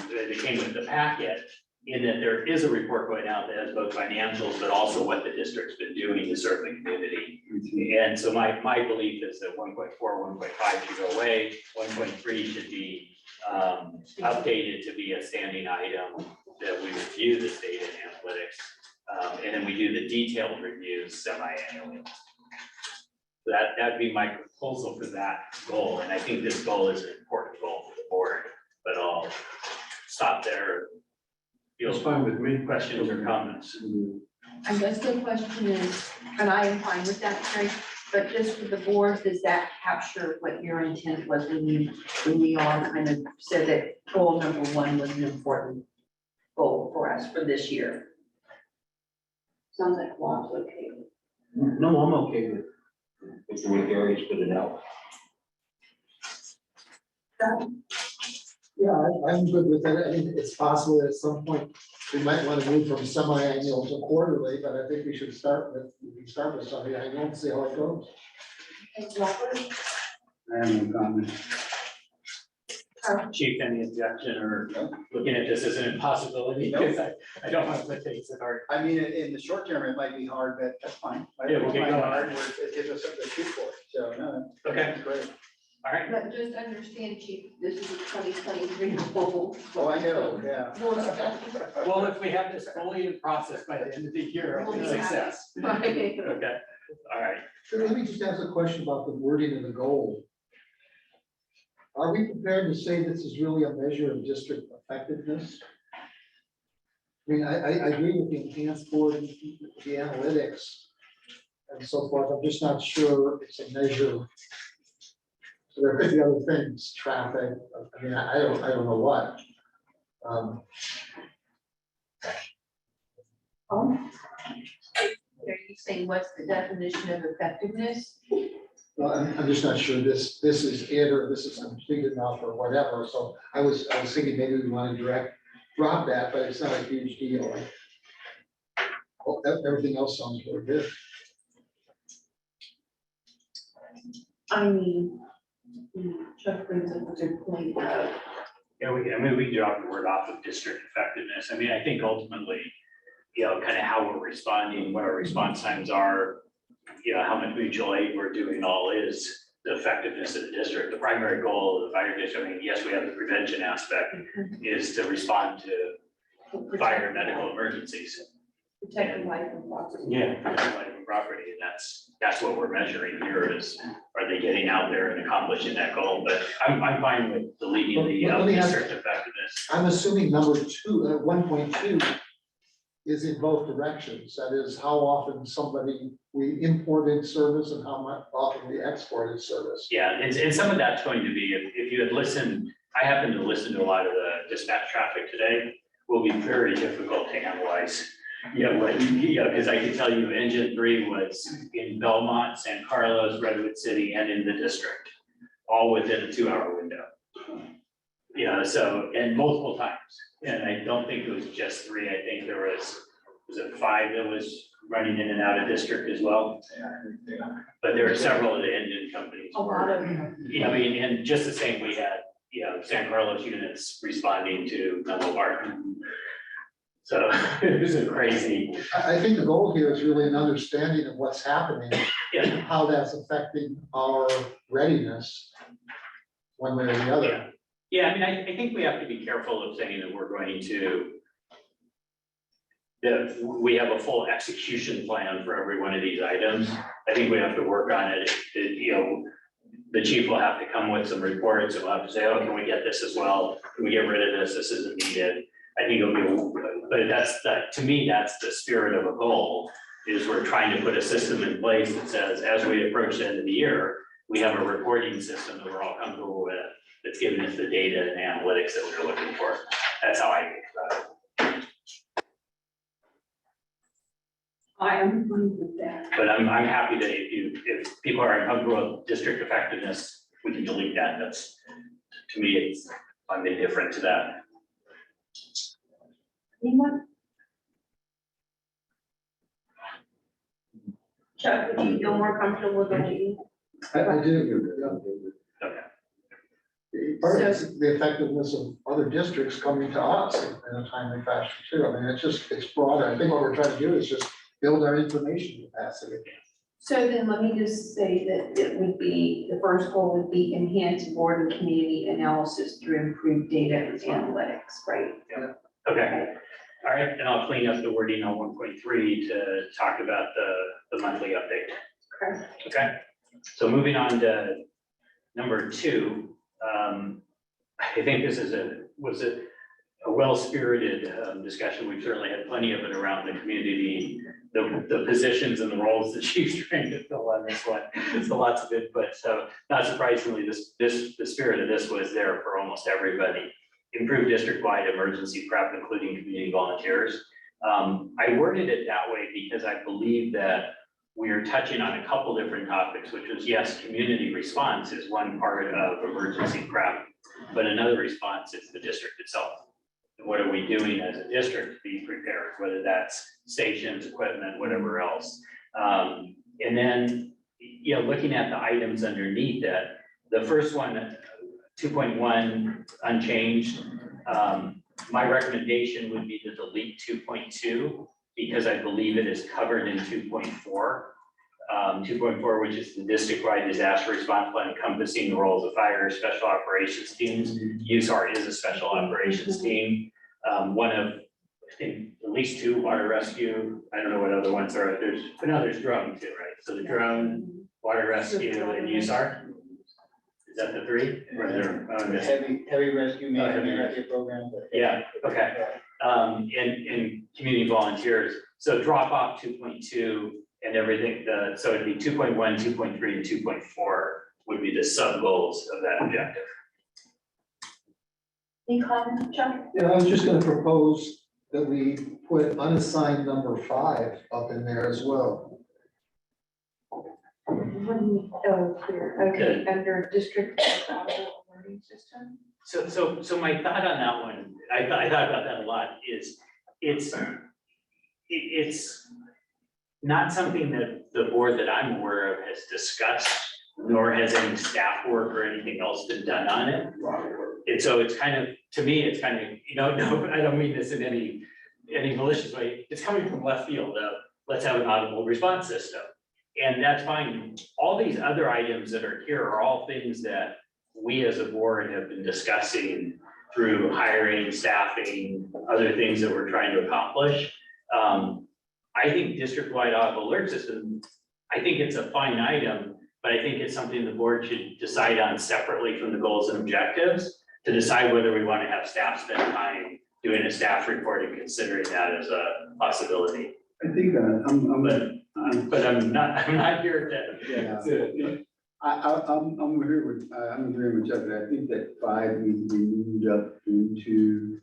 It came with the packet, in that there is a report going out that has both financials, but also what the district's been doing to serve the community. And so my belief is that 1.4, 1.5 should go away, 1.3 should be updated to be a standing item, that we review this data and analytics, and then we do the detailed reviews semi-annually. That'd be my proposal for that goal, and I think this goal is an important goal for the board, but I'll stop there. It's fine with me. Questions or comments? I guess the question is, and I am fine with that, Craig, But just for the board, does that capture what your intent was when we all kind of said that goal number one was an important goal for us for this year? Sounds like Juan's okay. No, I'm okay with the way Gary's put it out. Yeah, I'm good with that. I mean, it's possible that at some point we might want to move from semi-annual to quarterly, but I think we should start with semi-annual and see how it goes. I have no comment. Chief, any objection or looking at this as an impossibility? Because I don't want to put things that are. I mean, in the short term, it might be hard, but that's fine. Yeah, we'll get going. Hard, it gives us something to shoot for, so, no, Okay. that's great. All right. But just understand, Chief, this is a 2023 goal. Oh, I know, yeah. Well, if we have this fully in process by the end of the year, it'll be a success. Right. Okay, all right. So let me just ask a question about the wording of the goal. Are we prepared to say this is really a measure of district effectiveness? I mean, I agree with the enhanced board, the analytics and so forth. I'm just not sure it's a measure. So there could be other things, traffic, I mean, I don't know what. Are you saying what's the definition of effectiveness? Well, I'm just not sure this is it or this is complete enough or whatever. So I was thinking maybe we want to drop that, but it's not a huge deal. Well, everything else sounds really good. I mean, Chuck brings up a good point. Yeah, we can drop the word off of district effectiveness. I mean, I think ultimately, you know, kind of how we're responding, what our response times are, you know, how much mutual aid we're doing all is the effectiveness of the district. The primary goal of the fire district, I mean, yes, we have the prevention aspect, is to respond to fire and medical emergencies. Protecting life and property. Yeah, life and property, and that's what we're measuring here is, are they getting out there and accomplishing that goal? But I'm fine with deleting the Let me ask- district effectiveness. I'm assuming number 1.2 is in both directions. That is how often we imported service and how much often we exported service. Yeah, and some of that's going to be, if you had listened, I happened to listen to a lot of the dispatch traffic today, will be very difficult to analyze. Yeah, because I can tell you engine 3 was in Belmont, San Carlos, Redwood City, and in the district, all within a 2-hour window. Yeah, so, and multiple times, and I don't think it was just 3, I think there was it 5 that was running in and out of district as well? But there are several of the engine companies. A lot of them. Yeah, I mean, and just the same, we had, you know, San Carlos units responding to Menlo Park. So it was a crazy. I think the goal here is really an understanding of what's happening, Yeah. and how that's affecting our readiness one way or the other. Yeah, I mean, I think we have to be careful of saying that we're going to, that we have a full execution plan for every one of these items. I think we have to work on it. You know, the chief will have to come with some reports and we'll have to say, oh, can we get this as well? Can we get rid of this? This isn't needed. I think it'll be, but to me, that's the spirit of a goal, is we're trying to put a system in place that says, as we approach the end of the year, we have a reporting system that we're all comfortable with, that's giving us the data and analytics that we're looking for. That's how I think about it. I am fine with that. But I'm happy that if people are uncomfortable with district effectiveness, we can delete that. That's, to me, it's indifferent to that. Anyone? Chuck, would you feel more comfortable with deleting? I do. Yeah. Okay. Part of it's the effectiveness of other districts coming to us in a timely fashion too. I mean, it's broader. I think what we're trying to do is just build our information capacity. So then let me just say that it would be, the first goal would be enhance board and community analysis through improved data and analytics, right? Okay. All right, and I'll clean up the wording on 1.3 to talk about the monthly update. Okay. Okay, so moving on to number 2. I think this is was a well-spirited discussion. We've certainly had plenty of it around the community the positions and the roles that she's trying to fill on this one. So lots of input. So not surprisingly, the spirit of this was there for almost everybody. Improve district-wide emergency prep, including community volunteers. I worded it that way because I believe that we are touching on a couple different topics, which was, yes, community response is one part of emergency prep, but another response is the district itself. And what are we doing as a district to be prepared, whether that's stations, equipment, whatever else. And then, you know, looking at the items underneath that, the first one, 2.1 unchanged. My recommendation would be to delete 2.2 because I believe it is covered in 2.4. 2.4, which is the district-wide disaster response plan encompassing the roles of fire, special operations teams. USAR is a special operations team. One of, I think, at least 2 water rescue. I don't know what other ones are. There's drone too, right? So the drone, water rescue, and USAR. Is that the 3? Or is there, Heavy rescue, heavy rescue program. yeah, okay. And community volunteers. So drop off 2.2 and everything, so it'd be 2.1, 2.3, and 2.4 would be the sub goals of that objective. Any comment, Chuck? Yeah, I was just gonna propose that we put unassigned number 5 up in there as well. What do you, oh, clear, okay, under district audio learning system? So my thought on that one, I thought about that a lot, is it's not something that the board that I'm aware of has discussed, nor has any staff work or anything else been done on it. And so it's kind of, to me, it's kind of, you know, no, I don't mean this in any malicious way. It's coming from left field of, let's have an audible response system. And that's fine. All these other items that are here are all things that we as a board have been discussing through hiring, staffing, other things that we're trying to accomplish. I think district-wide audible alert system, I think it's a fine item, but I think it's something the board should decide on separately from the goals and objectives to decide whether we want to have staff spend time doing a staff report and considering that as a possibility. I think But I'm not here to. I'm here with, I'm agreeing with Chuck, that I think that 5 needs to be moved up into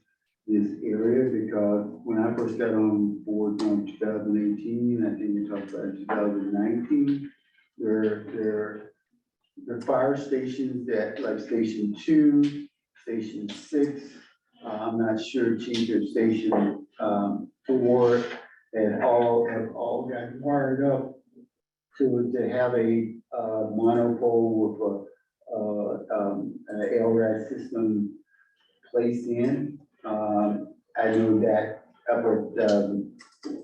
this area, because when I first got on board in 2018, I think we talked about 2019, there are fire stations that, like Station 2, Station 6, I'm not sure, Chief, or Station 4, and have all got wired up to have a monopole with a LRAD system placed in. I know that up at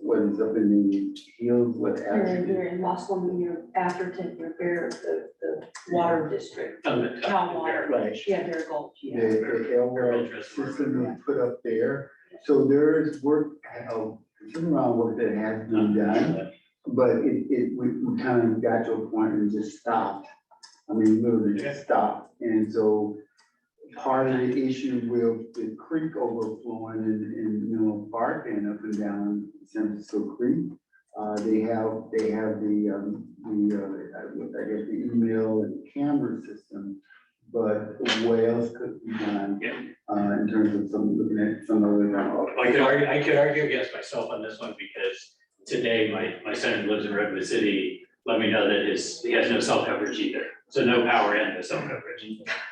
what is up in the hills, what They're in Los Lomos, after 10th repair, the water district. Cal Water, Right. yeah, their goals, the yeah. LRAD system is put up there. So there is work, some around work that has been done, but we kind of got to a point and just stopped. I mean, literally just stopped. And so part of the issue with the creek overflowing in Mineral Park and up and down San Francisco Creek, they have the I guess the email and camera system, but what else could be done in terms of looking at some other. I could argue against myself on this one because today my son who lives in Redwood City let me know that he has no cell coverage either. So no power and no cell coverage.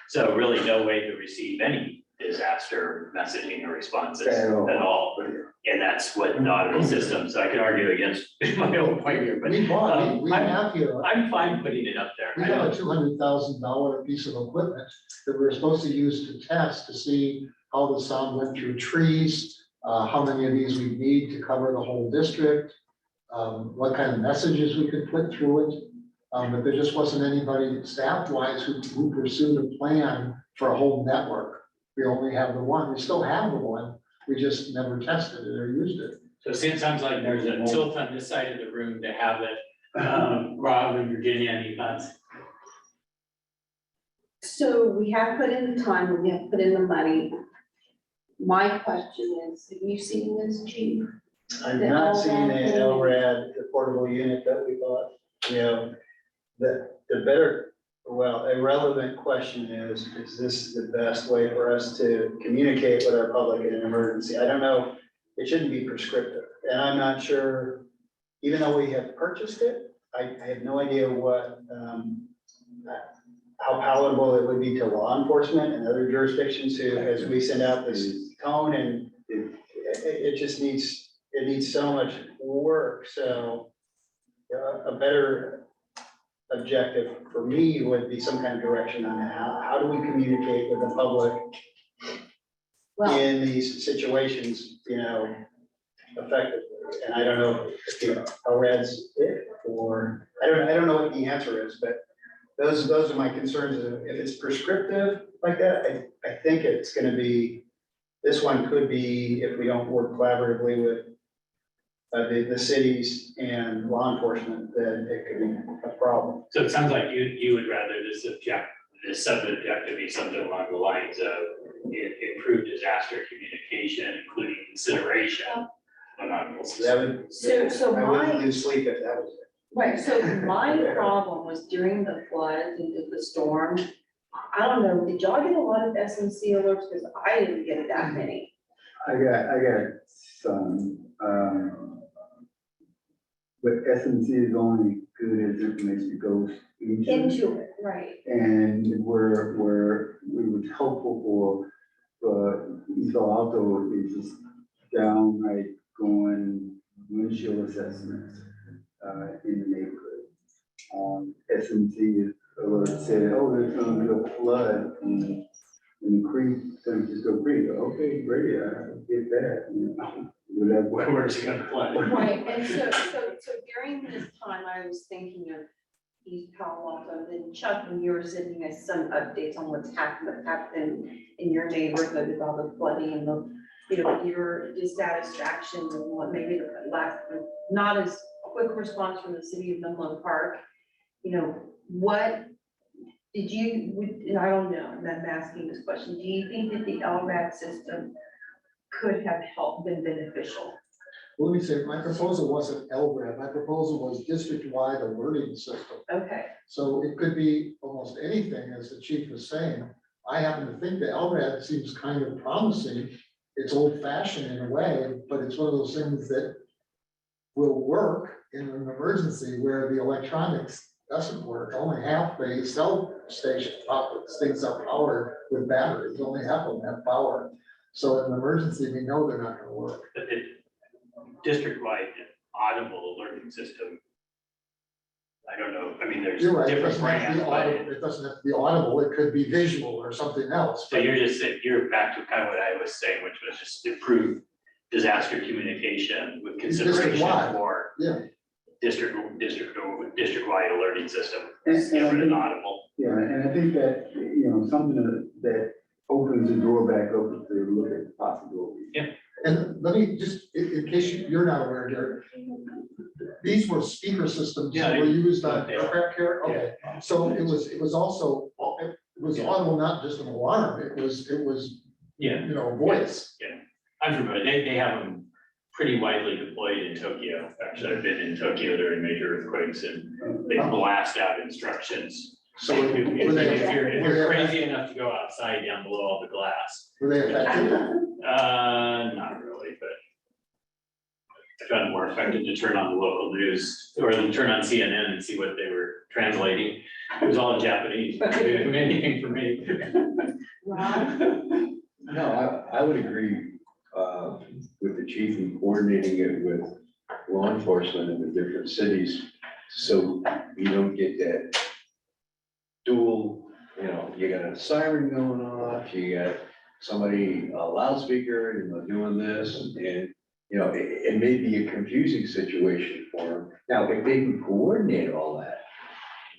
So really no way to receive any disaster messaging or responses at all. And that's what the audible system, so I can argue against my own point here, but We have here, I'm fine putting it up there. we have a $200,000 piece of equipment that we're supposed to use to test to see how the sound went through trees, how many of these we need to cover the whole district, what kind of messages we could put through it. But there just wasn't anybody staff-wise who pursued a plan for a whole network. We only have the one, we still have the one, we just never tested it or used it. So it sounds like there's a tilt on this side of the room to have it. Rob and Virginia, any thoughts? So we have put in the time, we have put in the money. My question is, have you seen this, Chief? I've The not seen the LRAD. LRAD, the portable unit that we bought, you know, the better, well, a relevant question is this the best way for us to communicate with our public in an emergency? I don't know, it shouldn't be prescriptive, and I'm not sure, even though we have purchased it, I have no idea what, how palatable it would be to law enforcement and other jurisdictions who, as we send out this cone and it just needs, it needs so much work, so a better objective for me would be some kind of direction on how do we communicate with the public Well, in these situations, you know, effectively. And I don't know if the LRAD's it, or I don't know what the answer is, but those are my concerns. If it's prescriptive like that, I think it's gonna be, this one could be, if we don't work collaboratively with the cities and law enforcement, then it could be a problem. So it sounds like you would rather this sub-objective be something along the lines of improved disaster communication, including consideration of non-municipal. So that would, So I wouldn't my, lose sleep if that was it. right, so my problem was during the floods and the storm. I don't know, did y'all get a lot of SMC alerts? Because I didn't get that many. I got some, but SMC is only good as information goes into. Into it, right. And where it was helpful for East Alto is just downright going windshield assessments in the neighborhood. SMC alert said, oh, there's gonna be a flood in the creek, San Francisco Creek. Okay, great, I get that. You know, whatever. Where's it gonna flood? Right, and so during this time, I was thinking of East Palo Alto, then Chuck, when you were sending us some updates on what's happened in your neighborhood with all the flooding and the, you know, your dissatisfaction and what maybe the last, not as quick response from the city of Menlo Park. You know, what did you, and I don't know, I'm asking this question, do you think that the LRAD system could have helped, been beneficial? Well, let me say, my proposal wasn't LRAD, my proposal was district-wide alerting system. Okay, So it could be almost anything, as the chief was saying. I happen to think the LRAD seems kind of promising. It's old-fashioned in a way, but it's one of those things that will work in an emergency where the electronics doesn't work. Only half the cell station things are powered with batteries, only half of them have power. So in an emergency, we know they're not gonna work. But the district-wide audible alerting system, I don't know, I mean, there's You're right, it different doesn't have to brands, be but audible, it doesn't have to be audible, it could be visual or something else. so you're just saying, you're back to kind of what I was saying, which was just improve disaster communication with consideration District-wide, for yeah. district-wide alerting system. And- Just get and I rid of think- audible. Yeah, and I think that, you know, something that opens the door back open to look at the possibilities. And let me just, in case you're not aware, Gary, these were speaker systems that were used on aircraft carrier, okay. So it was also, it was audible, not just an alarm, it was, Yeah, you know, voice. I'm familiar, they have them pretty widely deployed in Tokyo. Actually, I've been in Tokyo during major earthquakes and they blast out instructions. So If were they, if you're crazy enough to go outside down below all the glass, were they effective? not really, but I found it more effective to turn on the local news or to turn on CNN and see what they were translating. It was all in Japanese, but it didn't do anything for me. No, I would agree with the chief in coordinating it with law enforcement in the different cities. So you don't get that dual, you know, you got a siren going off, you got somebody, a loudspeaker, you know, doing this and, you know, it may be a confusing situation for them. Now, if they can coordinate all that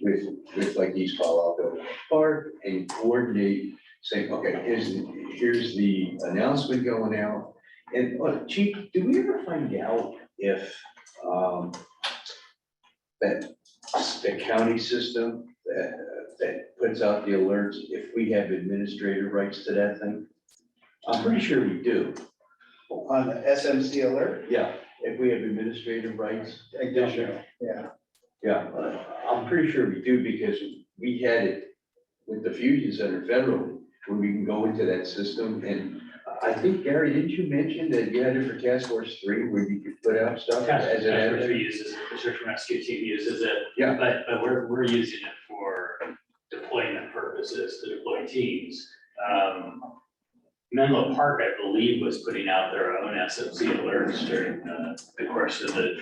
with like East Palo Alto Park and coordinate, saying, okay, here's the announcement going out. And, chief, do we ever find out if, that the county system that puts out the alerts, if we have administrative rights to that thing? I'm pretty sure we do. On the SMC alert, Yeah. if we have administrative rights. Additional, yeah. Yeah, I'm pretty sure we do because we had it with the Fusion Center federally, where we can go into that system. And I think, Gary, didn't you mention that you had it for Task Force 3 where you could put out stuff as an Task Force admin? uses it, the search and rescue team uses it. Yeah. But we're using it for deployment purposes, to deploy teams. Menlo Park, I believe, was putting out their own SMC alerts during the course of the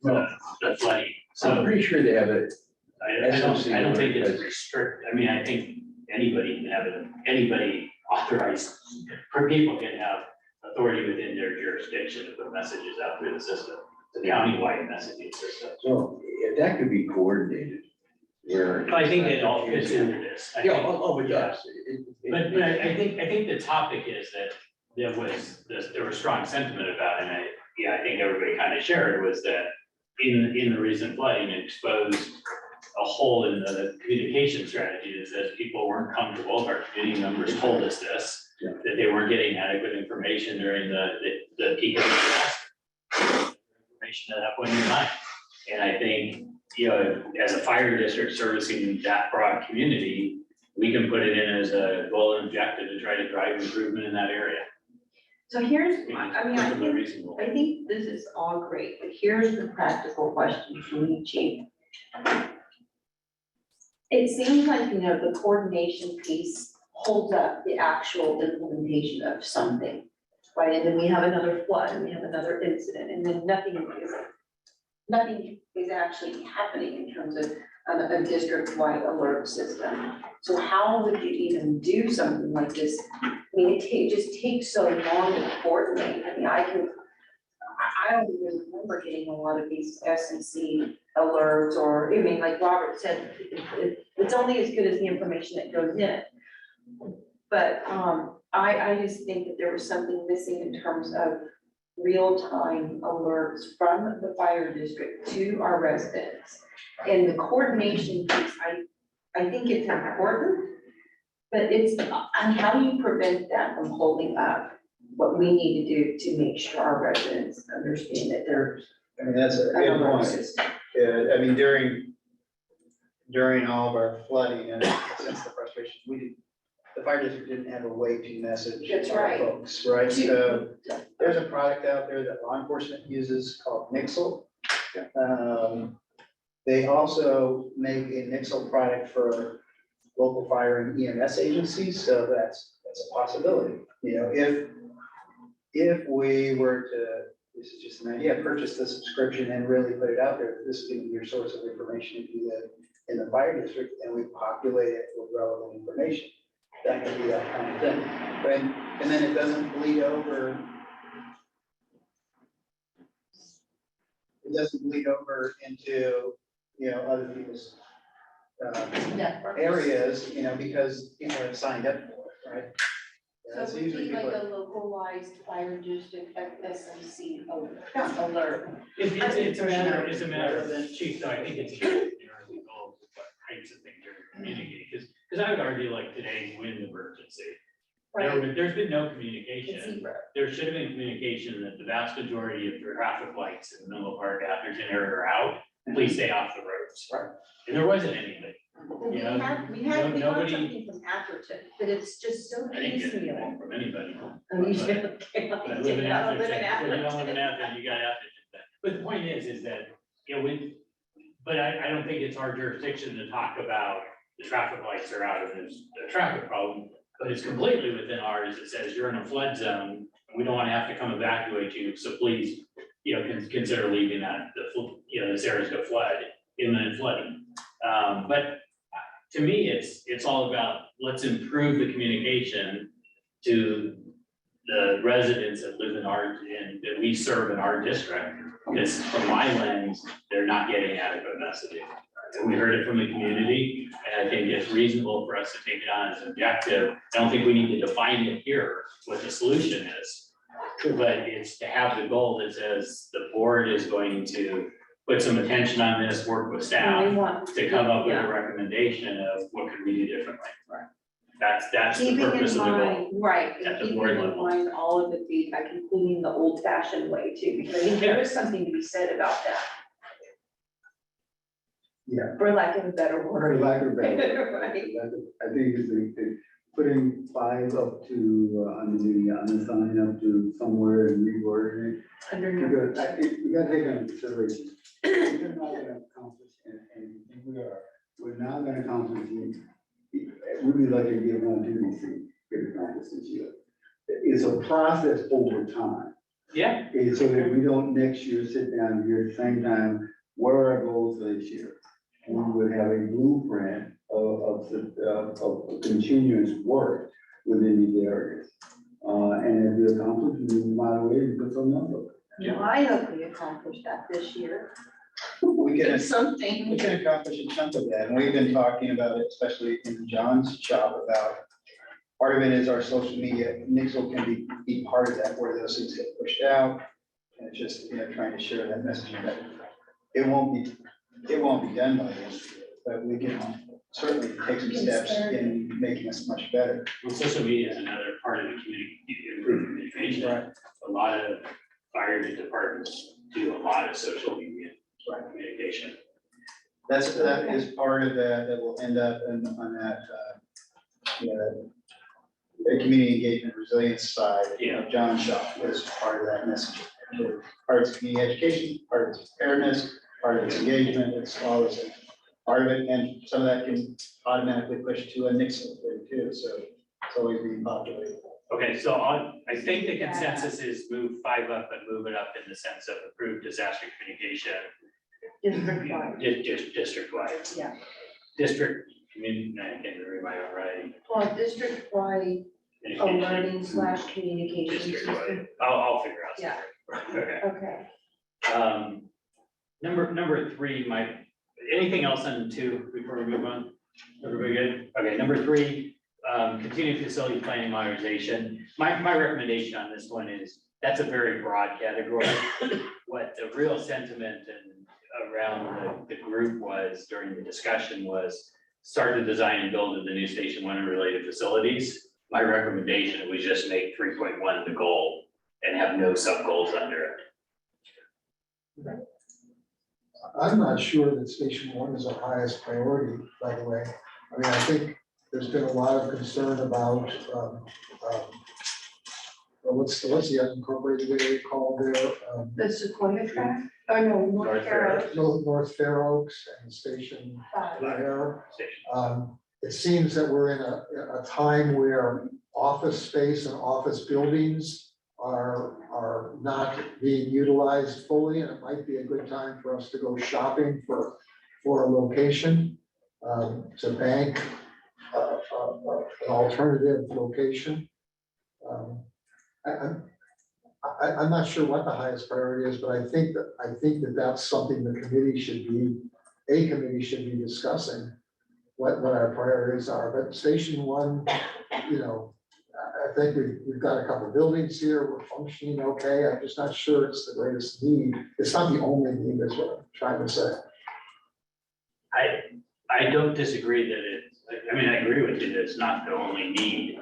flooding. I'm So pretty sure they have it. I don't think it's restricted. I mean, I think anybody can have it, anybody authorized, for people can have authority within their jurisdiction to put messages out through the system, the countywide messaging system. So if that could be coordinated, where. I think it all fits into this. I Yeah, think- it does. But I think the topic is that there was strong sentiment about it, and I think everybody kind of shared, was that in the recent flooding, it exposed a hole in the communication strategies, that people weren't comfortable. Our community members told us this, Yeah. that they weren't getting adequate information during the peak of the disaster. Information at that point in time. And I think, as a fire district servicing that broad community, we can put it in as a goal and objective to try to drive improvement in that area. So here's, I I mean, Perfectly reasonable. I think this is all great, but here's the practical question for you, Chief. It seems like, the coordination piece holds up the actual implementation of something, right? And then we have another flood, and we have another incident, and then nothing is actually happening in terms of a district-wide alert system. So how would you even do something like this? I mean, it just takes so long to coordinate. I mean, I don't even remember getting a lot of these SNC alerts, or, I mean, like Robert said, it's only as good as the information that goes in. But I just think that there was something missing in terms of real-time alerts from the fire district to our residents. And the coordination piece, I think it's important, but it's on how do you prevent that from holding up what we need to do to make sure our residents understand that there's I mean, that's a an good alert point. system. Yeah, I mean, during all of our flooding and since the frustrations, the fire district didn't have a way to message That's our right. folks, right? So there's a product out there that law enforcement uses called Nixle. They also make a Nixle product for local fire and EMS agencies, so that's a possibility. If we were to, this is just an idea, purchase the subscription and really put it out there, this is gonna be your source of information if you live in the fire district, and we populate it with relevant information. That could be that kind of thing. And then it doesn't bleed over. It doesn't bleed over into, other people's areas, because people have signed up for it, right? So That's it would usually be like people. a localized fire district SMC alert. It's a matter of, Chief, though, I think it's inherently goal, what types of things you're communicating, because I would argue like today's wind emergency. There's been no communication. There should have been communication that the vast majority of your traffic lights in Menlo Park, Atherton area are out, please stay off the roads. Right. And there wasn't anything. We got nobody- something from Atherton, but it's just so I didn't get piecemeal. anything from anybody. I mean, you But I live in Atherton, well, you don't live in Atherton, you got Atherton. But the point is that, but I don't think it's our jurisdiction to talk about the traffic lights are out and there's a traffic problem. But it's completely within ours. It says you're in a flood zone, and we don't want to have to come evacuate you, so please, consider leaving this area to flood, imminent flooding. But to me, it's all about, let's improve the communication to the residents that live that we serve in our district. Because from my lens, they're not getting adequate messaging. And we heard it from the community, and I think it's reasonable for us to take it on as objective. I don't think we need to define it here, what the solution is. But it's to have the goal that says the board is going to put some attention on this, work with staff to come up with a recommendation of what could we do differently. That's the Keeping purpose in of the goal. mind, right, and At the keeping board in level. mind all of the feedback, including the old fashioned way too, because I think there is something to be said about that. Yeah. For lack of a better For word. lack of a better word. Right. I think it's putting 5 up to, on the sign up to somewhere and rewording it. Under Because we gotta take into consideration, we're not gonna accomplish, and we're not gonna accomplish it. We'd be lucky to get 1, 2, and 3, get accomplished this year. It's a process over time. Yeah, And so that we don't next year sit down here at the same time, what are our goals for this year? We would have a blueprint of continuous work within these areas. And if we accomplish, we might wait and put some number. Yeah. I hope we accomplish that this year. We can, Something. we can accomplish a chunk of that, and we've been talking about it, especially in John's shop, about part of it is our social media. Nixle can be part of that, where those things get pushed out. And it's just, trying to share that message that it won't be done by this, but we can certainly take some steps in making us much better. well, social media is another part of the communication. Right. A lot of fire departments do a lot of social media communication. That is part of that will end up on that, the community engagement resilience side. Yeah. John's shop is part of that message. Part of it's community education, part of it's preparedness, part of it's engagement, it's all this part of it, and some of that can automatically push to a Nixle thing too, so it's always being populated. Okay, so I think the consensus is move 5 up, but move it up in the sense of approved disaster communication. District-wide. District-wide. Yeah. District, I can't read my own writing. Well, district-wide alerting / communication District-wide, system. I'll figure out. Yeah. Okay. Okay. Number 3, anything else on 2 before we move on? Everybody good? Okay, number 3, continued facility planning modernization. My recommendation on this one is, that's a very broad category. What the real sentiment around the group was during the discussion was start the design and build of the new Station 1 and related facilities. My recommendation was just make 3.1 the goal and have no sub goals under it. I'm not sure that Station 1 is our highest priority, by the way. I mean, I think there's been a lot of concern about, what's the unincorporated area called there? The Sequoia track? Oh, no, North Carolina. North Fair Oaks and Station 5. there. Station. It seems that we're in a time where office space and office buildings are not being utilized fully, and it might be a good time for us to go shopping for a location, to bank an alternative location. I'm not sure what the highest priority is, but I think that that's something a committee should be discussing, what our priorities are. But Station 1, I think we've got a couple buildings here, we're functioning okay. I'm just not sure it's the greatest need. It's not the only need, is what I'm trying to say. I don't disagree that I agree with you that it's not the only need.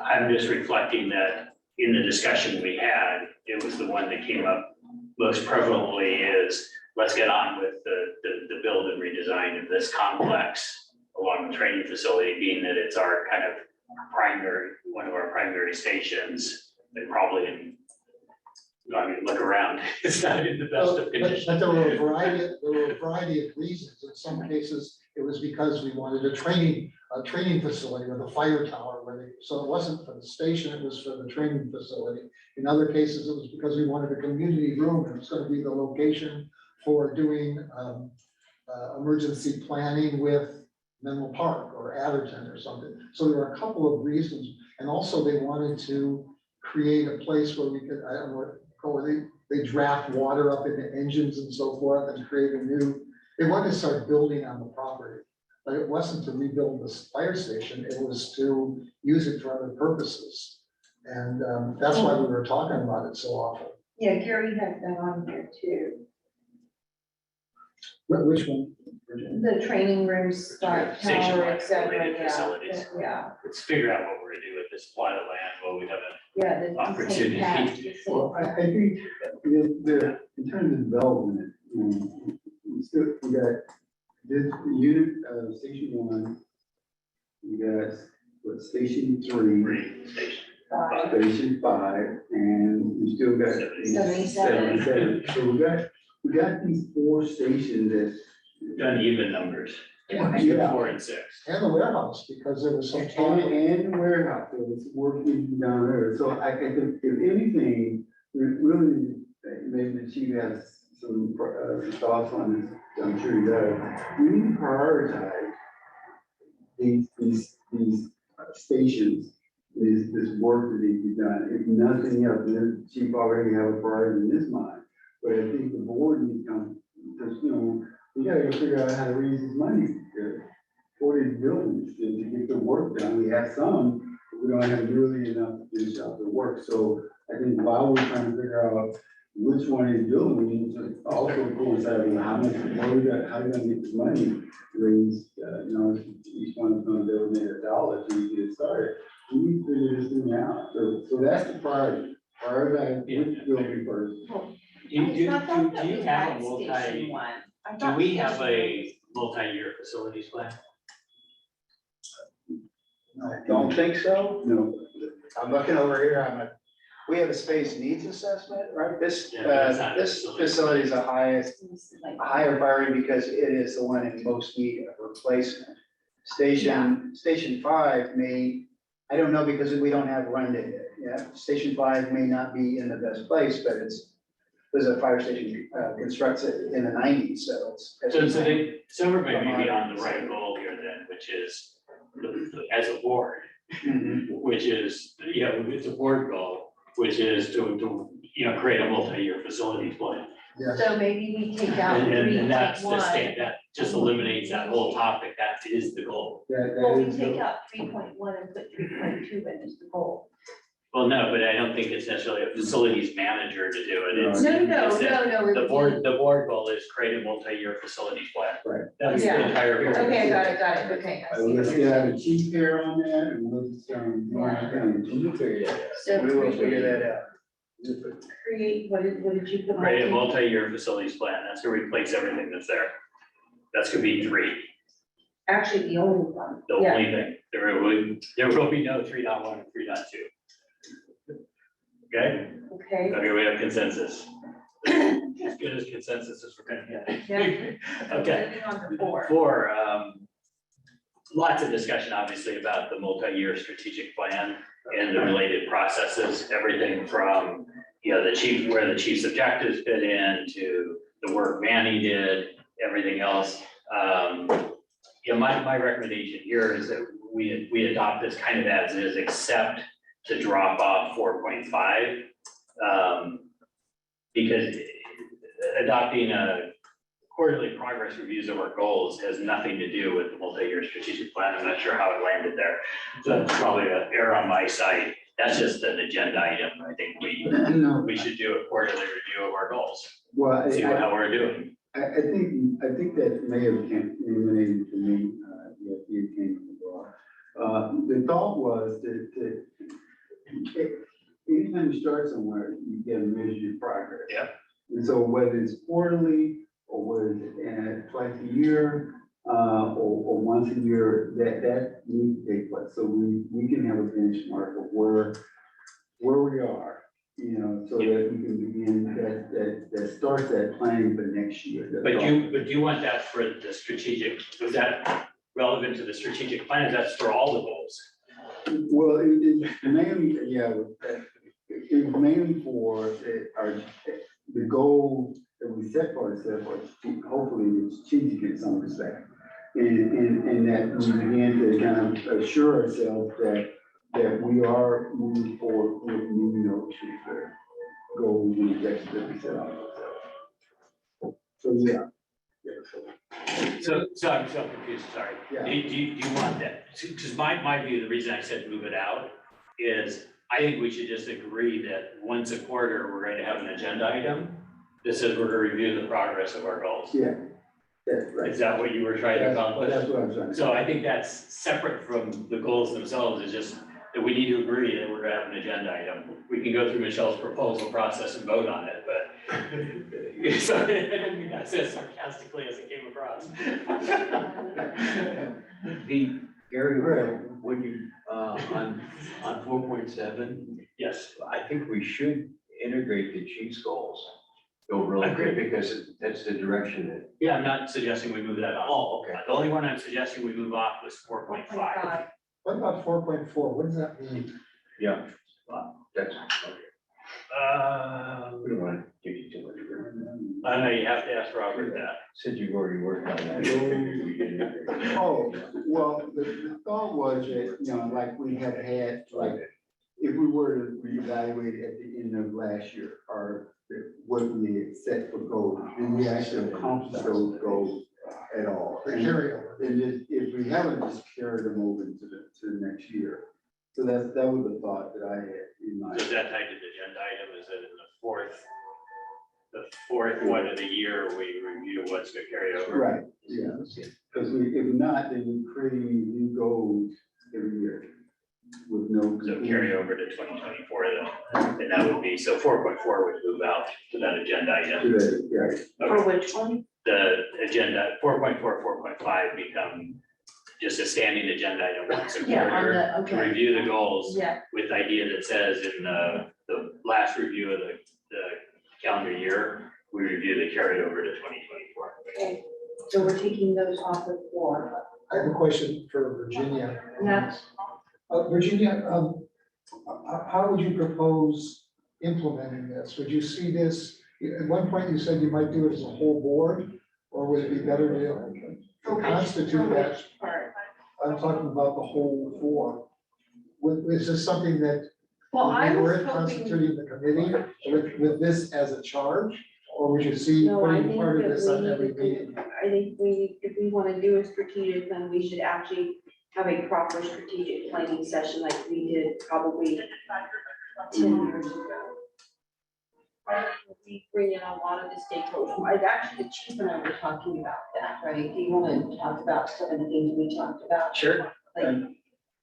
I'm just reflecting that in the discussion we had, it was the one that came up most prevalently is, let's get on with the build and redesign of this complex along the training facility, being that it's our kind of one of our primary stations, and probably, look around, it's not in the best of conditions. But there were a variety of reasons. In some cases, it was because we wanted a training facility with a fire tower so it wasn't for the station, it was for the training facility. In other cases, it was because we wanted a community room, and it's going to be the location for doing emergency planning with Menlo Park or Atherton or something. So there were a couple of reasons, and also they wanted to create a place where we could, they draft water up into engines and so forth and create they wanted to start building on the property. But it wasn't to rebuild this fire station, it was to use it for other purposes. And that's why we were talking about it so often. Yeah, Gary has that on here too. Which one? The training rooms, Scott Station Tower, line et cetera, related yeah, facilities. yeah, Let's figure out what we're gonna do with this plot of land, well, we haven't. yeah. the Opportunity. St. Pat's, the St. Well, I think in terms of development, we still, we got this unit, station one. We got, what, station three, Three station. Pat's. station five, and we still got. 77. 77. So we got these 4 stations that. Done even numbers, Yeah. 4 and 6. And the warehouse, because there was some talk. And the warehouse, there was work being down there, so I think if anything, we really, maybe the chief has some thoughts on this, I'm sure he does. We need to prioritize these stations, this work that needs to be done, if nothing else, and the chief already have a priority in his mind. But I think the board needs to come, because, we gotta go figure out how to raise this money for these buildings to get the work done. We have some, but we don't have really enough to finish out the work. So I think while we're trying to figure out which one is doing, we need to also coincide with how much, how we gonna get this money raised. Each one's gonna donate $1 to get started. We need to figure this thing out. So that's the priority. Prioritize which building first. Do you have a do we have a multi-year facilities plan? I don't think so. No, I'm looking over here, we have a space needs assessment, right? This, Yeah, that's not a this facility. facility is a higher priority because it is the one in most need of replacement. Station 5 may, I don't know because we don't have run data. Yeah, Station 5 may not be in the best place, but there's a fire station constructed in the 90s, so it's. So we're maybe be on the right goal here then, which is, as a board, which is, it's a board goal, which is to create a multi-year facilities plan. So maybe we take out And that's the 3.1. that just eliminates that whole topic, that is the goal. Well, we that is. take out 3.1 and put 3.2 in as the goal. Well, no, but I don't think it's necessarily a facilities manager to do it. It's- No, it's that it The would board goal is create a multi-year facilities plan. Right. That's the Yeah. entire. be. Okay, got it, okay. I see what Let's you're get saying. a chief here on that and let's, you figure that out. So We will figure that out. create, what did you put? Create a multi-year facilities plan. That's to replace everything that's there. That's gonna be 3, Actually, the only one. the Yeah. only thing. There will be no 3.1 and 3.2. Okay, Okay. okay, we have consensus. As good as consensus as we're gonna get. Yeah. Okay. Moving on to 4. 4, lots of discussion, obviously, about the multi-year strategic plan and the related processes, everything from, the chief, where the chief's objectives fit in, to the work Manny did, everything else. My recommendation here is that we adopt this kind of as is, except to drop off 4.5. Because adopting a quarterly progress reviews of our goals has nothing to do with the multi-year strategic plan. I'm not sure how it landed there. So that's probably an error on my side. That's just an agenda item. I think No, we should do a quarterly review of our goals, well, see how we're doing. I think that may have emanated from me, that you came from the bar. The thought was that anytime you start somewhere, you get to measure your progress. Yep. And so whether it's quarterly or whether it's twice a year, or once a year, that needs to take place. So we can have a benchmark of where we are, so that we can begin that starts that planning for next year. But you want that for the strategic, was that relevant to the strategic plan? That's for all the goals? Well, it's mainly, it's mainly for the goal that we set for ourselves, or hopefully it's strategic in some respect. And that we begin to kind of assure ourselves that we are moving forward with the goals and objectives that we set out for ourselves. So, yeah. So I'm so confused, sorry. Yeah. Do you want that? Because my view, the reason I said move it out is I think we should just agree that once a quarter, we're going to have an agenda item that says we're going to review the progress of our goals. Yeah. That's right. Is that what you were trying to accomplish? That's what I'm trying to. So I think that's separate from the goals themselves, is just that we need to agree that we're gonna have an agenda item. We can go through Michelle's proposal process and vote on it, but so I didn't mean that as sarcastically as it came across. The area, when you, on 4.7, Yes, I think we should integrate the chief's goals. Go really quick, because that's the direction that. yeah, I'm not suggesting we move that off. Oh, okay. The only one I'm suggesting we move off was 4.5. What about 4.4? What does that mean? Yeah. That's, okay. We don't want to give you too much. I know you have to ask Robert that. Since you've already worked on that. I figured we didn't integrate. Oh, well, the thought was that, you know, like we had, like, if we were to reevaluate at the end of last year, or what we had set for goals, and we actually accomplished those goals at all. The carryover. And if we haven't, just carried them over to the next year. So that was the thought that I had in mind. So is that type of agenda item, is it in the fourth one of the year, we review what's to carry over? Right, yeah, because if not, then we create new goals every year with no. So carry over to 2024 then, and that would be, so 4.4 would move out to that agenda item. Yeah, For which one? The agenda, 4.4, 4.5 become just a standing agenda item once a Yeah, on quarter the, to okay, review the goals yeah, with the idea that says in the last review of the calendar year, we review the carryover to 2024. okay. So we're taking those off of 4. I have a question for Virginia. Yeah. Virginia, how would you propose implementing this? Would you see this, at one point you said you might do it as a whole board, or would it be better to constitute that? Part. I'm talking about the whole 4. Is this something that Well, I you was were hoping, constituting the committee with this as a charge? Or would you see no, I putting think part of that this on we every need to, meeting? I think if we want to do a strategic, then we should actually have a proper strategic planning session like we did probably 10 years ago. We bring in a lot of the stakeholders. Actually, the chief and I were talking about that, right? Do you want to talk about some of the things we talked about? Sure. Like,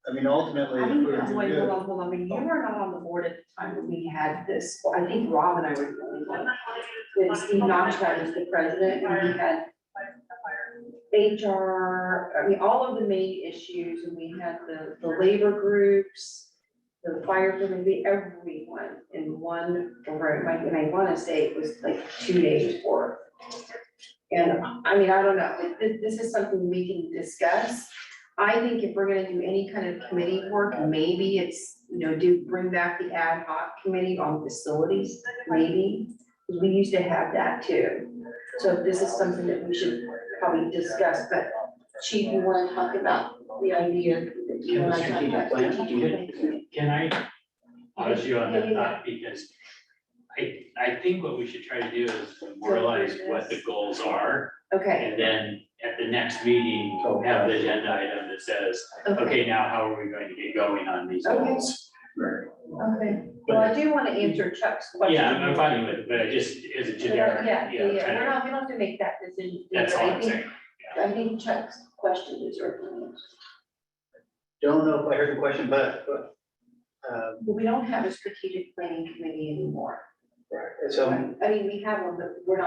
I mean, ultimately. I think, if we're wait, good- hold on. I mean, you were not on the board at the time when we had this. Well, I think Rob and I were the only one. When Steve Notchbad was the president, and we had HR, I mean, all of the main issues, and we had the labor groups, the fire committee, everyone in one room. And I want to say it was like 2 days worth. And I mean, I don't know, this is something we can discuss. I think if we're gonna do any kind of committee work, maybe it's, bring back the ad hoc committee on facilities, maybe. Because we used to have that too. So this is something that we should probably discuss, but Chief, you wanna talk about the idea that you and I talked about strategic planning? Can I pause you on that Yeah. thought, because I think what we should try to do is memorialize what the goals are, Okay, and then at the next meeting, have the agenda item that says, okay, now how are we going to get going on these Okay. goals? okay. Well, I do wanna answer Chuck's question. Yeah, I'm fine with it, but I just, as a generic. Yeah, kind we of- don't have to make that decision. That's but all I I'm think- saying. I think Chuck's question is urgent. Don't know if I heard the question, but, But we don't have a strategic planning committee anymore. so, I mean, we have one, but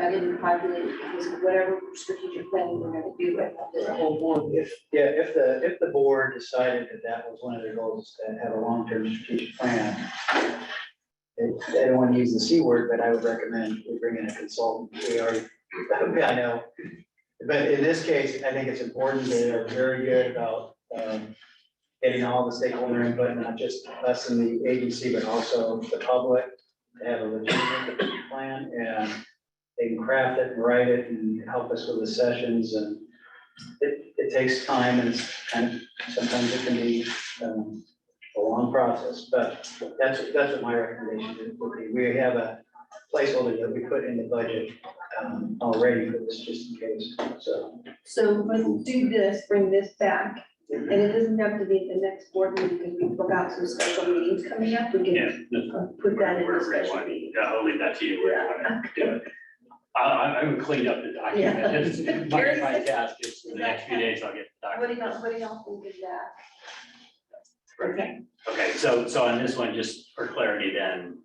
I didn't populate it because of whatever strategic planning we're gonna do with the whole board. if the board decided that that was one of their goals, to have a long-term strategic plan, I don't want to use the C word, but I would recommend we bring in a consultant. I know. But in this case, I think it's important, they are very good about, getting all the stakeholder input, not just us in the agency, but also the public, to have a legitimate plan, and they can craft it and write it and help us with the sessions, and it takes time, and it's kind of, sometimes it can be, a long process, but that's what my recommendation would be. We have a placeholder that we put in the budget, already for this, just in case, so. So let's do this, bring this back, and it doesn't have to be at the next board meeting, because we've got some special meetings coming up, we Yeah, can put that in a wherever you special want. meeting. Yeah, I'll leave that to you where you want to do it. I haven't cleaned up the document. Yeah. It's my task is in the next few days, I'll get the document. What do y'all think of that? Perfect. Okay, so on this one, just for clarity then,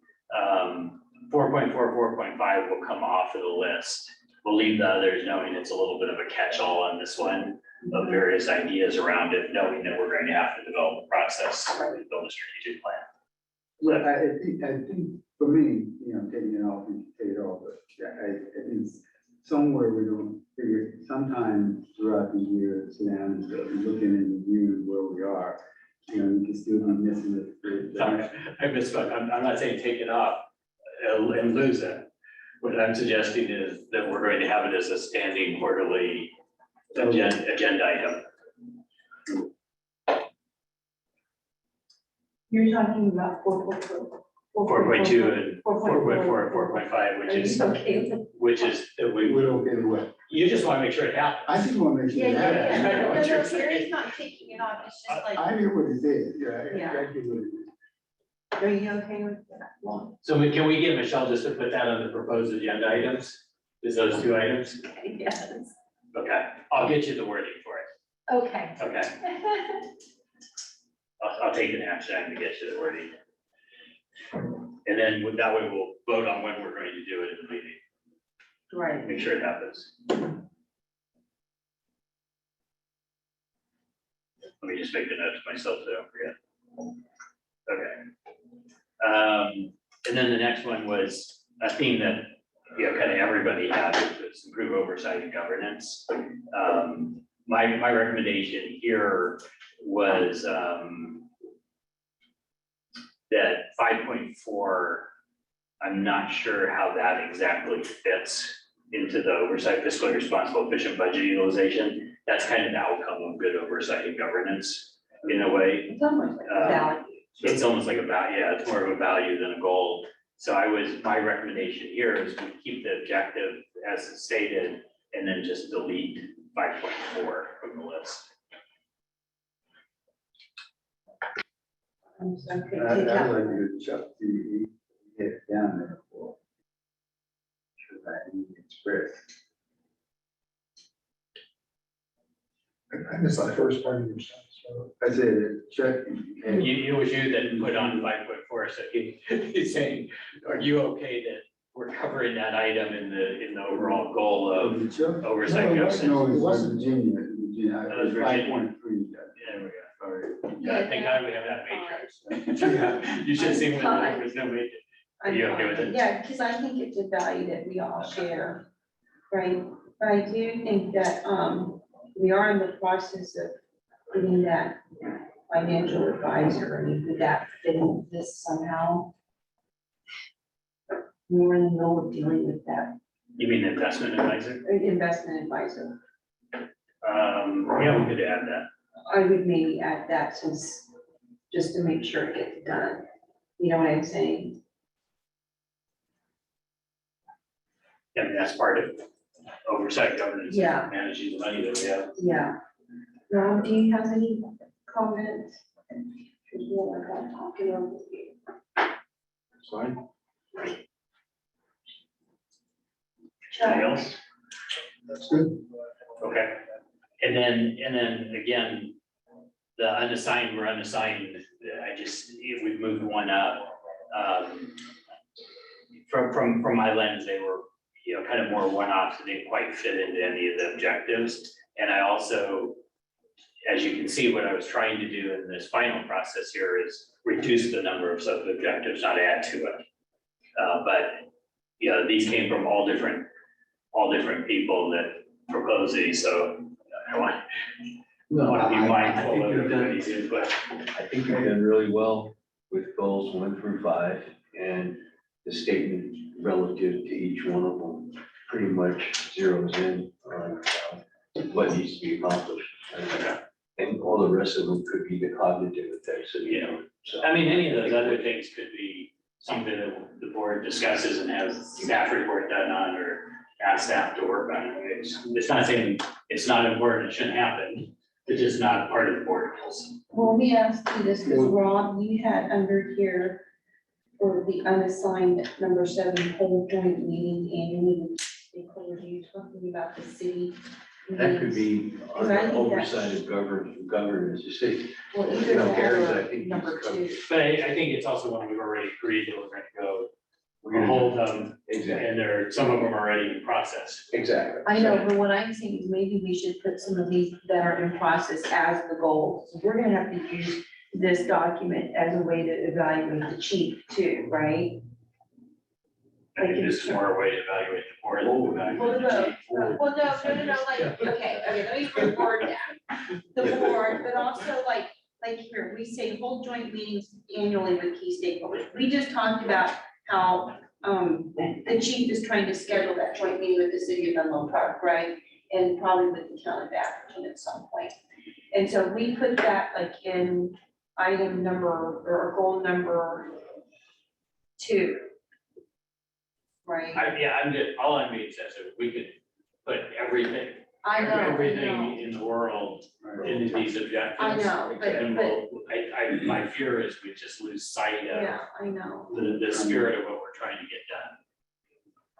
4.4, 4.5 will come off of the list. We'll leave the others knowing it's a little bit of a catch-all on this one of various ideas around it, knowing that we're going to have to develop a process to build a strategic plan. Well, I think for me, you know, taking it off and take it off, but I think somewhere we're going to figure, sometime throughout the year, sit down and looking and reviewing where we are. You know, we can still be missing it. I misspoke. I'm not saying take it off and lose it. What I'm suggesting is that we're going to have it as a standing quarterly agenda item. You're talking about 4.2 4.2 and 4.4, 4.5, Are you okay with? which is that We're okay with what? you just want to make sure it happens. I think we'll make sure. Yeah, that yeah, happens. yeah. I know No, what you're no, saying. Gary's not taking it off. It's just like, I hear what he said, Yeah. I get what he said. are you okay with that? Well, So can we get Michelle just to put that on the proposed agenda items? Is those two items? yes. Okay, I'll get you the wording for it. Okay. Okay, I'll take an action item to get you the wording. And then that way we'll vote on when we're going to do it in the meeting, Right. make sure it happens. Let me just make the notes myself so I don't forget. Okay. And then the next one was a theme that, you know, kind of everybody had, was improve oversight and governance. My recommendation here was, that 5.4, I'm not sure how that exactly fits into the oversight, fiscally responsible, efficient budget utilization. That's kind of the outcome of good oversight and governance in a way. It's almost like a value. It's almost like a value, yeah, it's more of a value than a goal. So my recommendation here is we keep the objective as stated and then just delete 5.4 from the list. I'm sorry, I'd take like out. to Chuck to get it down there for. Sure that he express. I missed that first part of your sentence. So I said, Chuck. It was you that put on 5.4, so he's saying, are you okay that we're covering that item in the overall goal of Chuck? oversight governance? No, it wasn't Virginia, That was Virginia. 5.3. There we go. Sorry. Yeah, thank God we have that matrix. Yeah, you should see when there was no matrix. Are you okay with it? Yeah, because I think it's a value that we all share, right? But I do think that, we are in the process of getting that financial advisor, and would that fit in this somehow? More in the middle of dealing with that, You mean investment advisor? investment advisor. Yeah, we could add that. I would maybe add that since, just to make sure it gets done. You know what I'm saying? I mean, that's part of oversight governance. Yeah. Managing the money that we have. Yeah. Rob, do you have any comments? Because we're not talking over you. It's fine. Anything else? that's good. Okay. And then again, the unassigned, we're unassigned, we've moved one up. From my lens, they were, you know, kind of more one-offs, and didn't quite fit into any of the objectives. And I also, as you can see, what I was trying to do in this final process here is reduce the number of sub-objectives, not add to it. But, you know, these came from all different people that proposed these, so I want to be mindful of everybody's input. I think you've done really well with goals 1 through 5 and the statement relative to each one of them pretty much zeroes in on what needs to be accomplished. And all the rest of them could be the cognitive effects of, you know, so. I mean, any of those other things could be something that the board discusses and has staff report done on, or ask staff to work on. It's not saying it's not important, it shouldn't happen, it's just not part of the board goals. Well, we asked you this because Rob, you had under here for the unassigned number 7, whole joint meeting annually with stakeholder review talking about the city. That could be Because I think oversight of governance, you see. Well, You either know, that Gary's, I or think, number he's two. But I think it's also one we've already agreed that we're gonna go, we're gonna hold them, Exactly, and there, some of them are already in process. exactly. I know, but what I'm saying is maybe we should put some of these that are in process as the goals. We're gonna have to use this document as a way to evaluate the chief too, right? I think this is more a way to evaluate the board than to evaluate Well, the no, chief. like, okay, let me reword that. The board, but also like here, we say hold joint meetings annually with key stakeholders. We just talked about how, the chief is trying to schedule that joint meeting with the city of Menlo Park, right? And probably with the town of Atherton at some point. And so we put that like in item number, or goal number 2. Right? I'm just, all I'm being says is we could put everything, I know, everything in the world into these objectives. I know, but- And my fear is we just lose sight of Yeah, I know. the spirit of what we're trying to get done.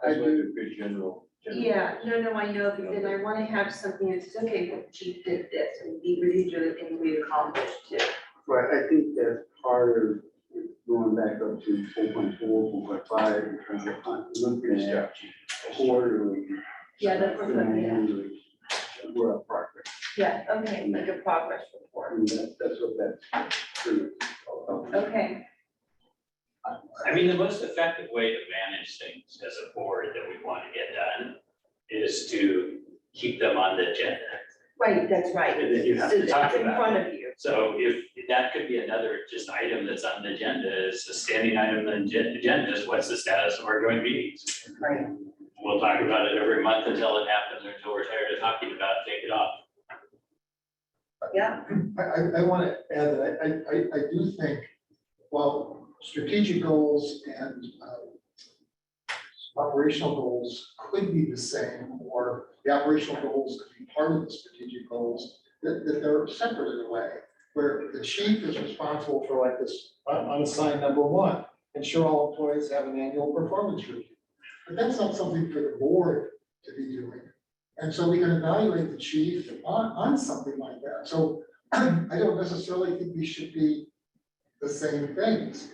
That's like a good general. Yeah, no, I know, but then I wanna have something that says, okay, well, chief did this, and these are the things we accomplished too. Right, I think that's part of going back up to 4.4, 4.5 in terms of looking at quarterly. Yeah, that's what I'm- yeah. annually, we're a progress. Yeah, okay, like a progress report. And that's what that's. pretty much all about. Okay, I mean, the most effective way to manage things as a board that we want to get done is to keep them on the agenda. right, that's right. And then you have to It's talk in about front of you. So if that could be another just item that's on the agenda, is a standing item on the agenda, is what's the status of our joint meetings? Right. We'll talk about it every month until it happens, or until we're tired of talking about it, take it off. Yeah, I want to add that I do think, while strategic goals and operational goals could be the same, or the operational goals could be part of the strategic goals, that they're separate in a way, where the chief is responsible for like this unassigned number 1, ensure all employees have an annual performance review. But that's not something for the board to be doing. And so we can evaluate the chief on something like that. So I don't necessarily think these should be the same things.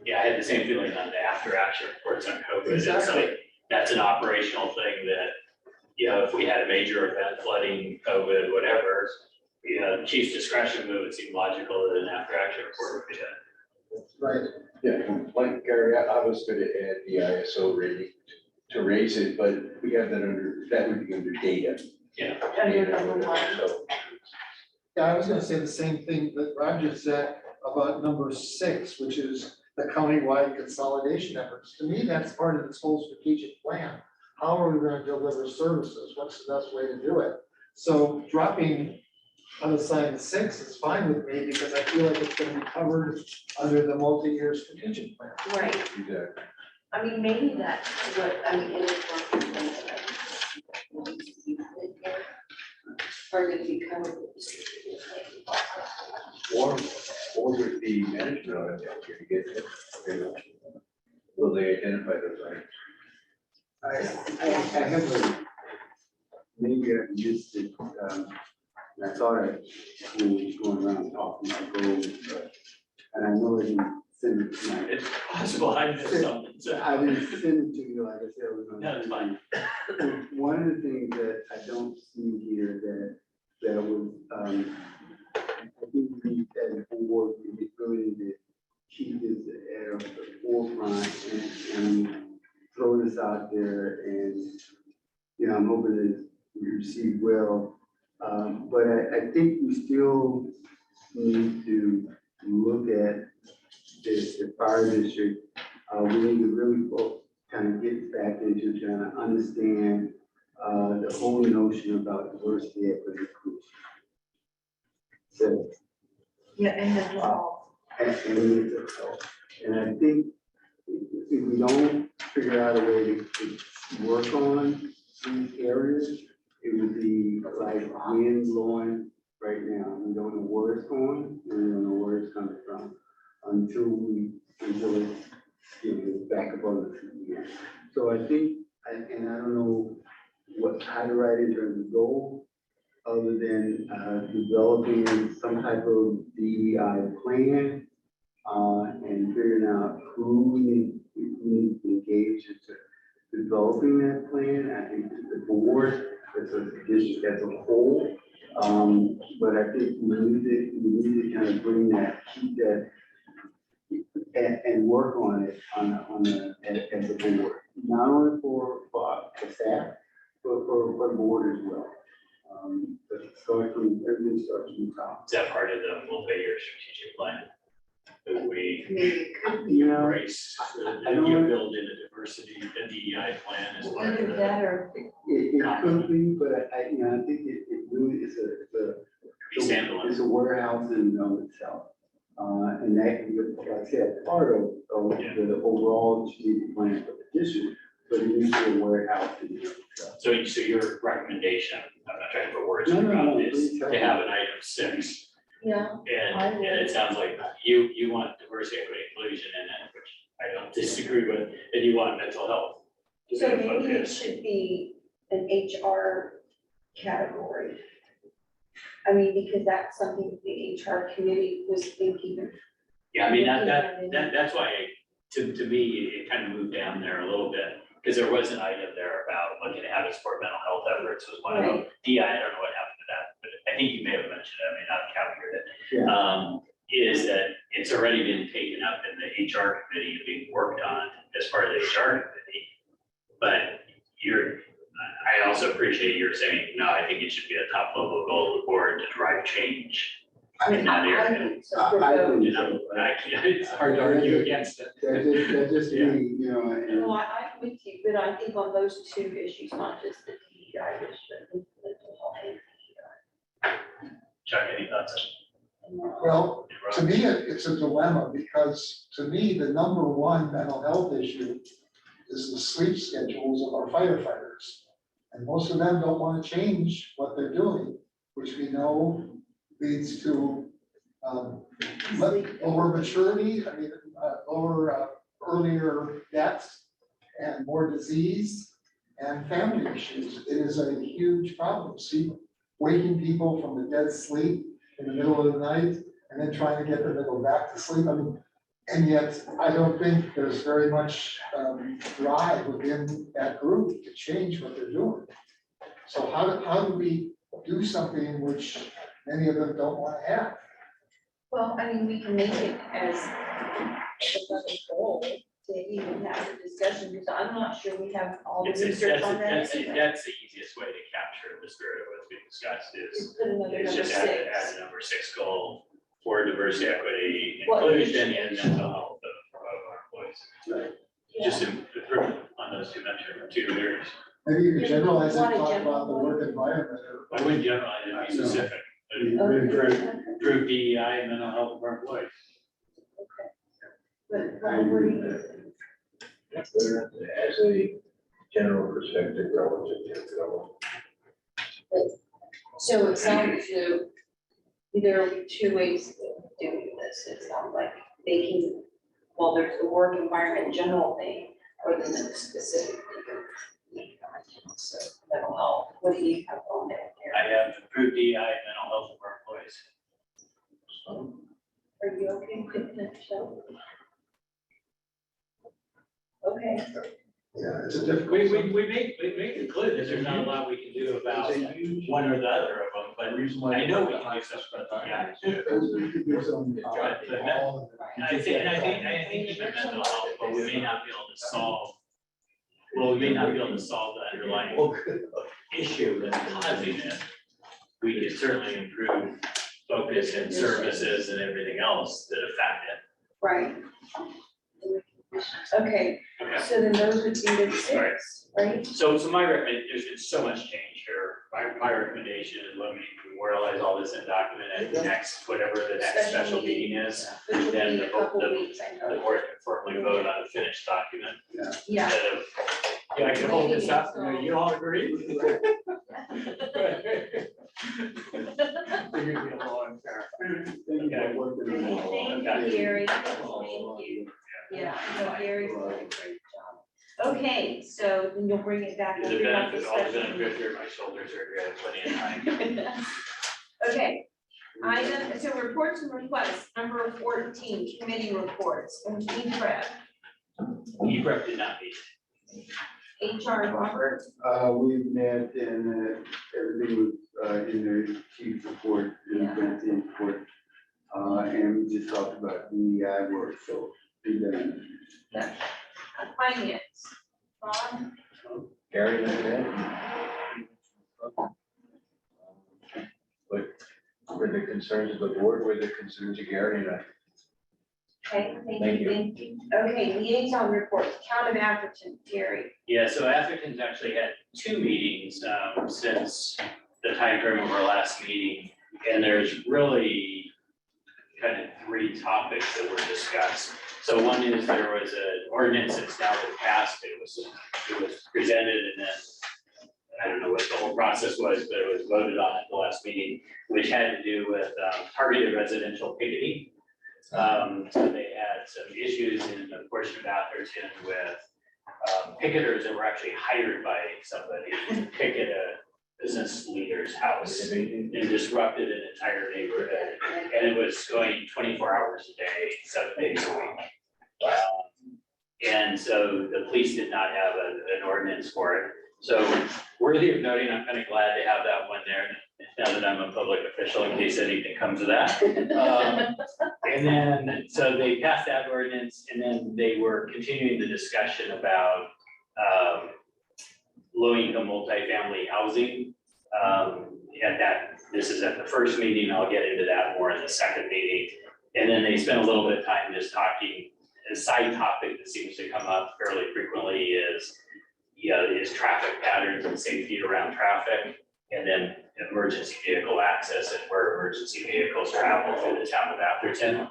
Yeah, I had the same feeling on the after action reports on COVID. It's Exactly. like, that's an operational thing that, you know, if we had a major event, flooding, COVID, whatever, you know, chief's discretion, it would seem logical that an after action report would be done. Right. Yeah, like Gary, I was gonna add the ISO rating to raise it, but we have that under, that would be under data. Yeah. under number 1. So, Yeah, I was gonna say the same thing that Roger said about number 6, which is the countywide consolidation efforts. To me, that's part of this whole strategic plan. How are we gonna deliver services? What's the best way to do it? So dropping unassigned 6 is fine with me, because I feel like it's gonna be covered under the multi-year strategic plan. Right, exactly. I mean, maybe that's what, I mean, it is one of the things that are gonna be covered with the strategic plan. Or with the management of it, to get it, you know, will they identify those items? I have a, maybe I missed it, I thought I was going around talking about goals, and I know I didn't send it tonight. It's possible I missed something, so. I didn't send it to you, like I said, I was on. No, it's fine. One of the things that I don't see here that was, I think we as a board, we really need to keep this at the forefront and throw this out there, and, you know, I'm hoping that we receive well. But I think we still need to look at the fire district. We need to really kind of get back into trying to understand the whole notion about diversity, equity, inclusion. So, Yeah, and then and I think if we don't figure out a way to work on these areas, it would be like wind blowing right now. We don't know where it's going, and we don't know where it's coming from until it's, you know, back up on the feet again. So I think, and I don't know was highlighted in terms of goal, other than developing some type of DEI plan, and figuring out who we need to engage into developing that plan. I think the board, as a district as a whole, but I think we need to kind of bring that, keep that, and work on it as a board, not only for the staff, but for the board as well. But everything starts from the top. Is that part of the multi-year strategic plan? That we You know, embrace, I don't you know. build in a diversity, a DEI plan as part of Either the. that or It could be, but I think it really is Be standalone. it's a warehouse in and of itself. And that can be, like I said, part of the overall strategic plan for the district, but it needs to be a warehouse in and of itself. So your recommendation, I'm not trying to put words in No, your no, mouth, no, is please tell to me. have an item 6. yeah, And it sounds like you want diversity, equity, inclusion in it, which I don't disagree with, and you want mental health. to be So a maybe it focus. should be an HR category. I mean, because that's something the HR committee was thinking. Yeah, I mean, Looking at it. that's why, to me, it kind of moved down there a little bit, because there was an item there about looking at how to support mental health efforts was one of them. Right. DI, I don't know what happened to that, but I think you may have mentioned it, I may not have captured it. Yeah. Is that it's already been taken up in the HR committee and being worked on as part of the HR committee. But I also appreciate you're saying, no, I think it should be a top level goal of the board to drive change in that area. think so. I think You know, it's hard to argue against it. That's just Yeah. me, you know, and. No, I'm with you, but I think on those two issues, not just the DEI issue, but the mental health and Chuck, any thoughts? Well, to me, it's a dilemma, because to me, the number one mental health issue is the sleep schedules of our firefighters. And most of them don't want to change what they're doing, which we know leads to lower maturity, lower earlier deaths and more disease and family issues. It is a huge problem. See, waking people from the dead sleep in the middle of the night and then trying to get them to go back to sleep. I mean, and yet I don't think there's very much drive within that group to change what they're doing. So how do we do something which many of them don't want to have? Well, I mean, we can make it as another goal to even have a discussion, because I'm not sure we have all the research on that. That's anyway. the easiest way to capture the spirit of what's being discussed is, Just put another is number just add 6. a number 6 goal for diversity, equity, Well, inclusion, and each- mental health of our employees. Just improvement on those two areas. Maybe you could Yeah, generalize it, want a talk general about the one? work environment or. I wouldn't generalize it, be specific. Okay. Improve DEI and mental health of our employees. But what do you think? As a general perspective relative to goal. So it sounds to, there will be 2 ways of doing this. It sounds like making, well, there's the work environment general thing, or then the specific. So mental health, what do you have on there? I have improved DEI and mental health of our employees. Are you okay with that, Michelle? Okay. Yeah, it's a difficult. We make it clear that there's not a lot we can do about one or the other of them, but I know we can do stuff about DEI too. We could do some, all- And I think even mental health, but we may not be able to solve, we may not be able to solve the underlying issue that's causing it. We could certainly improve focus and services and everything else that affect it. Right. Okay, Okay. so then those would be the 6, right? So my there's been so much change here. My recommendation is let me memorialize all this in document at the next, whatever the next special meeting is. Which will Then be a couple weeks, I The know. board can formally vote on a finished document Yeah. instead of, yeah, I can hold this up, and you all agree? Thank you, Gary. Thank you. Yeah, no, Gary's doing a great job. Okay, so then you'll bring it back. The we'll bring up benefit, all the discussion. benefit here, my shoulders are good, plenty of time. Okay, item, so reports and requests, number 14, committee reports, and EFRAG, EFREP did not meet. HR, Robert, We've met and everything was in the chief report, in the Benson report. And we just talked about the work, so be done. finance, Bob, Gary, look at that. What were the concerns of the board, were the concerns of Gary and I? okay, Thank thank you, thank you. Okay, liaison reports, Town of Atherton, Gary, Yeah, so Atherton's actually had 2 meetings since the time frame of our last meeting. And there's really kind of 3 topics that were discussed. So one is there was an ordinance that's now been passed. It was presented and then, I don't know what the whole process was, but it was voted on at the last meeting, which had to do with targeted residential picketing. So they had some issues in the portion of Atherton with picketers that were actually hired by somebody to picket a business leader's house and disrupted an entire neighborhood. And it was going 24 hours a day, 7 days a week. And so the police did not have an ordinance for it. So worthy of noting, I'm kind of glad to have that one there, now that I'm a public official, in case anything comes of that. And then, so they passed that ordinance, and then they were continuing the discussion about low-income multifamily housing. This is at the first meeting, I'll get into that more in the second meeting. And then they spent a little bit of time just talking, a side topic that seems to come up fairly frequently is traffic patterns and safety around traffic, and then emergency vehicle access and where emergency vehicles travel through the town of Atherton.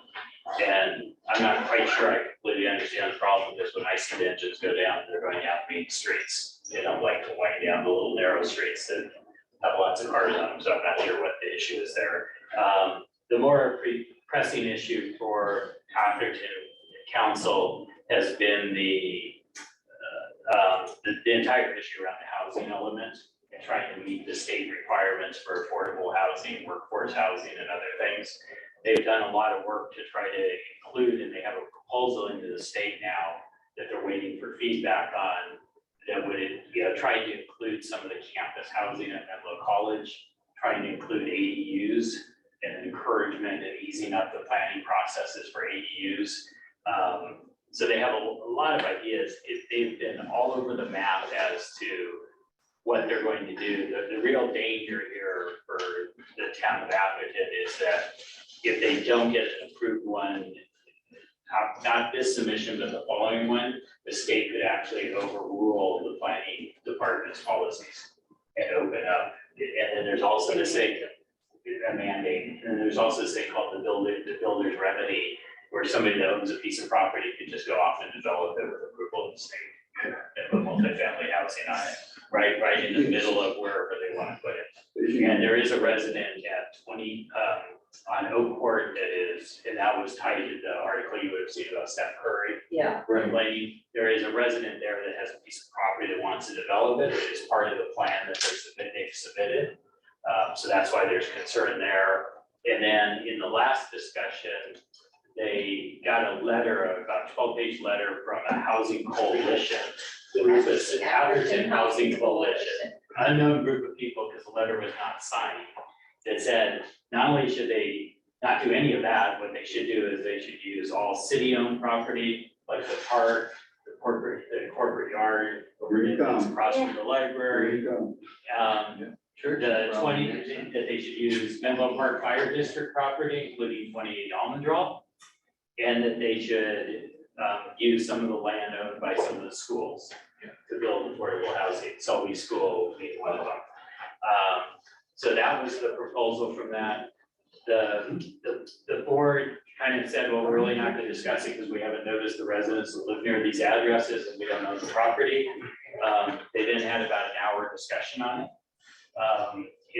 And I'm not quite sure I completely understand the problem, because when I see the engines go down, they're going down main streets. They don't like to wind down the little narrow streets that have lots of cars on them, so I'm not sure what the issue is there. The more pressing issue for Atherton Council has been the entire issue around the housing element and trying to meet the state requirements for affordable housing, workforce housing, and other things. They've done a lot of work to try to include, and they have a proposal into the state now that they're waiting for feedback on, that would, try to include some of the campus housing at Menlo College, trying to include ADUs and encouragement and easing up the planning processes for ADUs. So they have a lot of ideas. They've been all over the map as to what they're going to do. The real danger here for the town of Atherton is that if they don't get an approved one, not this submission, but the following one, the state could actually overrule the planning department's policies and open up. And then there's also this thing, a mandate, and there's also this thing called the builder's remedy, where somebody that owns a piece of property could just go off and develop it with approval of the state and put multifamily housing on it, right in the middle of wherever they want to put it. And there is a resident at 20 on Oak Court that is, and that was tied to the article you would have seen about Steph Curry. Yeah. Lane, there is a resident there that has a piece of property that wants to develop it. It is part of the plan that they've submitted. So that's why there's concern there. And then in the last discussion, they got a letter, about 12-page letter from a housing coalition. The group is the Atherton Housing Coalition, unknown group of people, because the letter was not signed. That said, not only should they not do any of that, what they should do is they should use all city-owned property, like the park, the corporate yard, across from the library. The 20, that they should use Menlo Park Fire District property, including 28 Almondrell. And that they should use some of the land owned by some of the schools to build affordable housing, Selby School being one of them. So that was the proposal from that. The board kind of said, well, we're really not going to discuss it because we haven't noticed the residents that live near these addresses and we don't know the property. They then had about an hour discussion on it.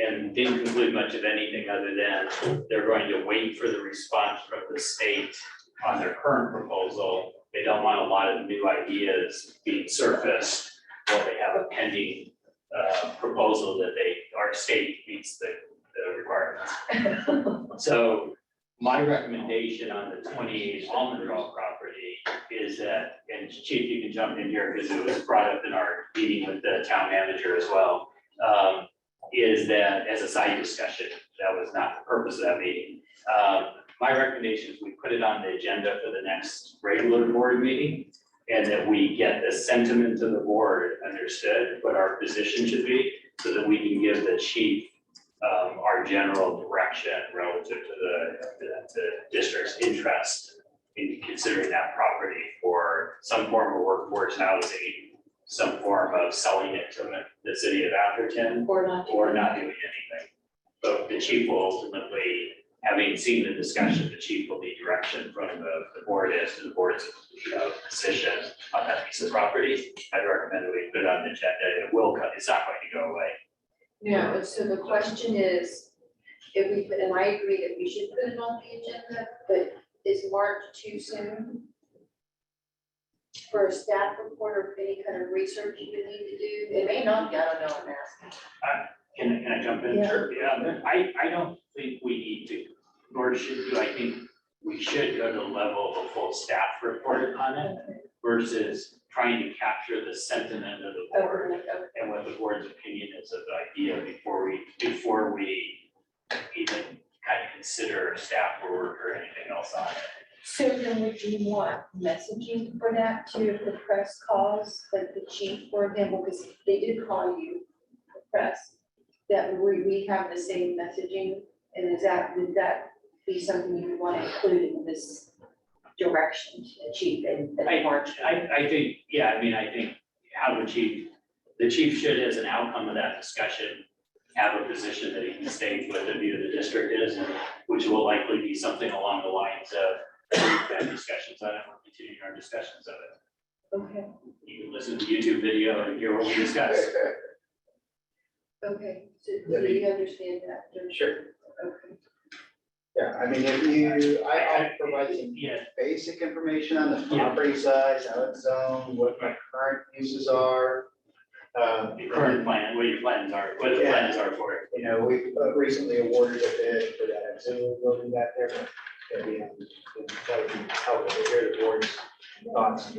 And didn't conclude much of anything other than they're going to wait for the response from the state on their current proposal they don't want a lot of new ideas being surfaced while they have a pending proposal that our state meets the requirements. So my recommendation on the 28 Almondrall property is that, and Chief, you can jump in here because it was brought up in our meeting with the town manager as well, is that as a side discussion, that was not the purpose of that meeting. My recommendation is we put it on the agenda for the next regular board meeting, and that we get the sentiment of the board understood, what our position should be, so that we can give the chief our general direction relative to the district's interest in considering that property for some form of workforce housing, some form of selling it to the city of Atherton, Or not. or not doing anything. So the chief will ultimately, having seen the discussion, the chief will need direction from the board as to the board's, position on that piece of property. I'd recommend that we put it on the agenda. It will cut, it's not going to go away. Yeah, but so the question is, if we put, and I agree that we should put it on the agenda, but is March too soon? For a staff report or any kind of research you would need to do? It may not be, I don't know, I'm asking. Can I jump in? Yeah. Sure. Yeah, I don't think we need to, nor should you, I think we should go to the level of a full staff report on it versus trying to capture the sentiment of the board and what the board's opinion is of the idea before we even kind of consider staff work or anything else on it. So then would you want messaging for that too, if the press calls, like the chief, for example, because they did call you, the press, that we have the same messaging, and would that be something you would want to include in this direction to the chief and March? I think, yeah, I mean, I think how the chief should, as an outcome of that discussion, have a position that he can state what the view of the district is, which will likely be something along the lines of we've had discussions on it, we're continuing our discussions of it. Okay, You can listen to the YouTube video and hear what we discuss. okay, so do you understand that? George? Sure. Okay. Yeah, I mean, if I'll provide some Yeah, basic information on the property size, how it's zoned, what my current uses are. the current plan, what your plans are, what the plans are for it. You know, we recently awarded a bid for that auxiliary building back there. That would be helpful to hear the board's thoughts.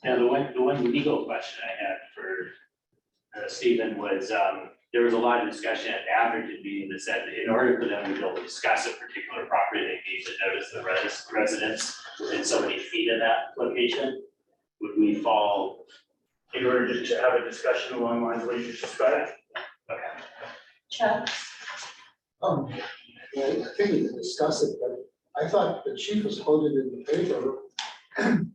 Now, the one legal question I had for Stephen was, there was a lot of discussion at the Atherton meeting that said that in order for them to be able to discuss a particular property, they need to notice the residents within so many feet of that location. Would we fall in order to have a discussion along the lines of what you just described? Okay. Chuck? Well, I think we can discuss it, but I thought the chief was quoted in the paper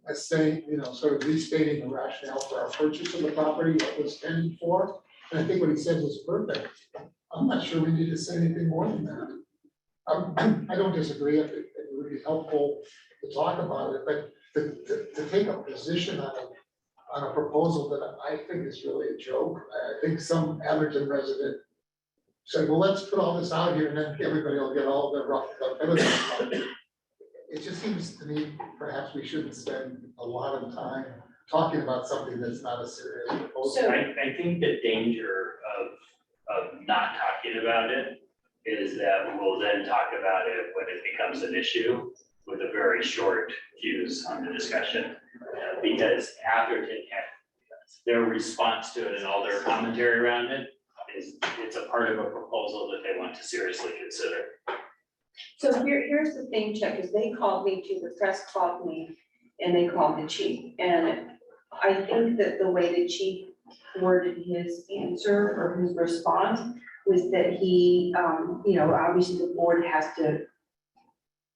as saying, sort of restating the rationale for our purchase of the property, what it was intended for. And I think what he said was perfect. I'm not sure we need to say anything more than that. I don't disagree. It would be helpful to talk about it, but to take a position on a proposal that I think is really a joke. I think some Atherton resident said, well, let's put all this out here and then everybody will get all their rough evidence. It just seems to me perhaps we shouldn't spend a lot of time talking about something that's not a serious proposal. I think the danger of not talking about it is that we'll then talk about it when it becomes an issue with a very short fuse on the discussion. Because Atherton, their response to it and all their commentary around it is, it's a part of a proposal that they want to seriously consider. So here's the thing, Chuck, is they called me too, the press called me, and they called the chief, and I think that the way the chief worded his answer or his response was that he, obviously the board has to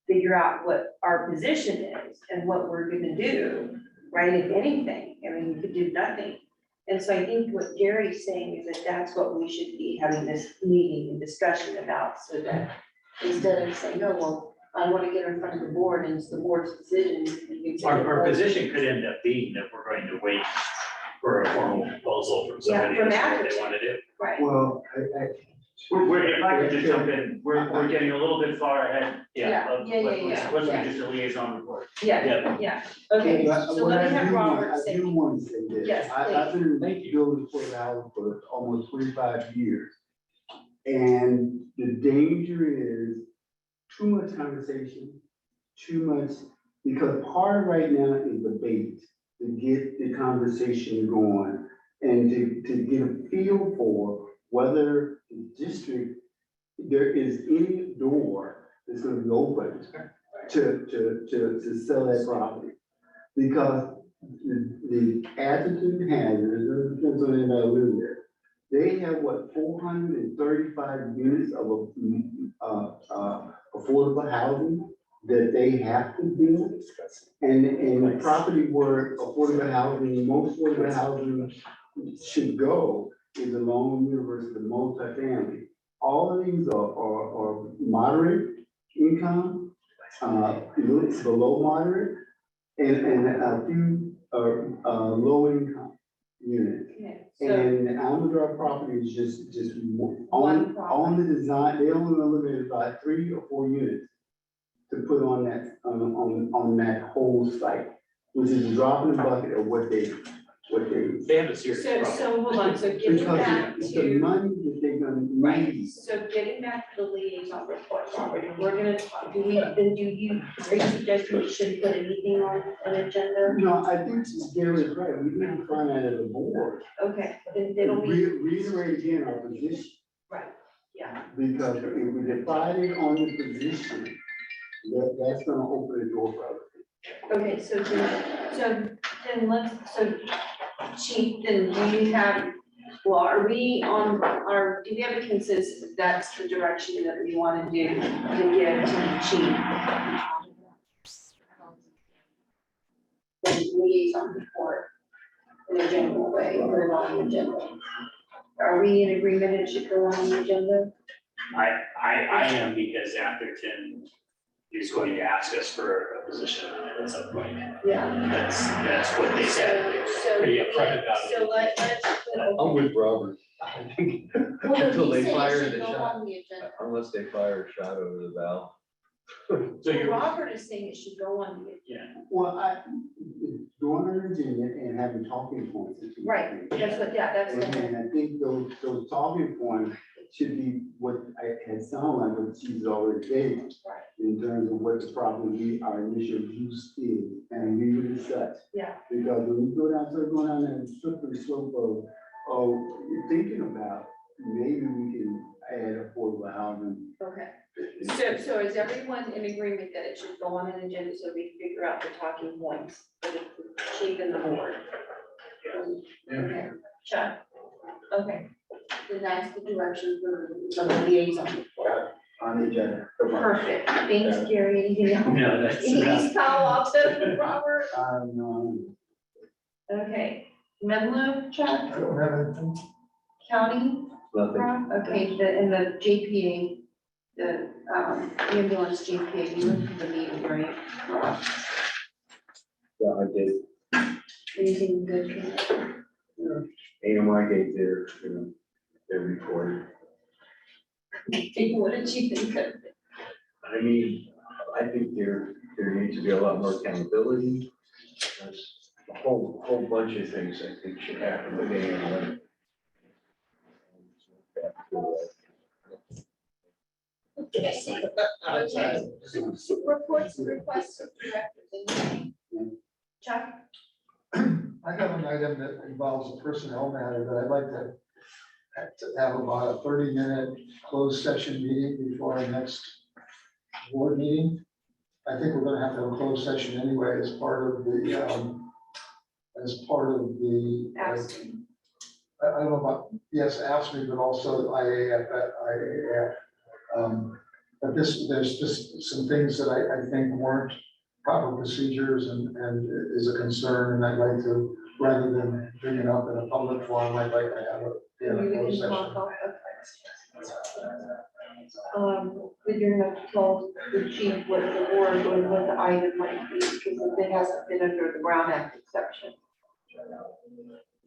figure out what our position is and what we're gonna do, right, if anything, I mean, you could do nothing. And so I think what Gary's saying is that that's what we should be having this meeting and discussion about, so that instead of saying, oh, well, I want to get in front of the board and it's the board's decision. you can say the Our board- position could end up being that we're going to wait for a formal proposal from somebody from as to what they Atherton. want to do. Right, Well, If I could just jump in, we're getting a little bit far ahead, Yeah, of yeah, what yeah, was yeah, supposed to yeah. be just a liaison report. Yeah, okay, But so what let I me have do want- Robert say. I do want to say this. Yes, I've been building for housing for almost 25 years. And the danger is too much conversation, too much, because part of right now is debate, to get the conversation going and to get a feel for whether the district, there is any door that's gonna be open to sell that property. Because the Atherton has, it depends on anybody living there, they have what, 435 units of affordable housing that they have to do. And the property where affordable housing, most affordable housing should go is along University, multifamily. All of these are moderate income, it's below moderate, and a few low income units. Okay, so, And Almondra property is just One on the design, they only limited about 3 or 4 units to put on that whole site, which is a drop in the bucket of what they. They have a serious problem. so hold on, so getting Because back it's the to, money that they're gonna right, need. so getting back to the liaison report, Robert, if we're gonna talk, are you suggesting we shouldn't put anything on an agenda? No, I think Gary is right, we need to find out as a board. Okay, then it'll be, Reiterate again our position, right, yeah, because if we decided on the position, that's gonna open the door for other people. okay, so then let's, so Chief, then do you have, well, are we on do we have a consensus if that's the direction that we want to do to give to the chief? The liaison report in a general way, put it on the agenda. Are we in agreement it should go on the agenda? I am, because Atherton is going to ask us for a position on it at some point. Yeah. That's what they said. So, Pretty upfront about it. so let's put. I'm with Robert. I think Well, but until he they said it fire should the go shot, on the agenda. unless they fire a shot over the bow. So you're, Robert is saying it should go on the agenda. yeah, Well, going on an agenda and having talking points. is two Right, things. that's what, yeah, that's And what. and I think those talking points should be what I had sounded like what she's already gave. Right. In terms of what the property, our initial use is, and we would such. Yeah. Because when you go down, start going down that slippery slope of you're thinking about, maybe we can add affordable housing. Okay, so is everyone in agreement that it should go on an agenda so we can figure out the talking points for the chief and the board? Okay, Chuck? Okay, then that's the direction for the liaison. On the agenda. Perfect, thanks, Gary, anything else? no, that's. He's Palo Alto, Robert, No. okay, Menlo, Chuck, I don't have anything. County, Nothing. Rob? Okay, and the JPA, the ambulance JPA, you went to the meeting, right? Yeah, I did. Anything good? AMI gave their report. What did you think of it? I mean, I think there needs to be a lot more accountability. There's a whole bunch of things I think should happen with AMI. Okay. Reports and requests of directors, anything? Chuck? I have an item that involves a personnel matter that I'd like to have about a 30-minute closed session meeting before our next board meeting. I think we're gonna have to have a closed session anyway as part of the, Absent. I don't know about, yes, AFSCME, but also IAF. But there's just some things that I think weren't proper procedures and is a concern, and I'd like to, rather than bring it up in a public forum, I'd like to have a You closed can session. talk off, but you're gonna have to tell the chief what the board or what the item might be, because it hasn't been under the Brown Act exception.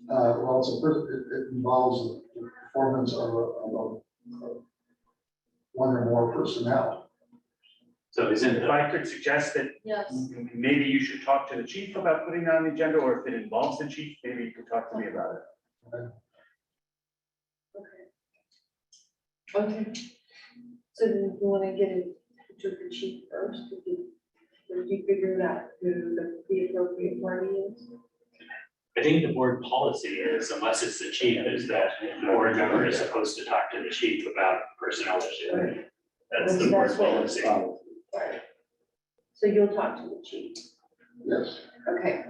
Well, it involves the performance of a one or more personnel. So isn't If I could suggest that Yes. maybe you should talk to the chief about putting it on the agenda, or if it involves the chief, maybe you could talk to me about it. Okay. So do you wanna get it to the chief first? Or do you figure out who the appropriate party is? I think the board policy is, unless it's the chief, is that the board member is supposed to talk to the chief about personnel issue. That's the board That's what- policy. Right. So you'll talk to the chief, Yes. okay?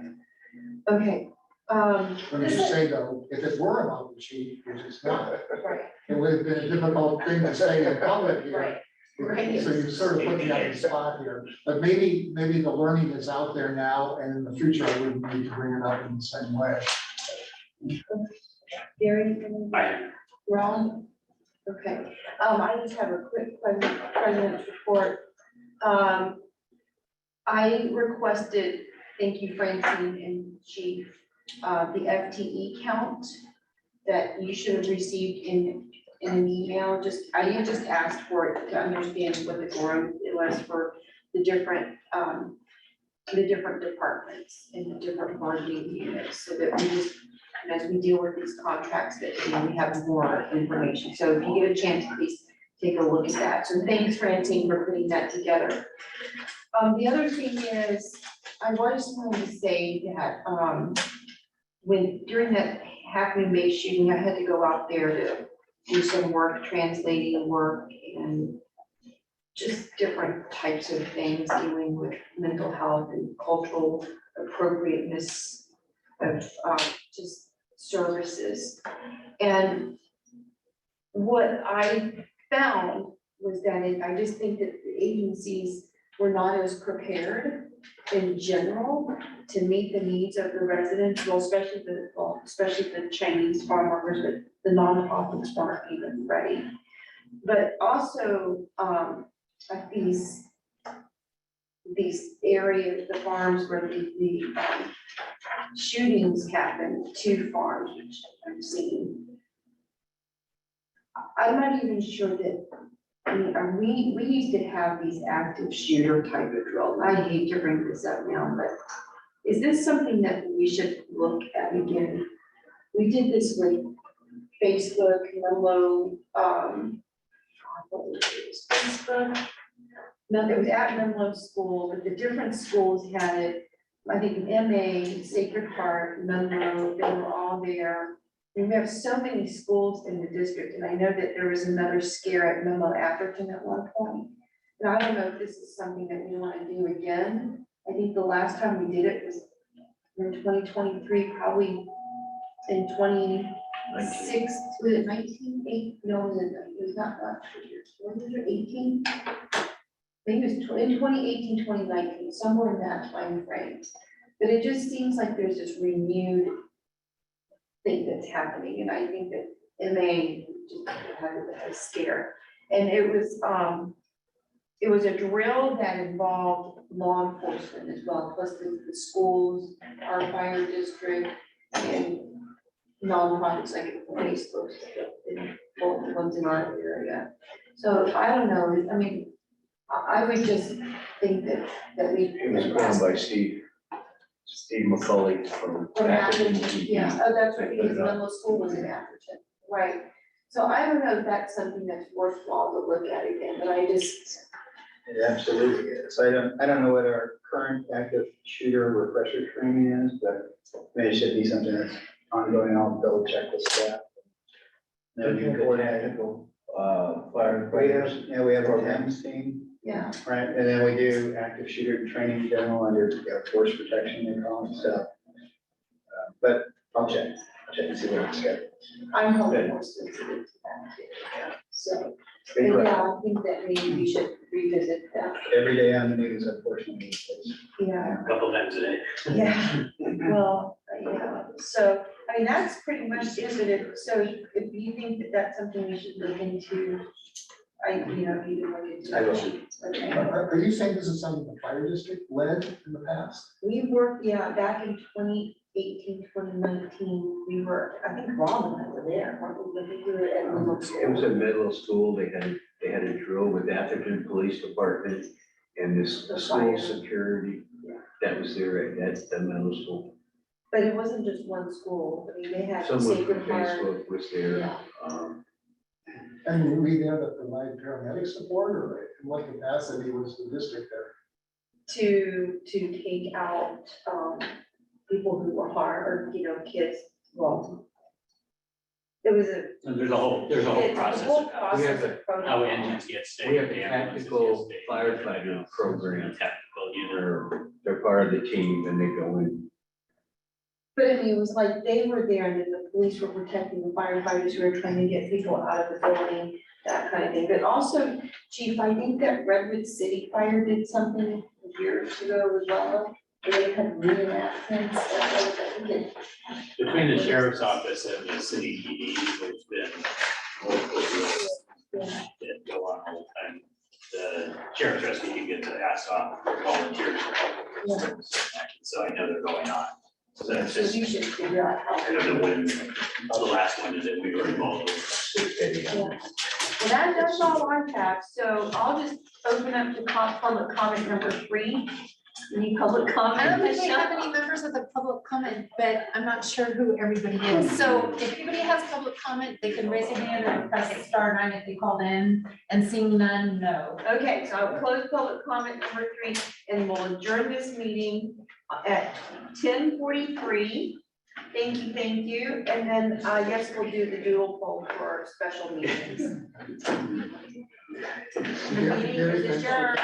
Okay, Let me just say though, if it were about the chief, which it's not, right, it would have been a difficult thing to say in public here. right. Right. So you sort of put me on the spot here, but maybe the learning is out there now, and in the future, I wouldn't need to bring it up in the same way. Gary? Ron? Okay, I just have a quick president's report. I requested, thank you Francine and Chief, the FTE count that you should have received in an email, I just asked for it to understand what the growth it was for the different departments and the different bargaining units, so that we just, and as we deal with these contracts, that, you know, we have more information. So if you get a chance, please take a look at that. So thanks Francine for putting that together. The other thing is, I just wanted to say that, when, during that Half Moon Bay shooting, I had to go out there to do some work, translating work and just different types of things, dealing with mental health and cultural appropriateness of, just services. And what I found was that I just think that the agencies were not as prepared in general to meet the needs of the residents, well, especially the Chinese farm workers, but the nonprofits weren't even ready. But also, at these areas, the farms where the shootings happened, 2 farms, which I've seen. I'm not even sure that, I mean, we used to have these active shooter type of drills. I hate to bring this up now, but is this something that we should look at again? We did this with Facebook, Menlo, what was it, Facebook? No, it was at Menlo School, but the different schools had it. I think MA, Sacred Heart, Menlo, they were all there. And we have so many schools in the district, and I know that there was another scare at Menlo Atherton at one point. And I don't know if this is something that we want to do again. I think the last time we did it was in 2023, probably in 26, was it 19? No, it was not much. Was it 18? Maybe it was in 2018, 2019, somewhere in that time frame. But it just seems like there's this renewed thing that's happening, and I think that MA just had a scare. And it was a drill that involved law enforcement as well, plus the schools, our fire district, and nonprofits like Facebook, and both the ones in our area. So I don't know, I mean, I would just think that we. It was put on by Steve McCully from. From Atherton, yeah, oh, that's right, because Menlo School was in Atherton, right. So I don't know if that's something that's worthwhile to look at again, but I just. It absolutely is. I don't know what our current active shooter refresher training is, but maybe it should be something that's ongoing. I'll double check with staff. Then you coordinate. Firefighters. We have our TAMS team, Yeah, right, and then we do active shooter training in general under force protection and all that stuff. But I'll check and see what it's got. I'm probably more sensitive to that too, so, but yeah, I think that maybe we should revisit that, Every day on the news, unfortunately. yeah. A couple times a day. Yeah, well, yeah, so, I mean, that's pretty much it, but if you think that that's something we should look into, if you can look into. I will. Okay. Are you saying this is something the fire district led in the past? We worked, yeah, back in 2018, 2019, we were, I think Rob and I were there, weren't we? We were at Menlo School. It was at middle school, they had had a drill with Atherton Police Department and this school security that was there at the middle school. But it wasn't just one school, I mean, they had Someone from Sacred Heart. Facebook was there. Yeah. And were we there to provide paramedic support, or in what capacity was the district there? To take out, people who were harmed, or, you know, kids, well. It was a. And there's a whole it's a process whole of process of how protocol. engines get stayed. We have a tactical firefighter program. Tactical unit. They're part of the team and they go in. But I mean, it was like they were there and then the police were protecting the firefighters who were trying to get people out of the building, that kind of thing. But also, Chief, I think that Redwood City Fire did something years ago as well. They had reenactments. I think it- Between the sheriff's office and the city PD, there's been multiple deals that go on all the time. The sheriff's rescue team gets asked off for volunteers. So I know they're going on. So that's So just, you should figure out how. I don't know when, the last one is that we were involved with. Yeah. Well, that's all I have, so I'll just open up to public comment number 3. Any public comment? I don't think we Michelle? have any members of the public comment, but I'm not sure who everybody is. So if anybody has public comment, they can raise their hand or press *9 if they called in, and seeing none, no. Okay, so I'll close public comment number 3, and we'll adjourn this meeting at 10:43. Thank you, and then I guess we'll do the doodle poll for our special meetings. The meeting is adjourned.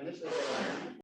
This is